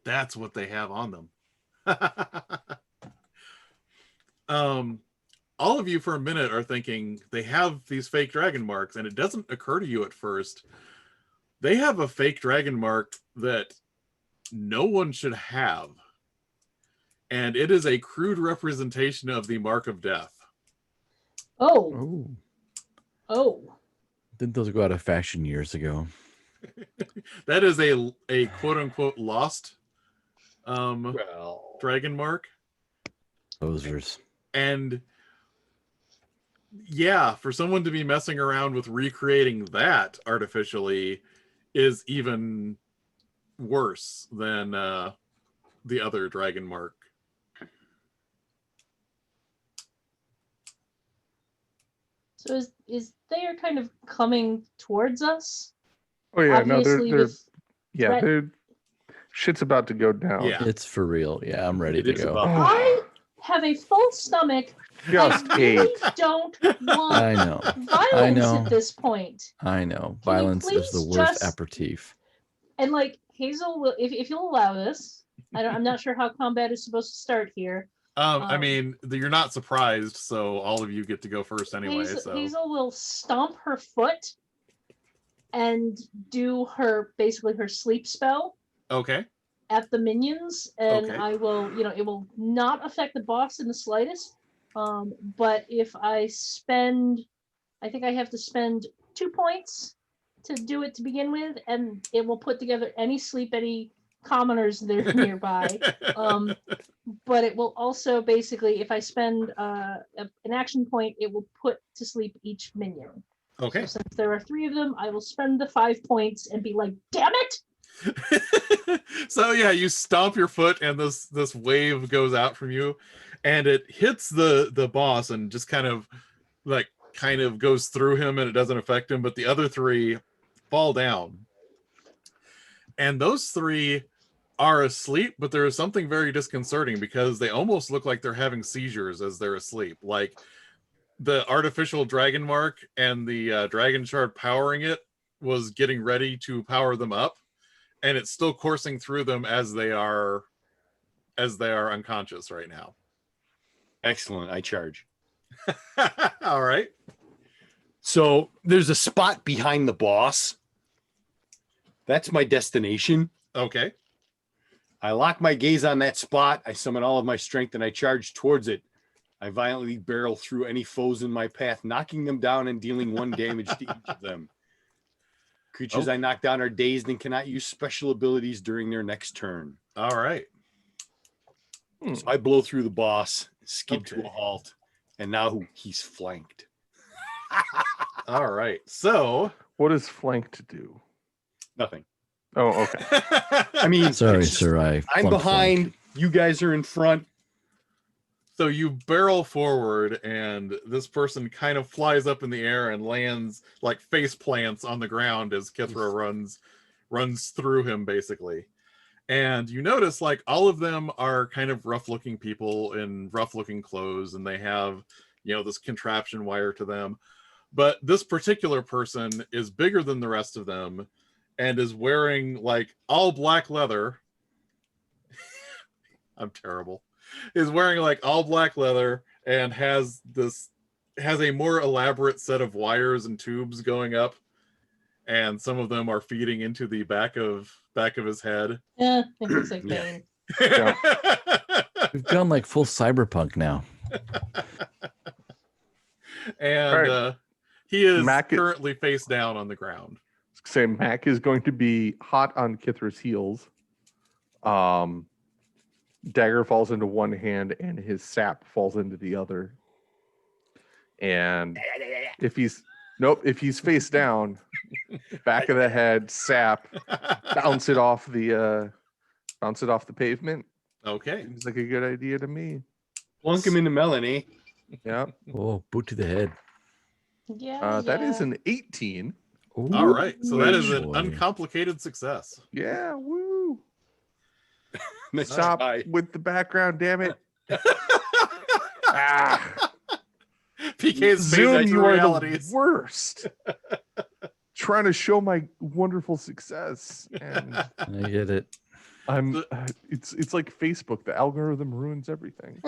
that's what they have on them. All of you for a minute are thinking they have these fake dragon marks, and it doesn't occur to you at first. They have a fake dragon mark that no one should have. And it is a crude representation of the mark of death. Oh. Didn't those go out of fashion years ago? That is a quote unquote lost dragon mark. Posers. And yeah, for someone to be messing around with recreating that artificially is even worse than the other Dragonmark. So is they are kind of coming towards us? Oh yeah, no, Obviously they're with yeah, threat- they're shit's about to go down. Yeah. It's for real. Yeah, I'm ready It to is go. about- I have a full stomach. Just I really eight. don't want I know. violence know. at this point. I know. Can you Violence is the please worst just- aperitif. And like Hazyl will, if you'll allow this, I'm not sure how combat is supposed to start here. I mean, you're not surprised, so all of you get to go first anyway. Hazyl, So Hazyl will stomp her foot and do basically her sleep spell okay, at the minions, and Okay. I will, it will not affect the boss in the slightest. But if I think I have to spend 2 points to do it to begin with, and it will put together any commoners that are nearby. But it will also basically, if I spend an action point, it will put to sleep each minion. okay. So since there are 3 of them, I will spend the 5 points and be like, damn it! So yeah, you stomp your foot, and this wave goes out from you, and it hits the boss, and just kind of goes through him, and it doesn't affect him. But the other 3 fall down, and those 3 are asleep. But there is something very disconcerting because they almost look like they're having seizures as they're asleep. Like the artificial Dragonmark and the dragon shard powering it was getting ready to power them up, and it's still coursing through them as they are unconscious right now. Excellent. I charge. All right. So there's a spot behind the boss. That's my destination. Okay. I lock my gaze on that spot. I summon all of my strength and I charge towards it. I violently barrel through any foes in my path, knocking them down and dealing 1 damage to each of them. Creatures I knock down are dazed and cannot use special abilities during their next turn. All right. So I blow through the boss, skid to Okay. a halt, and now he's flanked. All right. So What does flanked do? Nothing. Oh, okay. I mean, Sorry, it's just- sir. I'm flunked behind. flank. You guys are in front. So you barrel forward, and this person kind of flies up in the air and lands like face plants on the ground as Kithra runs through him, basically. And you notice like all of them are kind of rough-looking people in rough-looking clothes, and they have, this contraption wire to them. But this particular person is bigger than the rest of them and is wearing like all black leather. I'm terrible. Is wearing like all black leather and has a more elaborate set of wires and tubes going up, and some of them are feeding into the back of his head. It looks like Yeah. pain. We've gone like full cyberpunk now. And All right. he is Mac is- currently face down on the ground. Say Mac is going to be hot on Kithra's heels. Dagger falls into one hand and his sap falls into the other. And if he's face down, back of the head, sap, bounce it off the pavement. Okay. Seems like a good idea to me. Plunk him into Melanie. Yeah. Oh, boot to the head. Yeah. That is yeah. an 18. Ooh, All right. So that is an boy. uncomplicated success. Yeah, woo. Nice Stop try. with the background, damn it. Ah. PK's Zoom, face you are the realities. worst. Trying to show my wonderful success, and I get it. I'm. It's like Facebook. The algorithm ruins everything.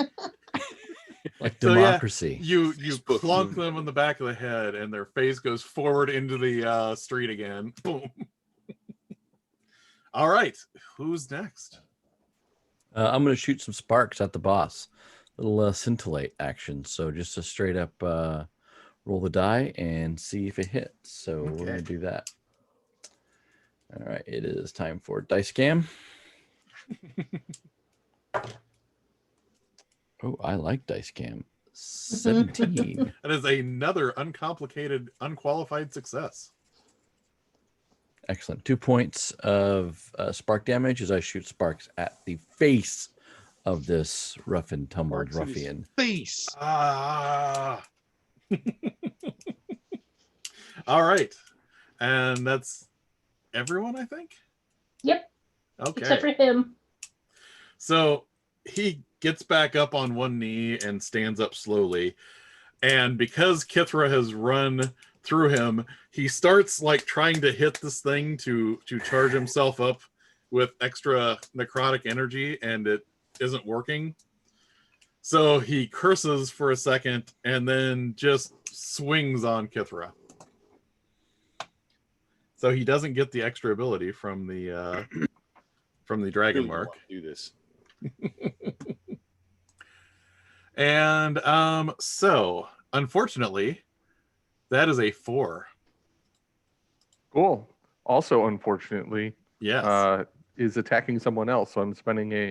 Like So, yeah, democracy. You Facebook clunk move. them on the back of the head, and their face goes forward into the street again. Boom. All right, who's next? I'm going to shoot some sparks at the boss. Little scintillate action. So just a straight up roll the die and see if it hits. So we're going Okay. to do that. All right. It is time for dice scam. Oh, I like dice scam. 17. That is another uncomplicated, unqualified success. Excellent. 2 points of spark damage as I shoot sparks at the face of this rough and tumbled Sparks in his ruffian. face. Ah. All right. And that's everyone, I think. Yep, Okay. except for him. So he gets back up on one knee and stands up slowly. And because Kithra has run through him, he starts like trying to hit this thing to charge himself up with extra necrotic energy, and it isn't working. So he curses for a second and then just swings on Kithra. So he doesn't get the extra ability from the Dragonmark. Do this. And so unfortunately, that is a 4. Cool. Also, unfortunately, Yes. is attacking someone else. So I'm spending All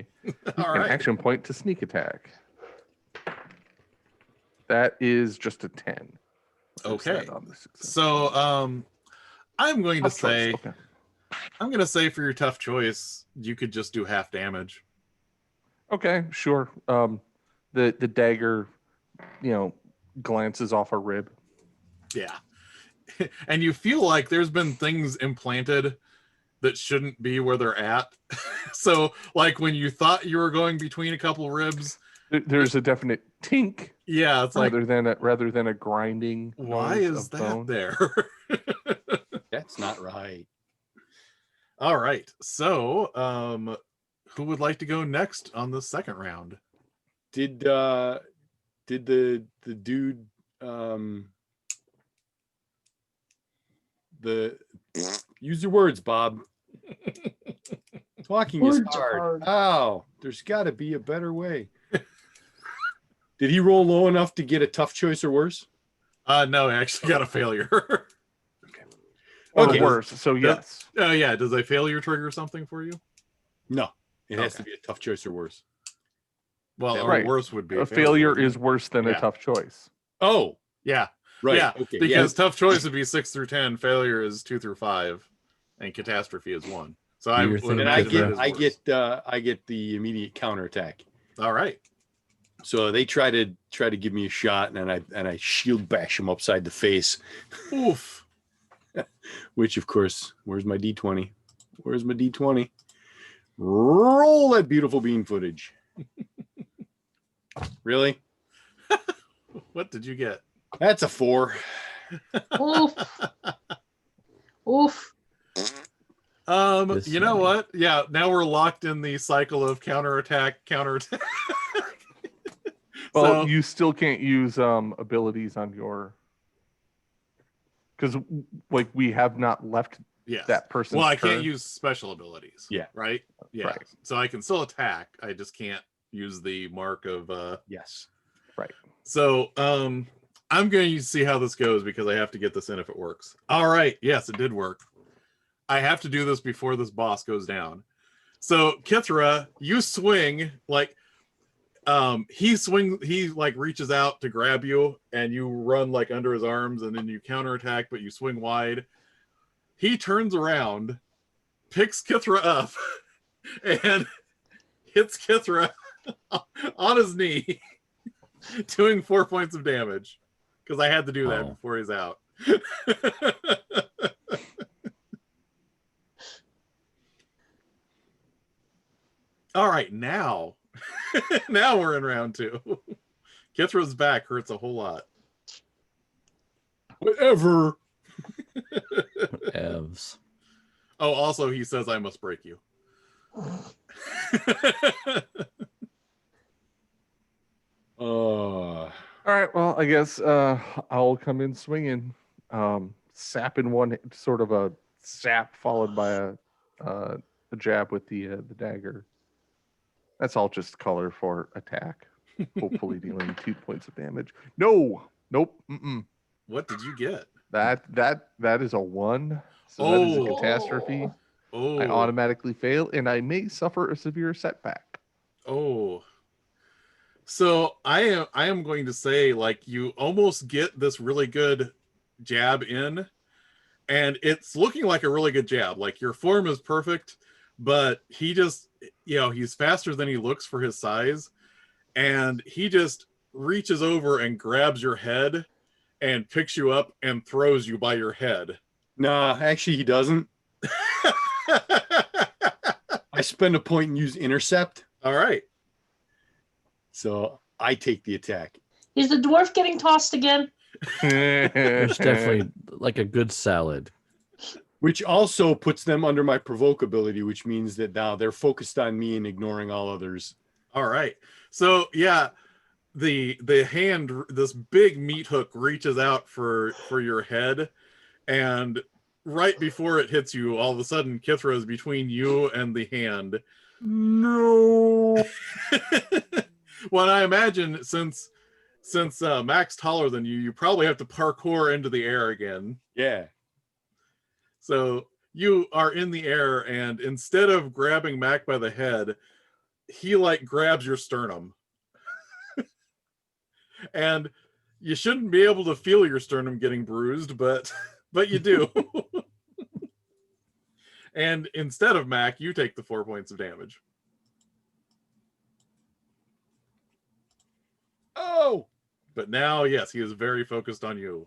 an right. action point to sneak attack. That is just a 10. Okay. On the success. So I'm going to Tough choice, say okay. I'm going to say for your tough choice, you could just do half damage. Okay, sure. The dagger, glances off a rib. Yeah. And you feel like there's been things implanted that shouldn't be where they're at. So like when you thought you were going between a couple ribs, There's a definite tink yeah, it's like, rather than a grinding. why noise is of that bone. there? That's not right. All right. So who would like to go next on the second round? Did the dude use your words, Bob. Talking is Words are hard. hard. Oh, there's got to be a better way. Did he roll low enough to get a tough choice or worse? No, I actually got a failure. Or Okay. worse. So yes. Oh yeah, does a failure trigger something for you? No, it has Okay. to be a tough choice or worse. Well, or Right. worse would be A failure wouldn't is it? worse than Yeah. a tough choice. Oh, Yeah. right. Yeah, Okay. because tough choice would be 6 through 10, failure is 2 through 5, and catastrophe is 1. So I You were would thinking and I imagine Kithra. that is worse. I get the immediate counterattack. All right. So they try to give me a shot, and I shield bash him upside the face. Oof. Which, of course, where's my D20? Where's my D20? Roll that beautiful bean footage. Really? What did you get? That's a 4. Oof. Oof. This You know many. what? Yeah, now we're locked in the cycle of counterattack. Well, So- you still can't use abilities on your, because like we have not left Yes. that person's Well, I can't turn. use special abilities. Yeah. Right? Yeah. Right. So I can still attack. I just can't use the mark of Yes. So I'm going to see how this goes because I have to get this in if it works. All right. Yes, it did work. I have to do this before this boss goes down. So Kithra, you swing like he like reaches out to grab you and you run like under his arms and then you counterattack, but you swing wide. He turns around, picks Kithra up, and hits Kithra on his knee, doing 4 points of damage. Because I had to do that Wow. before he's out. All right, now we're in round 2. Kithra's back hurts a whole lot. Whatever. Evs. Oh, also he says I must break you. All right. Well, I guess I'll come in swinging, sap in one, sort of a sap followed by a jab with the dagger. That's all just color for attack. Hopefully dealing 2 points of damage. No, nope. What did you get? That is a 1. So that is a Oh. catastrophe. Oh, I automatically fail, and I may suffer a severe setback. Oh. So I am going to say like you almost get this really good jab in, and it's looking like a really good jab. Like your form is perfect, but he just, he's faster than he looks for his size, and he just reaches over and grabs your head and picks you up and throws you by your head. Nah, actually he doesn't. I spend a point and use intercept. All right. So I take the attack. Is the dwarf getting tossed again? There's definitely like a good salad. Which also puts them under my provoke ability, which means that now they're focused on me and ignoring all others. All right. So yeah, the hand, this big meat hook reaches out for your head, and right before it hits you, all of a sudden Kithra is between you and the hand. No. Well, I imagine since Mac's taller than you probably have to parkour into the air again. Yeah. So you are in the air, and instead of grabbing Mac by the head, he like grabs your sternum. And you shouldn't be able to feel your sternum getting bruised, but you do. And instead of Mac, you take the 4 points of damage. Oh. But now, yes, he is very focused on you.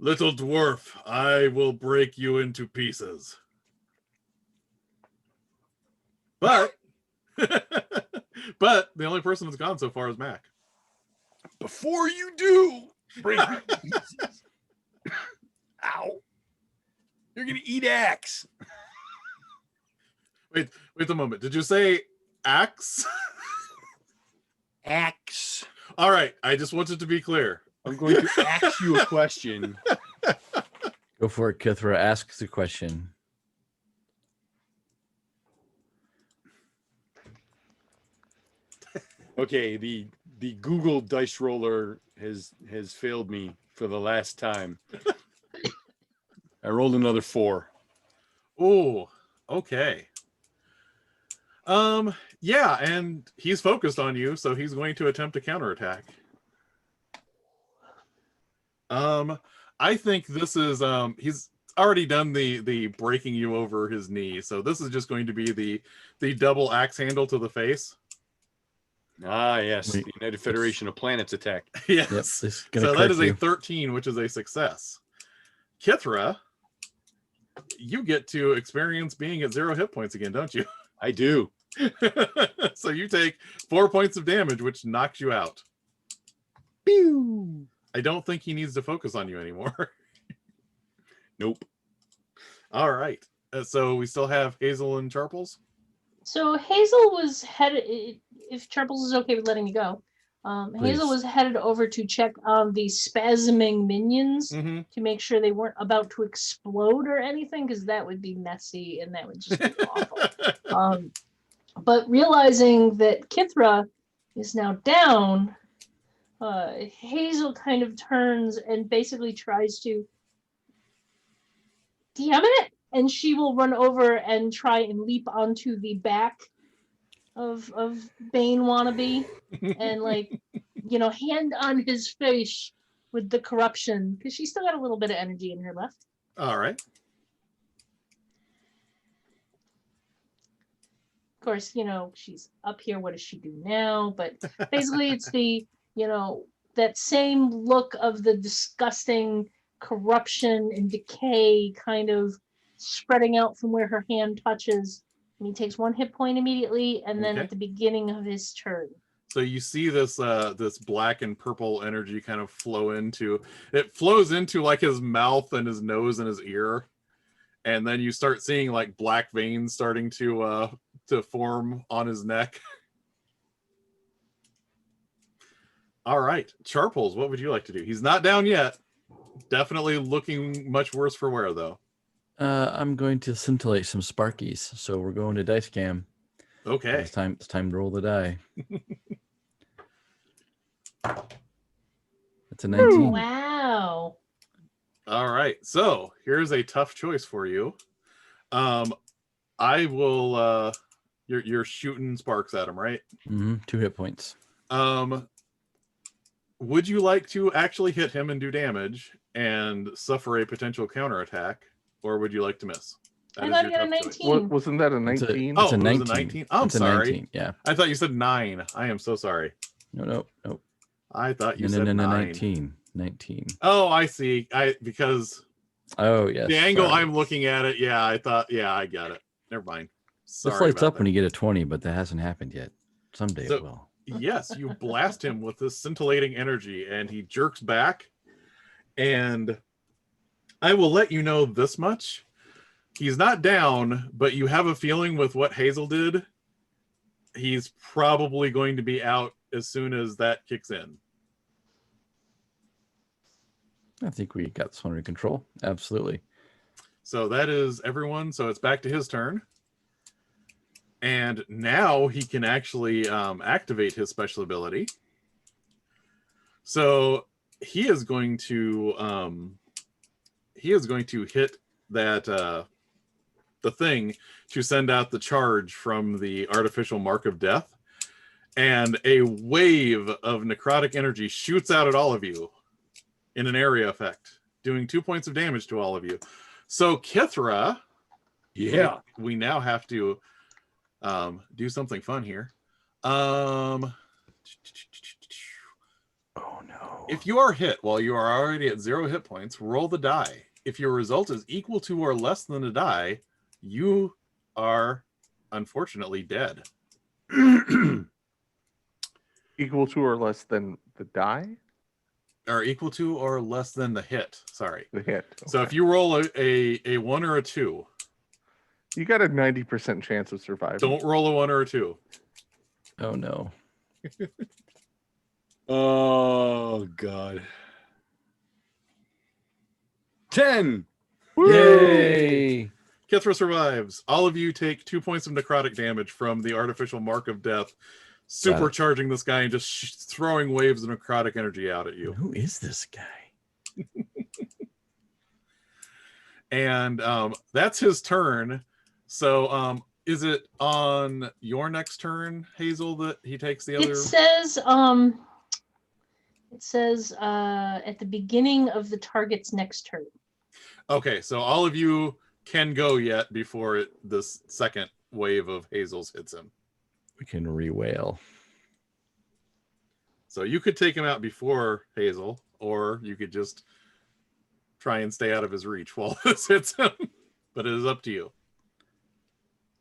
Little dwarf, I will break you into pieces. But but the only person that's gone so far is Mac. Before you do, break me to pieces. Ow. You're going to eat axe. Wait a moment. Did you say axe? Axe. All right. I just wanted to be clear. I'm going to ask you a question. Go for it, Kithra. Ask the question. Okay, the Google dice roller has failed me for the last time. I rolled another 4. Oh, okay. Yeah, and he's focused on you, so he's going to attempt a counterattack. I think this is he's already done the breaking you over his knee, so this is just going to be the double axe handle to the face. Ah, yes, Wait, the United Federation of Planets attack. Yes. Yep, this is gonna So that is correct a you. 13, which is a success. Kithra, you get to experience being at 0 hit points again, don't you? I do. So you take 4 points of damage, which knocks you out. Pew! I don't think he needs to focus on you anymore. Nope. All right. So we still have Hazyl and Charples. So Hazyl was headed, if Charples is okay with letting you go, Please. Hazyl was headed over to check on the spasming minions Mm-hmm. to make sure they weren't about to explode or anything, because that would be messy and that would just be awful. But realizing that Kithra is now down, Hazyl kind of turns and basically tries to damn it, and she will run over and try and leap onto the back of Bane wannabe and hand on his face with the corruption, because she's still got a little bit of energy in her left. All right. Of course, she's up here. What does she do now? But basically it's the, that same look of the disgusting corruption and decay kind of spreading out from where her hand touches. And he takes 1 hit point immediately, and then Okay. at the beginning of his turn. So you see this this black and purple energy kind of flows into like his mouth and his nose and his ear. And then you start seeing like black veins starting to form on his neck. All right, Charples, what would you like to do? He's not down yet. Definitely looking much worse for wear, though. I'm going to scintillate some sparkies. So we're going to dice cam. Okay. It's time to roll the die. That's a 19. Wow. All right. So here's a tough choice for you. I will. You're shooting sparks at him, right? 2 hit points. Would you like to actually hit him and do damage, and suffer a potential counterattack, or would you like to miss? I thought he had a tough choice. 19. Wasn't that a It's a- 19? Oh, It's a it was 19. a 19. I'm It's a sorry. 19. Yeah. I thought you said 9. I am so sorry. No. I thought you No, said no, 9. 19. 19. Oh, I see. Because Oh, yes. the angle sorry. I'm looking at it, yeah, I thought, yeah, I got it. Never mind. Sorry This lights about up when that. you get a 20, but that hasn't happened yet. Someday So- it will. Yes, you blast him with this scintillating energy, and he jerks back. And I will let you know this much. He's not down, but you have a feeling with what Hazyl did, he's probably going to be out as soon as that kicks in. I think we got this one under control. Absolutely. So that is everyone. So it's back to his turn. And now he can actually activate his special ability. So he is going to hit that the thing to send out the charge from the artificial mark of death, and a wave of necrotic energy shoots out at all of you in an area effect, doing 2 points of damage to all of you. So Kithra, Yeah. we now have to do something fun here. Oh no. If you are hit while you are already at 0 hit points, roll the die. If your result is equal to or less than the die, you are unfortunately dead. Equal to or less than the die? Or equal to or less than the hit. Sorry. The hit. So Okay. if you roll a 1 or a 2, You got a 90% chance of surviving. don't roll a 1 or a 2. Oh no. Oh God. 10. Yay! Kithra survives. All of you take 2 points of necrotic damage from the artificial mark of death, supercharging this guy and just throwing waves of necrotic energy out at you. Who is this guy? And that's his turn. So is it on your next turn, Hazyl, that he takes the other? It says at the beginning of the target's next turn. Okay, so all of you can go yet before this second wave of Hazyl's hits him. We can rewail. So you could take him out before Hazyl, or you could just try and stay out of his reach while this hits him. But it is up to you.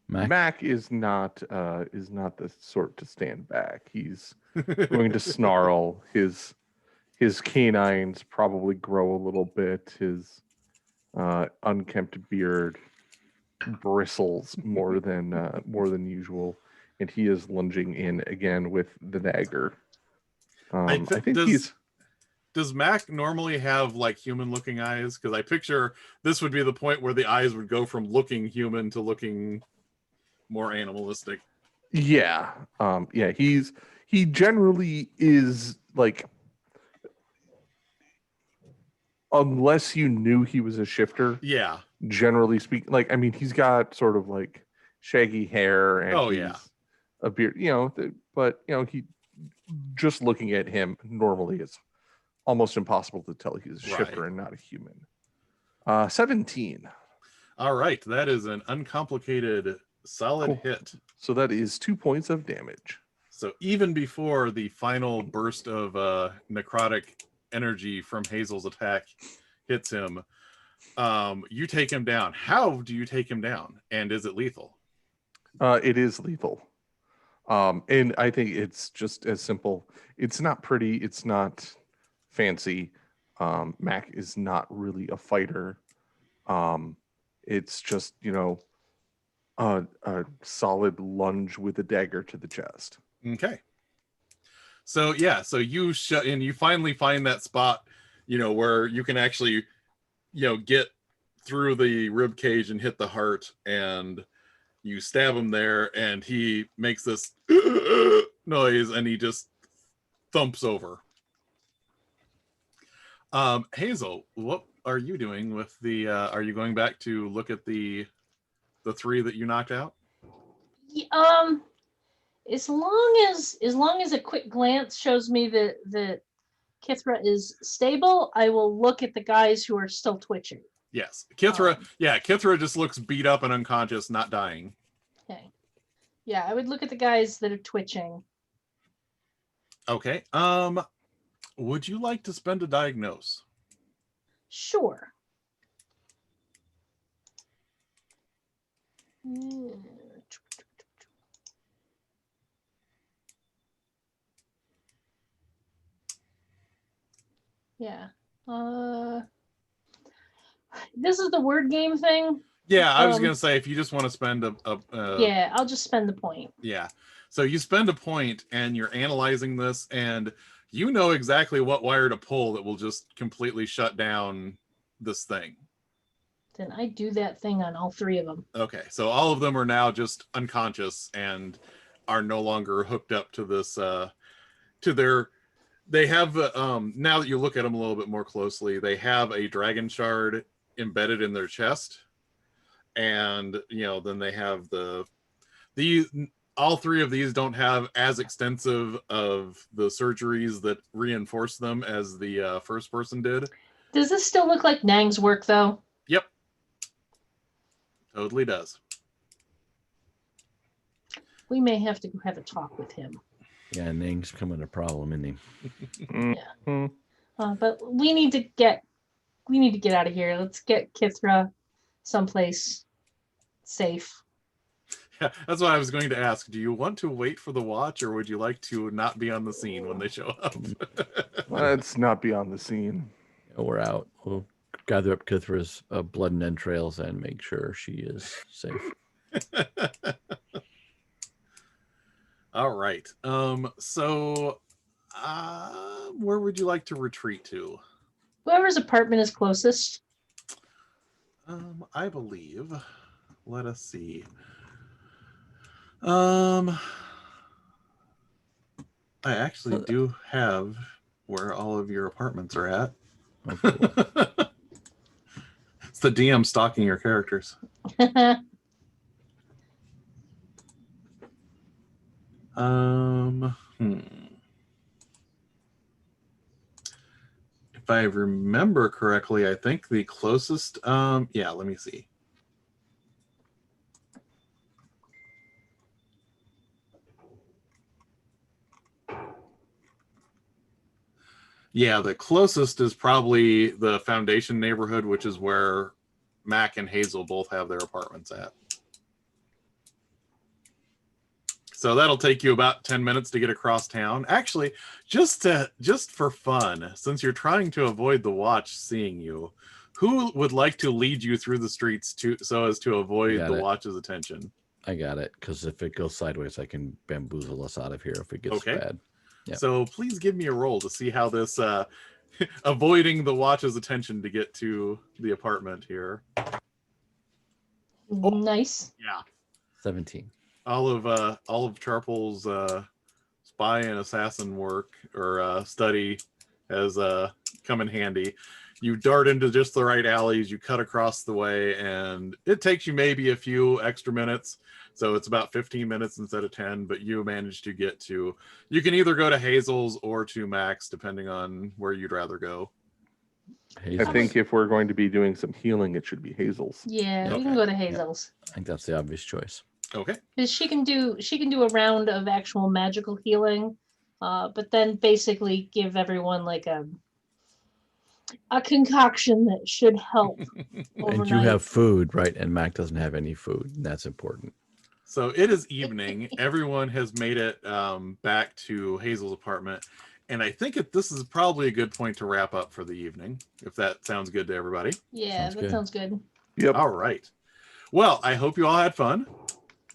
Mac is not the sort to stand back. He's going to snarl. His canines probably grow a little bit. His unkempt beard bristles more than usual, and he is lunging in again with the dagger. I think Does Mac normally have like human looking eyes? Because I picture this would be the point where the eyes would go from looking human to looking more animalistic. Yeah. He generally is like, unless you knew he was a shifter, Yeah. generally speaking, like, I mean, he's got sort of like shaggy hair and yeah. a beard, but he, just looking at him normally, it's almost impossible to tell he's a shifter Right. and not a human. 17. All right. That is an uncomplicated, solid Cool. hit. So that is 2 points of damage. So even before the final burst of necrotic energy from Hazyl's attack hits him, you take him down. How do you take him down? And is it lethal? It is lethal. And I think it's just as simple. It's not pretty. It's not fancy. Mac is not really a fighter. It's just, a solid lunge with a dagger to the chest. Okay. So you and you finally find that spot, where you can actually, get through the rib cage and hit the heart, and you stab him there, and he makes this noise, and he just thumps over. Hazyl, what are you doing with the? Are you going back to look at the 3 that you knocked out? As long as a quick glance shows me that Kithra is stable, I will look at the guys who are still twitching. Yes. Kithra just looks beat up and unconscious, not dying. Okay. Yeah, I would look at the guys that are twitching. Okay. Would you like to spend a diagnose? Sure. Yeah. This is the word game thing. Yeah, I was gonna say if you just want to spend yeah, I'll just spend the point. Yeah. So you spend a point and you're analyzing this and you know exactly what wire to pull that will just completely shut down this thing. Then I do that thing on all three of them. Okay. So all of them are now just unconscious and are no longer hooked up to this they have now that you look at them a little bit more closely, they have a dragon shard embedded in their chest. And then they have all three of these don't have as extensive of the surgeries that reinforce them as the first person did. Does this still look like Neng's work, though? Yep. Totally does. We may have to have a talk with him. Yeah, Neng's becoming a problem, isn't he? Mhm. But we need to get out of here. Let's get Kithra someplace safe. Yeah, that's what I was going to ask. Do you want to wait for the watch, or would you like to not be on the scene when they show up? Let's not be on the scene. Yeah, we're out. We'll gather up Kithra's blood and entrails and make sure she is safe. All right. So where would you like to retreat to? Whoever's apartment is closest. I believe. Let us see. I actually do have where all of your apartments are at. Oh, cool. It's the DM stalking your characters. If I remember correctly, I think the closest, yeah, let me see. Yeah, the closest is probably the Foundation neighborhood, which is where Mac and Hazyl both have their apartments at. So that'll take you about 10 minutes to get across town. Actually, just for fun, since you're trying to avoid the watch seeing you, who would like to lead you through the streets so as to avoid the watch's attention? I got it, because if it goes sideways, I can bamboozle us out of here if it gets bad. Yep. So please give me a roll to see how this avoiding the watch's attention to get to the apartment here. Oh, nice. Yeah. 17. All of Charples' spy and assassin work or study has come in handy. You dart into just the right alleys, you cut across the way, and it takes you maybe a few extra minutes. So it's about 15 minutes instead of 10, but you manage to get to, you can either go to Hazyl's or to Max, depending on where you'd rather go. Hazyl's. I think if we're going to be doing some healing, it should be Hazyl's. Yeah, Okay. we can go to Hazyl's. I think that's the obvious choice. Okay. Because she can do a round of actual magical healing, but then basically give everyone like a concoction that should help. And you have food, right? And Mac doesn't have any food, and that's important. So it is evening. Everyone has made it back to Hazyl's apartment. And I think this is probably a good point to wrap up for the evening, if that sounds good to everybody. Yeah, Sounds good. sounds good. Yep. All right. Well, I hope you all had fun.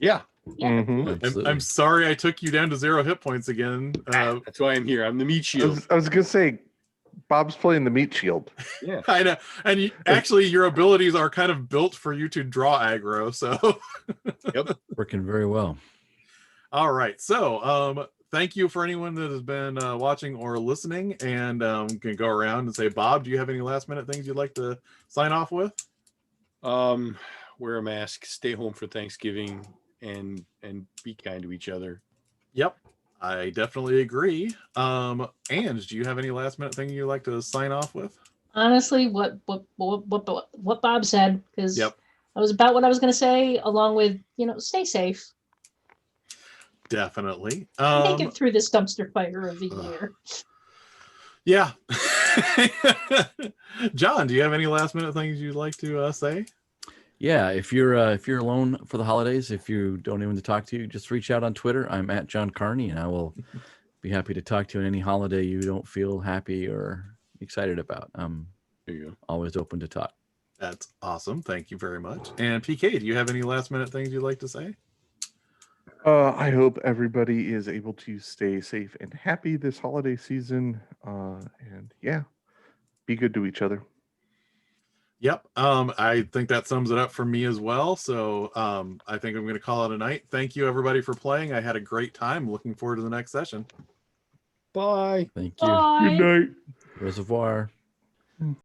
Yeah, Mhm. Absolutely. I'm sorry I took you down to 0 hit points again. that's why I'm here. I'm the meat shield. I was gonna say, Bob's playing the meat shield. Yeah. I know. And actually, your abilities are kind of built for you to draw aggro. So, Working very well. all right. So, thank you for anyone that has been watching or listening. And can go around and say, Bob, do you have any last minute things you'd like to sign off with? Wear a mask, stay home for Thanksgiving, and be kind to each other. Yep. I definitely agree. Ange, do you have any last minute thing you'd like to sign off with? Honestly, what Bob said, because Yep, that was about what I was going to say, along with, stay safe. definitely. Make it through this dumpster fire of the Ugh. year. Yeah. John, do you have any last minute things you'd like to say? Yeah, if you're alone for the holidays, if you don't know anyone to talk to, just reach out on Twitter. I'm at John Carney, and I will be happy to talk to you on any holiday you don't feel happy or excited about. I'm There you go. always open to talk. That's awesome. Thank you very much. And PK, do you have any last minute things you'd like to say? I hope everybody is able to stay safe and happy this holiday season. And yeah, be good to each other. Yep. I think that sums it up for me as well. So I think I'm going to call it a night. Thank you, everybody, for playing. I had a great time. Looking forward to the next session. Bye. Thank you. Bye. Good night. Reservoir.